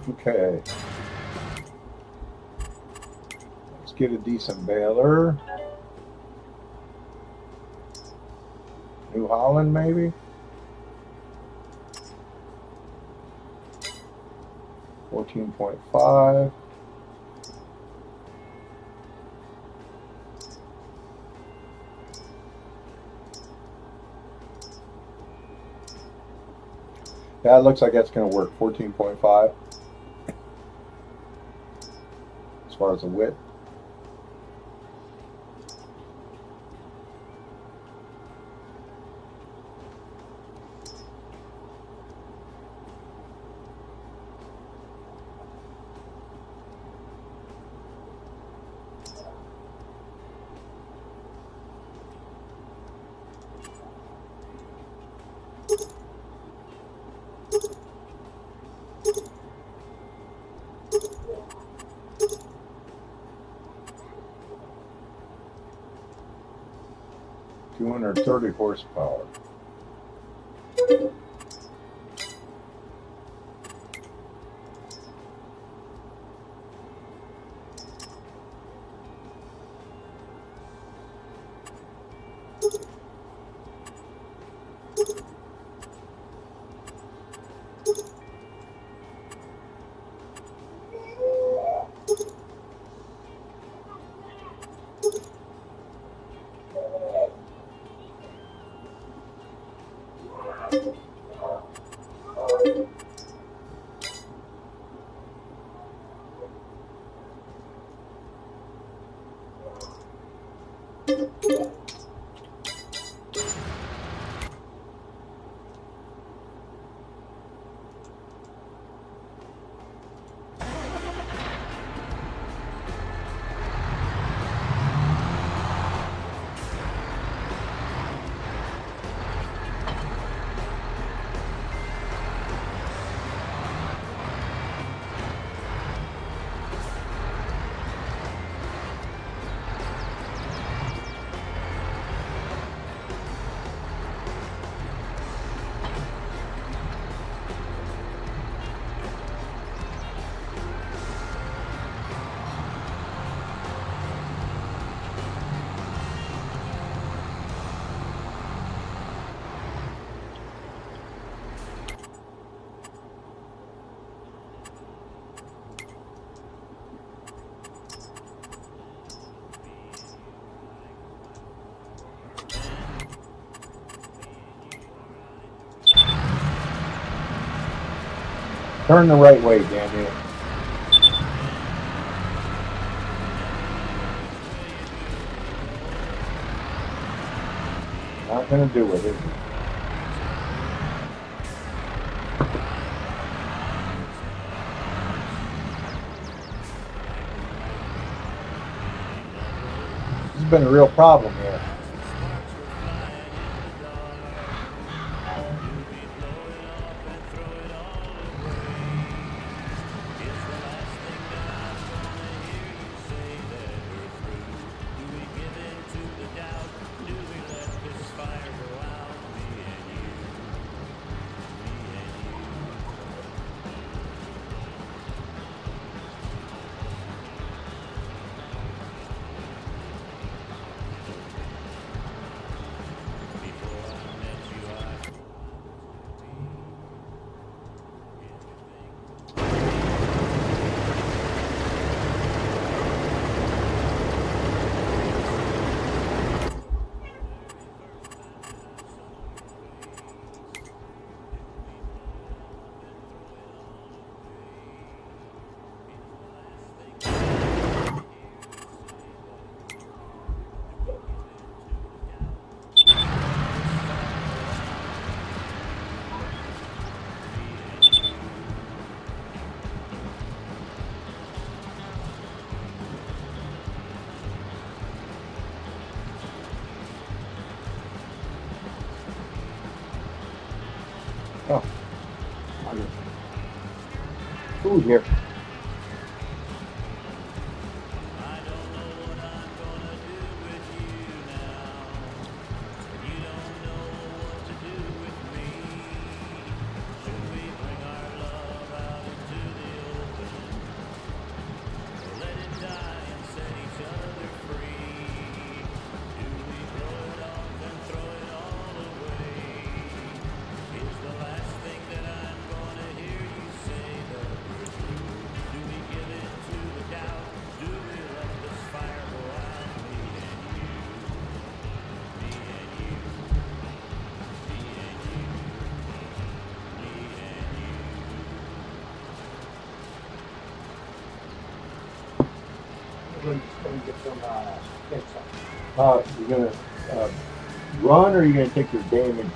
Okay. Let's get a decent baler. New Holland, maybe? 14.5. Yeah, it looks like that's going to work. 14.5 as far as the width. .230 horsepower. Turn the right way, damn you. Not gonna do it, is it? This has been a real problem here. Oh, food here. going to get some insight. You're gonna run, or are you gonna take your damaged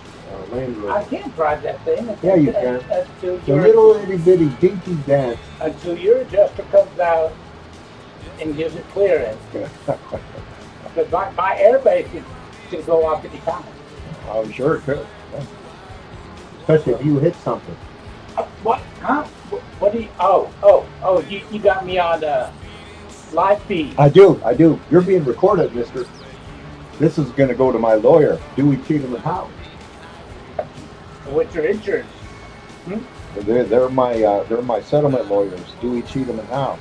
Land Rover? I can't drive that thing. Yeah, you can. Until The little itty bitty dinky dance. Until your adjuster comes out and gives it clearance. Because my airbag can go off any time. I'm sure it could. Yeah. Especially if you hit something. What? Huh? What do you? You got me on live feed. I do. You're being recorded, mister. This is going to go to my lawyer, Dewey, Cheatham, and Howe. What's your insurance? They're my settlement lawyers, Dewey, Cheatham, and Howe.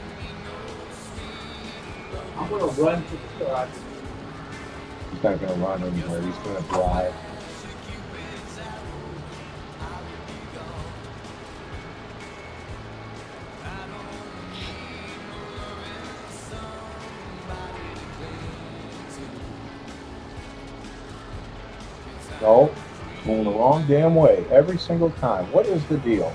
I'm going to run to the store. He's not going to run anywhere. He's going to drive. No, going the wrong damn way every single time. What is the deal?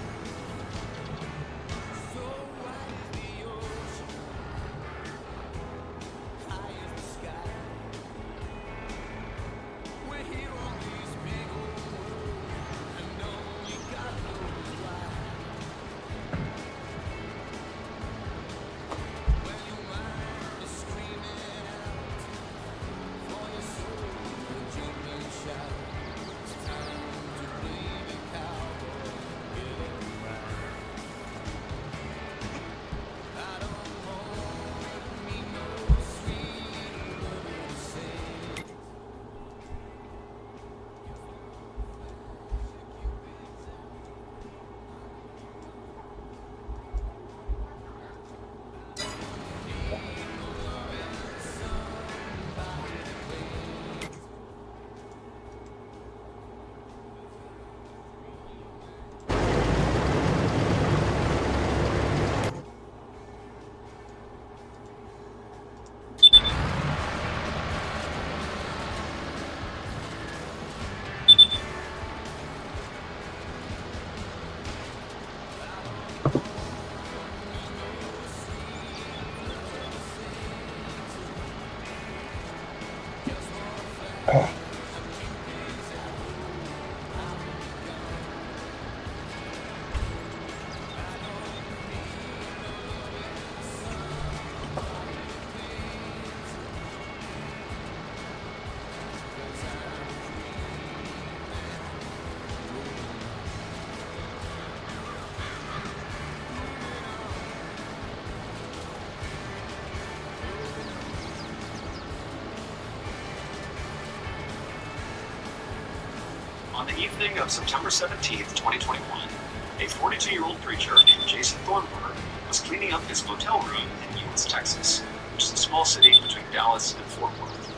On the evening of September 17th, 2021, a 42-year-old preacher named Jason Thornburg was cleaning up his motel room in Euless, Texas, which is a small city between Dallas and Fort Worth.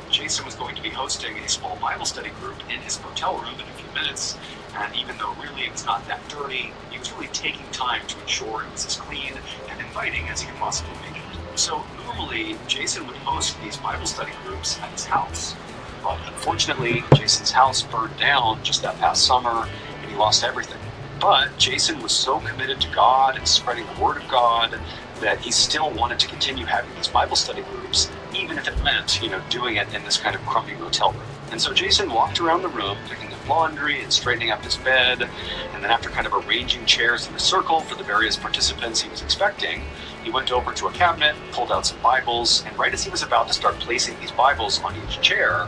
Jason was going to be hosting a small Bible study group in his motel room in a few minutes, and even though really it was not that dirty, he was really taking time to ensure it was as clean and inviting as he could possibly make it. So normally, Jason would host these Bible study groups at his house. But unfortunately, Jason's house burned down just that past summer, and he lost everything. But Jason was so committed to God and spreading the word of God that he still wanted to continue having these Bible study groups, even if it meant, doing it in this kind of crummy motel room. And so Jason walked around the room, picking up laundry and straightening up his bed, and then after kind of arranging chairs in a circle for the various participants he was expecting, he went over to a cabinet, pulled out some Bibles, and right as he was about to start placing these Bibles on each chair,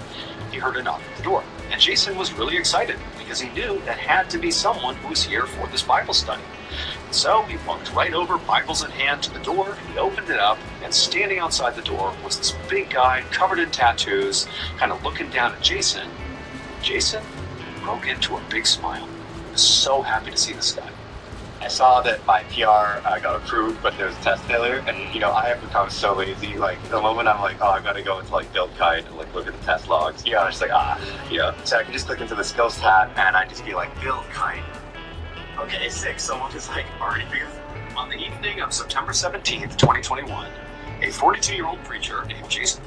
he heard a knock at the door. And Jason was really excited because he knew that had to be someone who was here for this Bible study. So he walked right over, Bibles in hand, to the door. He opened it up, and standing outside the door was this big guy covered in tattoos, kind of looking down at Jason. Jason broke into a big smile. He was so happy to see this guy. I saw that my PR got approved, but there was a test failure, and I have become so lazy. Like the moment I'm like, I gotta go into Build Kite and look at the test logs. I'm just like, So I can just click into the skills tab, and I just be like, Build Kite. Okay, sick. Someone is already figured. On the evening of September 17th, 2021, a 42-year-old preacher named Jason.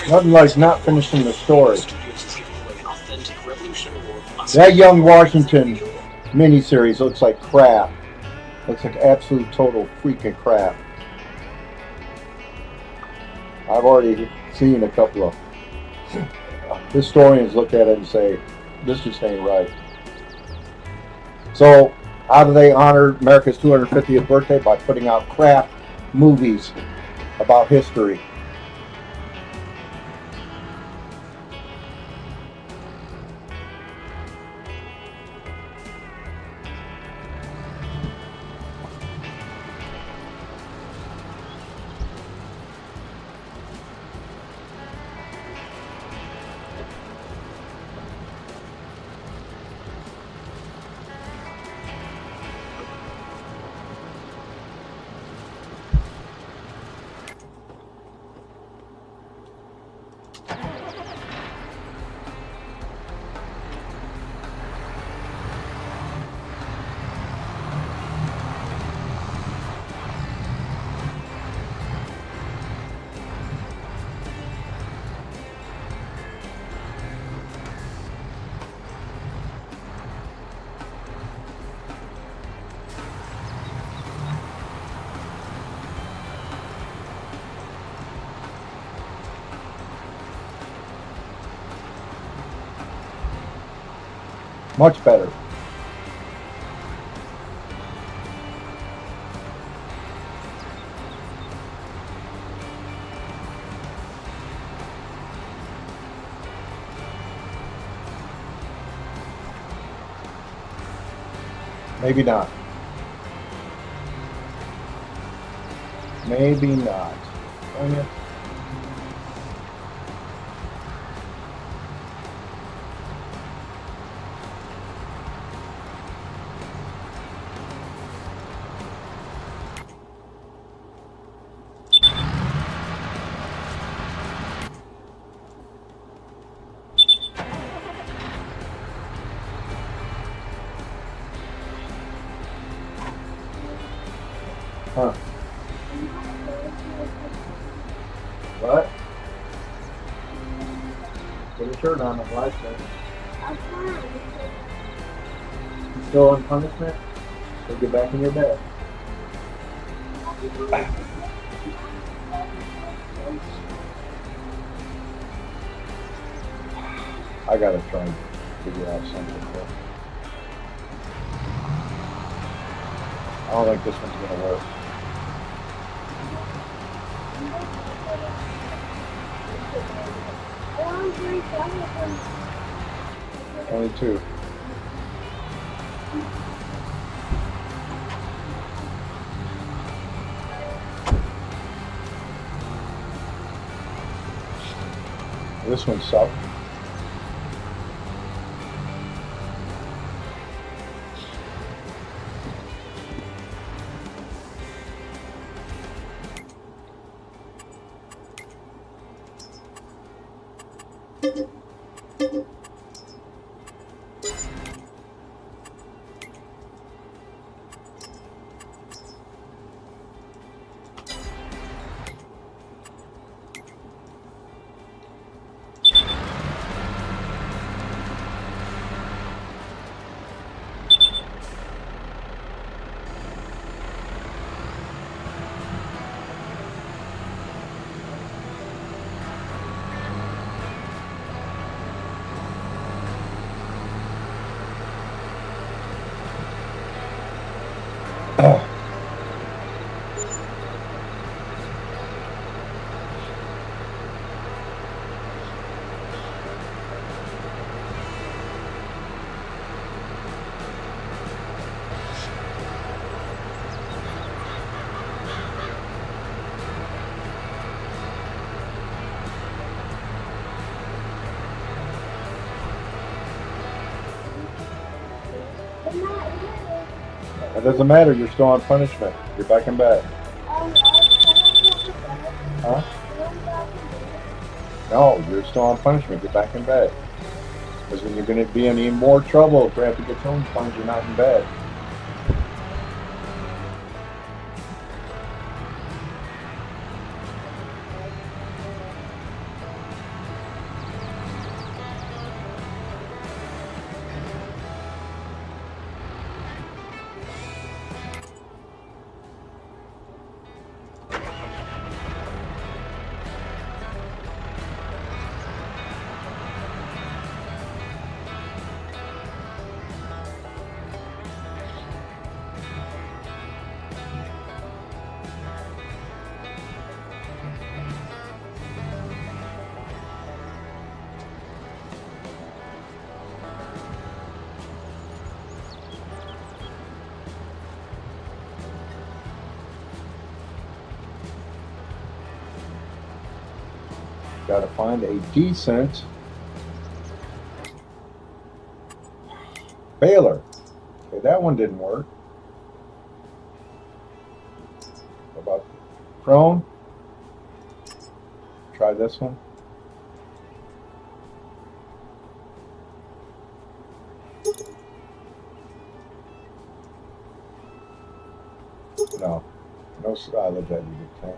Nothing like not finishing the story. That Young Washington miniseries looks like crap. Looks like absolute total freaking crap. I've already seen a couple of historians look at it and say, this just ain't right. So, how do they honor America's 250th birthday? By putting out crap movies about history. Much better. Maybe not. Maybe not. Oh, yeah. Huh. What? Put a shirt on, a light shirt. You still on punishment? So get back in your bed. I gotta try and figure out something. But I don't think this one's gonna work. Only two. This one sucked. It doesn't matter, you're still on punishment. You're back in bed. Huh? No, you're still on punishment. Get back in bed. Because when you're going to be in even more trouble if Grandpa gets home, finds you're not in bed. got to find a decent baler. Okay, that one didn't work. What about prone? Try this one. No silage I need to tank.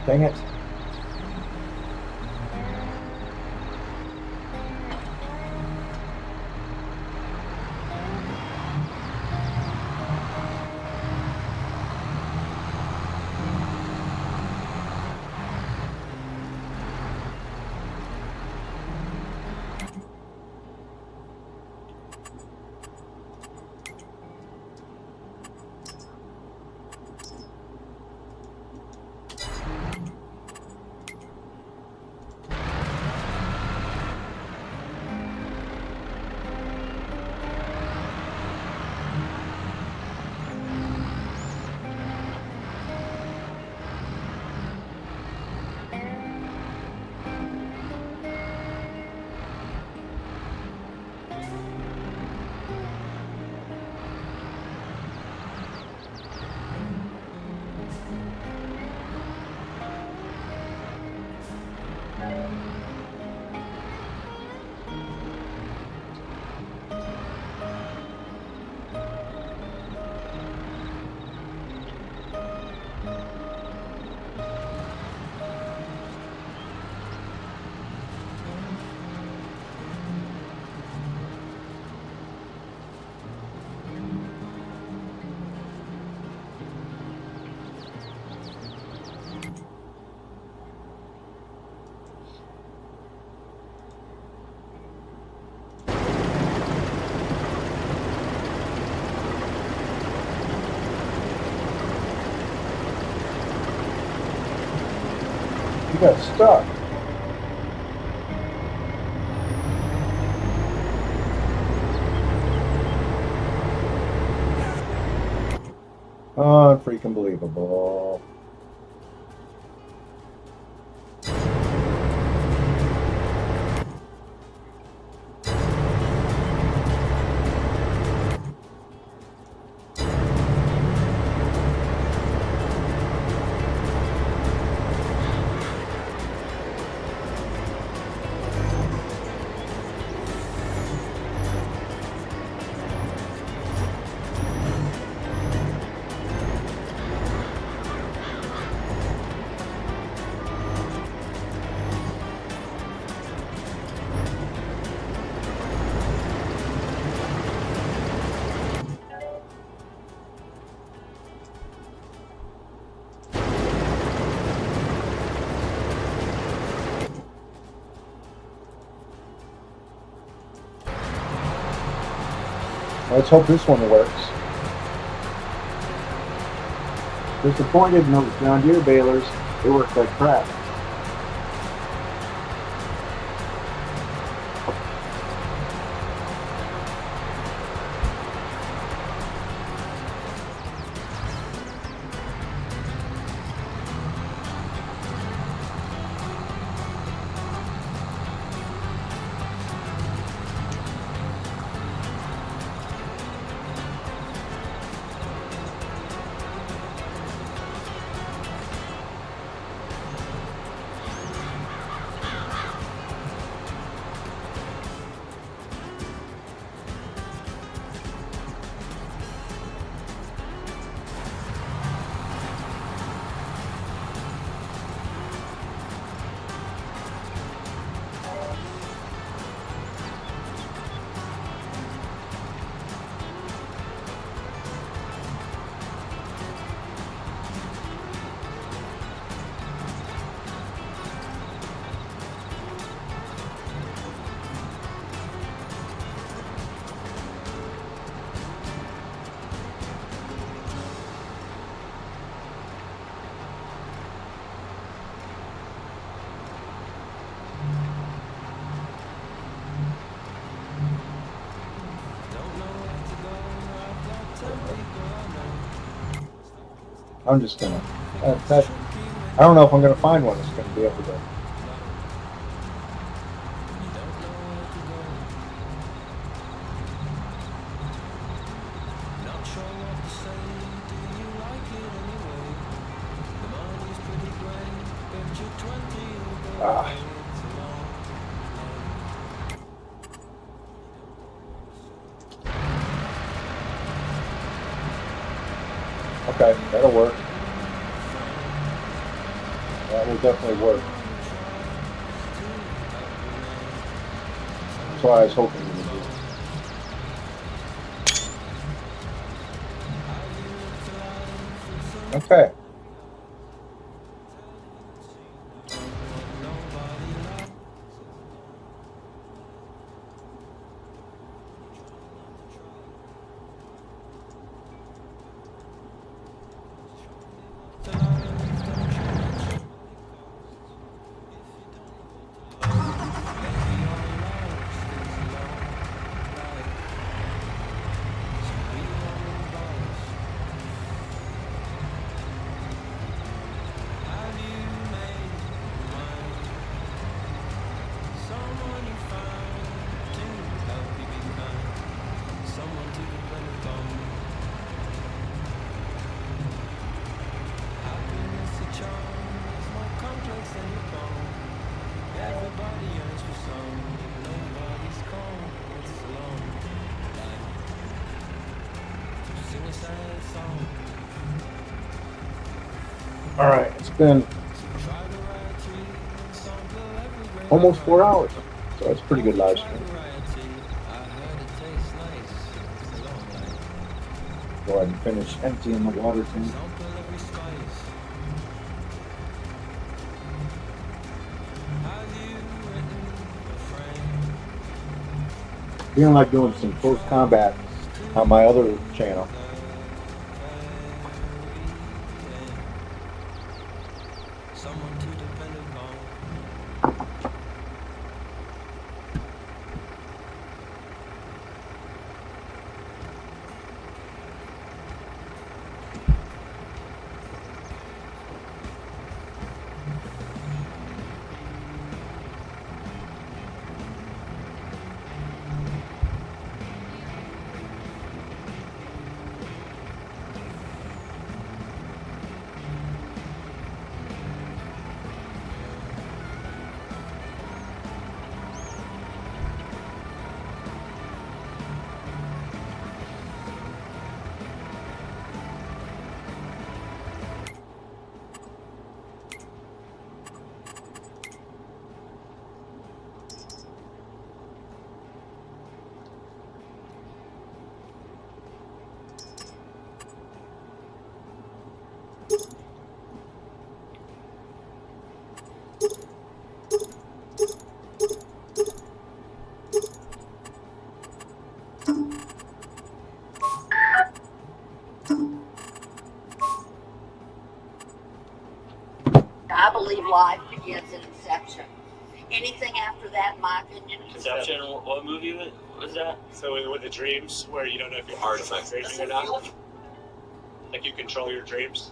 Dang it. Got stuck. Freaking believable. Let's hope this one works. Disappointed in those John Deere balers. They work like crap. I'm just gonna. I don't know if I'm gonna find one that's gonna be able to. Ah. Okay, that'll work. That will definitely work. That's what I was hoping you would do. Okay. All right, it's been almost 4 hours, so that's a pretty good live stream. Go ahead and finish emptying the water tank. Feeling like doing some close combat on my other channel. I believe life begins in inception. Anything after that, in my opinion, Inception, what movie was that? So with the dreams, where you don't know if your heart is dreaming or not? Like you control your dreams?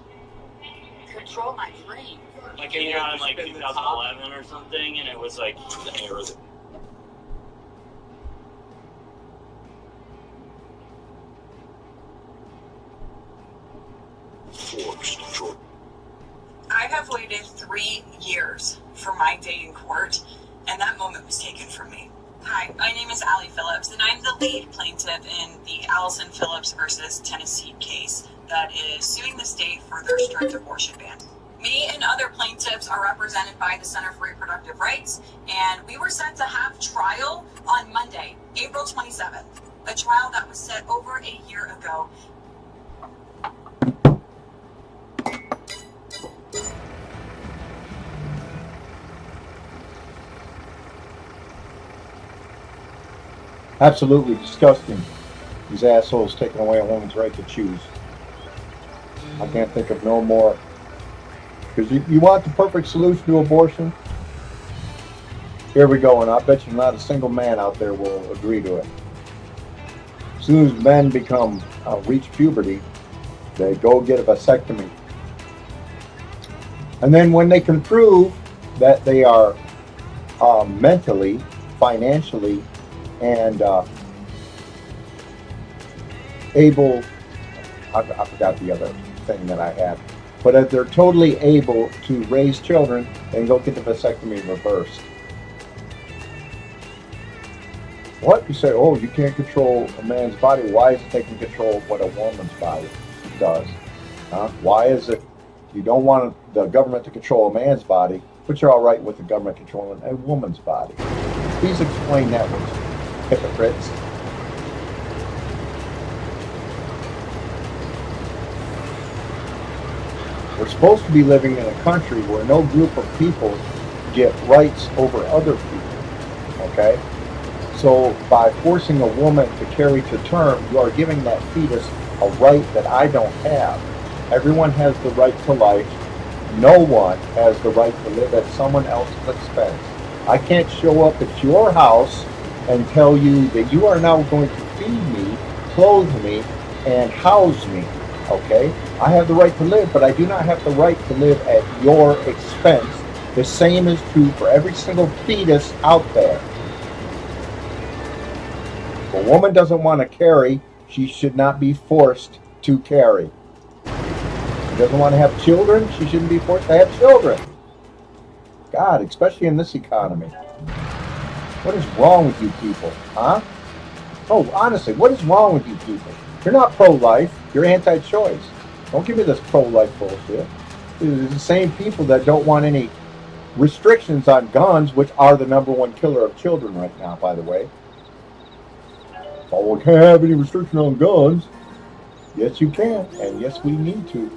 Control my dreams. Like came out in like 2011 or something, and it was like the era. I have waited 3 years for my day in court, and that moment was taken from me. Hi, my name is Allie Phillips, and I'm the lead plaintiff in the Allison Phillips versus Tennessee case that is suing the state for their strict abortion ban. Me and other plaintiffs are represented by the Center for Reproductive Rights, and we were set to have trial on Monday, April 27th, a trial that was set over a year ago. Absolutely disgusting. These assholes taking away a woman's right to choose. I can't think of no more. Because you want the perfect solution to abortion? Here we go, and I bet you not a single man out there will agree to it. As soon as men reach puberty, they go get a vasectomy. And then when they can prove that they are mentally, financially, and able, I forgot the other thing that I had, but if they're totally able to raise children, then go get the vasectomy reversed. What? You say, oh, you can't control a man's body. Why is it they can control what a woman's body does? Huh? Why is it you don't want the government to control a man's body, but you're all right with the government controlling a woman's body? Please explain that one, hypocrites. We're supposed to be living in a country where no group of people get rights over other people, okay? So by forcing a woman to carry to term, you are giving that fetus a right that I don't have. Everyone has the right to life. No one has the right to live at someone else's expense. I can't show up at your house and tell you that you are now going to feed me, clothe me, and house me, okay? I have the right to live, but I do not have the right to live at your expense. The same is true for every single fetus out there. If a woman doesn't want to carry, she should not be forced to carry. If she doesn't want to have children, she shouldn't be forced to have children. God, especially in this economy. What is wrong with you people, huh? Oh, honestly, what is wrong with you people? You're not pro-life, you're anti-choice. Don't give me this pro-life bullshit. It's the same people that don't want any restrictions on guns, which are the #1 killer of children right now, by the way. Oh, we can't have any restriction on guns. Yes, you can, and yes, we need to.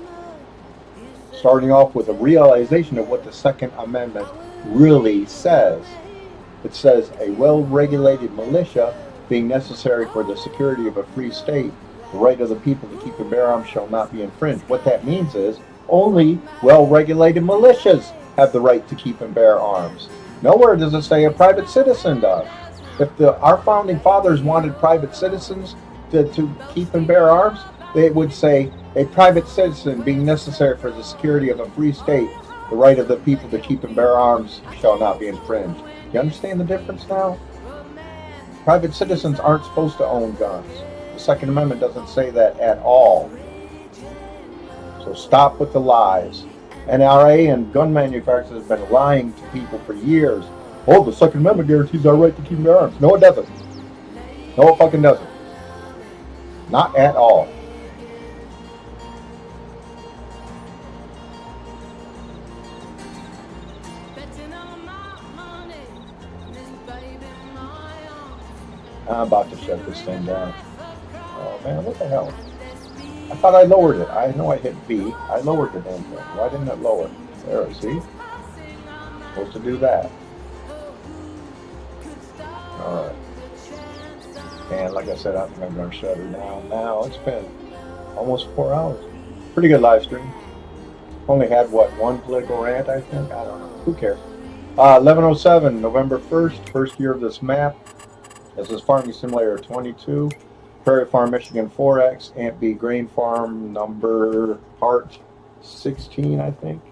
Starting off with a realization of what the Second Amendment really says. It says a well-regulated militia being necessary for the security of a free state, the right of the people to keep and bear arms shall not be infringed. What that means is only well-regulated militias have the right to keep and bear arms. Nowhere does it say a private citizen does. If our founding fathers wanted private citizens to keep and bear arms, they would say a private citizen being necessary for the security of a free state, the right of the people to keep and bear arms shall not be infringed. You understand the difference now? Private citizens aren't supposed to own guns. The Second Amendment doesn't say that at all. So stop with the lies. NRA and gun manufacturers have been lying to people for years. Oh, the Second Amendment guarantees our right to keep and bear arms. No, it doesn't. No, it fucking doesn't. Not at all. I'm about to shut this thing down. Oh man, what the hell? I thought I lowered it. I know I hit B. I lowered the damn thing. Why didn't it lower? There, see? Supposed to do that. Alright. And like I said, I think I'm going to shut her down now. It's been almost 4 hours. Pretty good live stream. Only had, what, one political rant, I think? I don't know. Who cares? 1107, November 1st, first year of this map. This is Farming Simulator 22. Prairie Farm, Michigan 4X. Ant B Grain Farm, part 16, I think.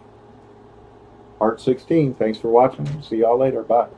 Part 16. Thanks for watching. See y'all later. Bye.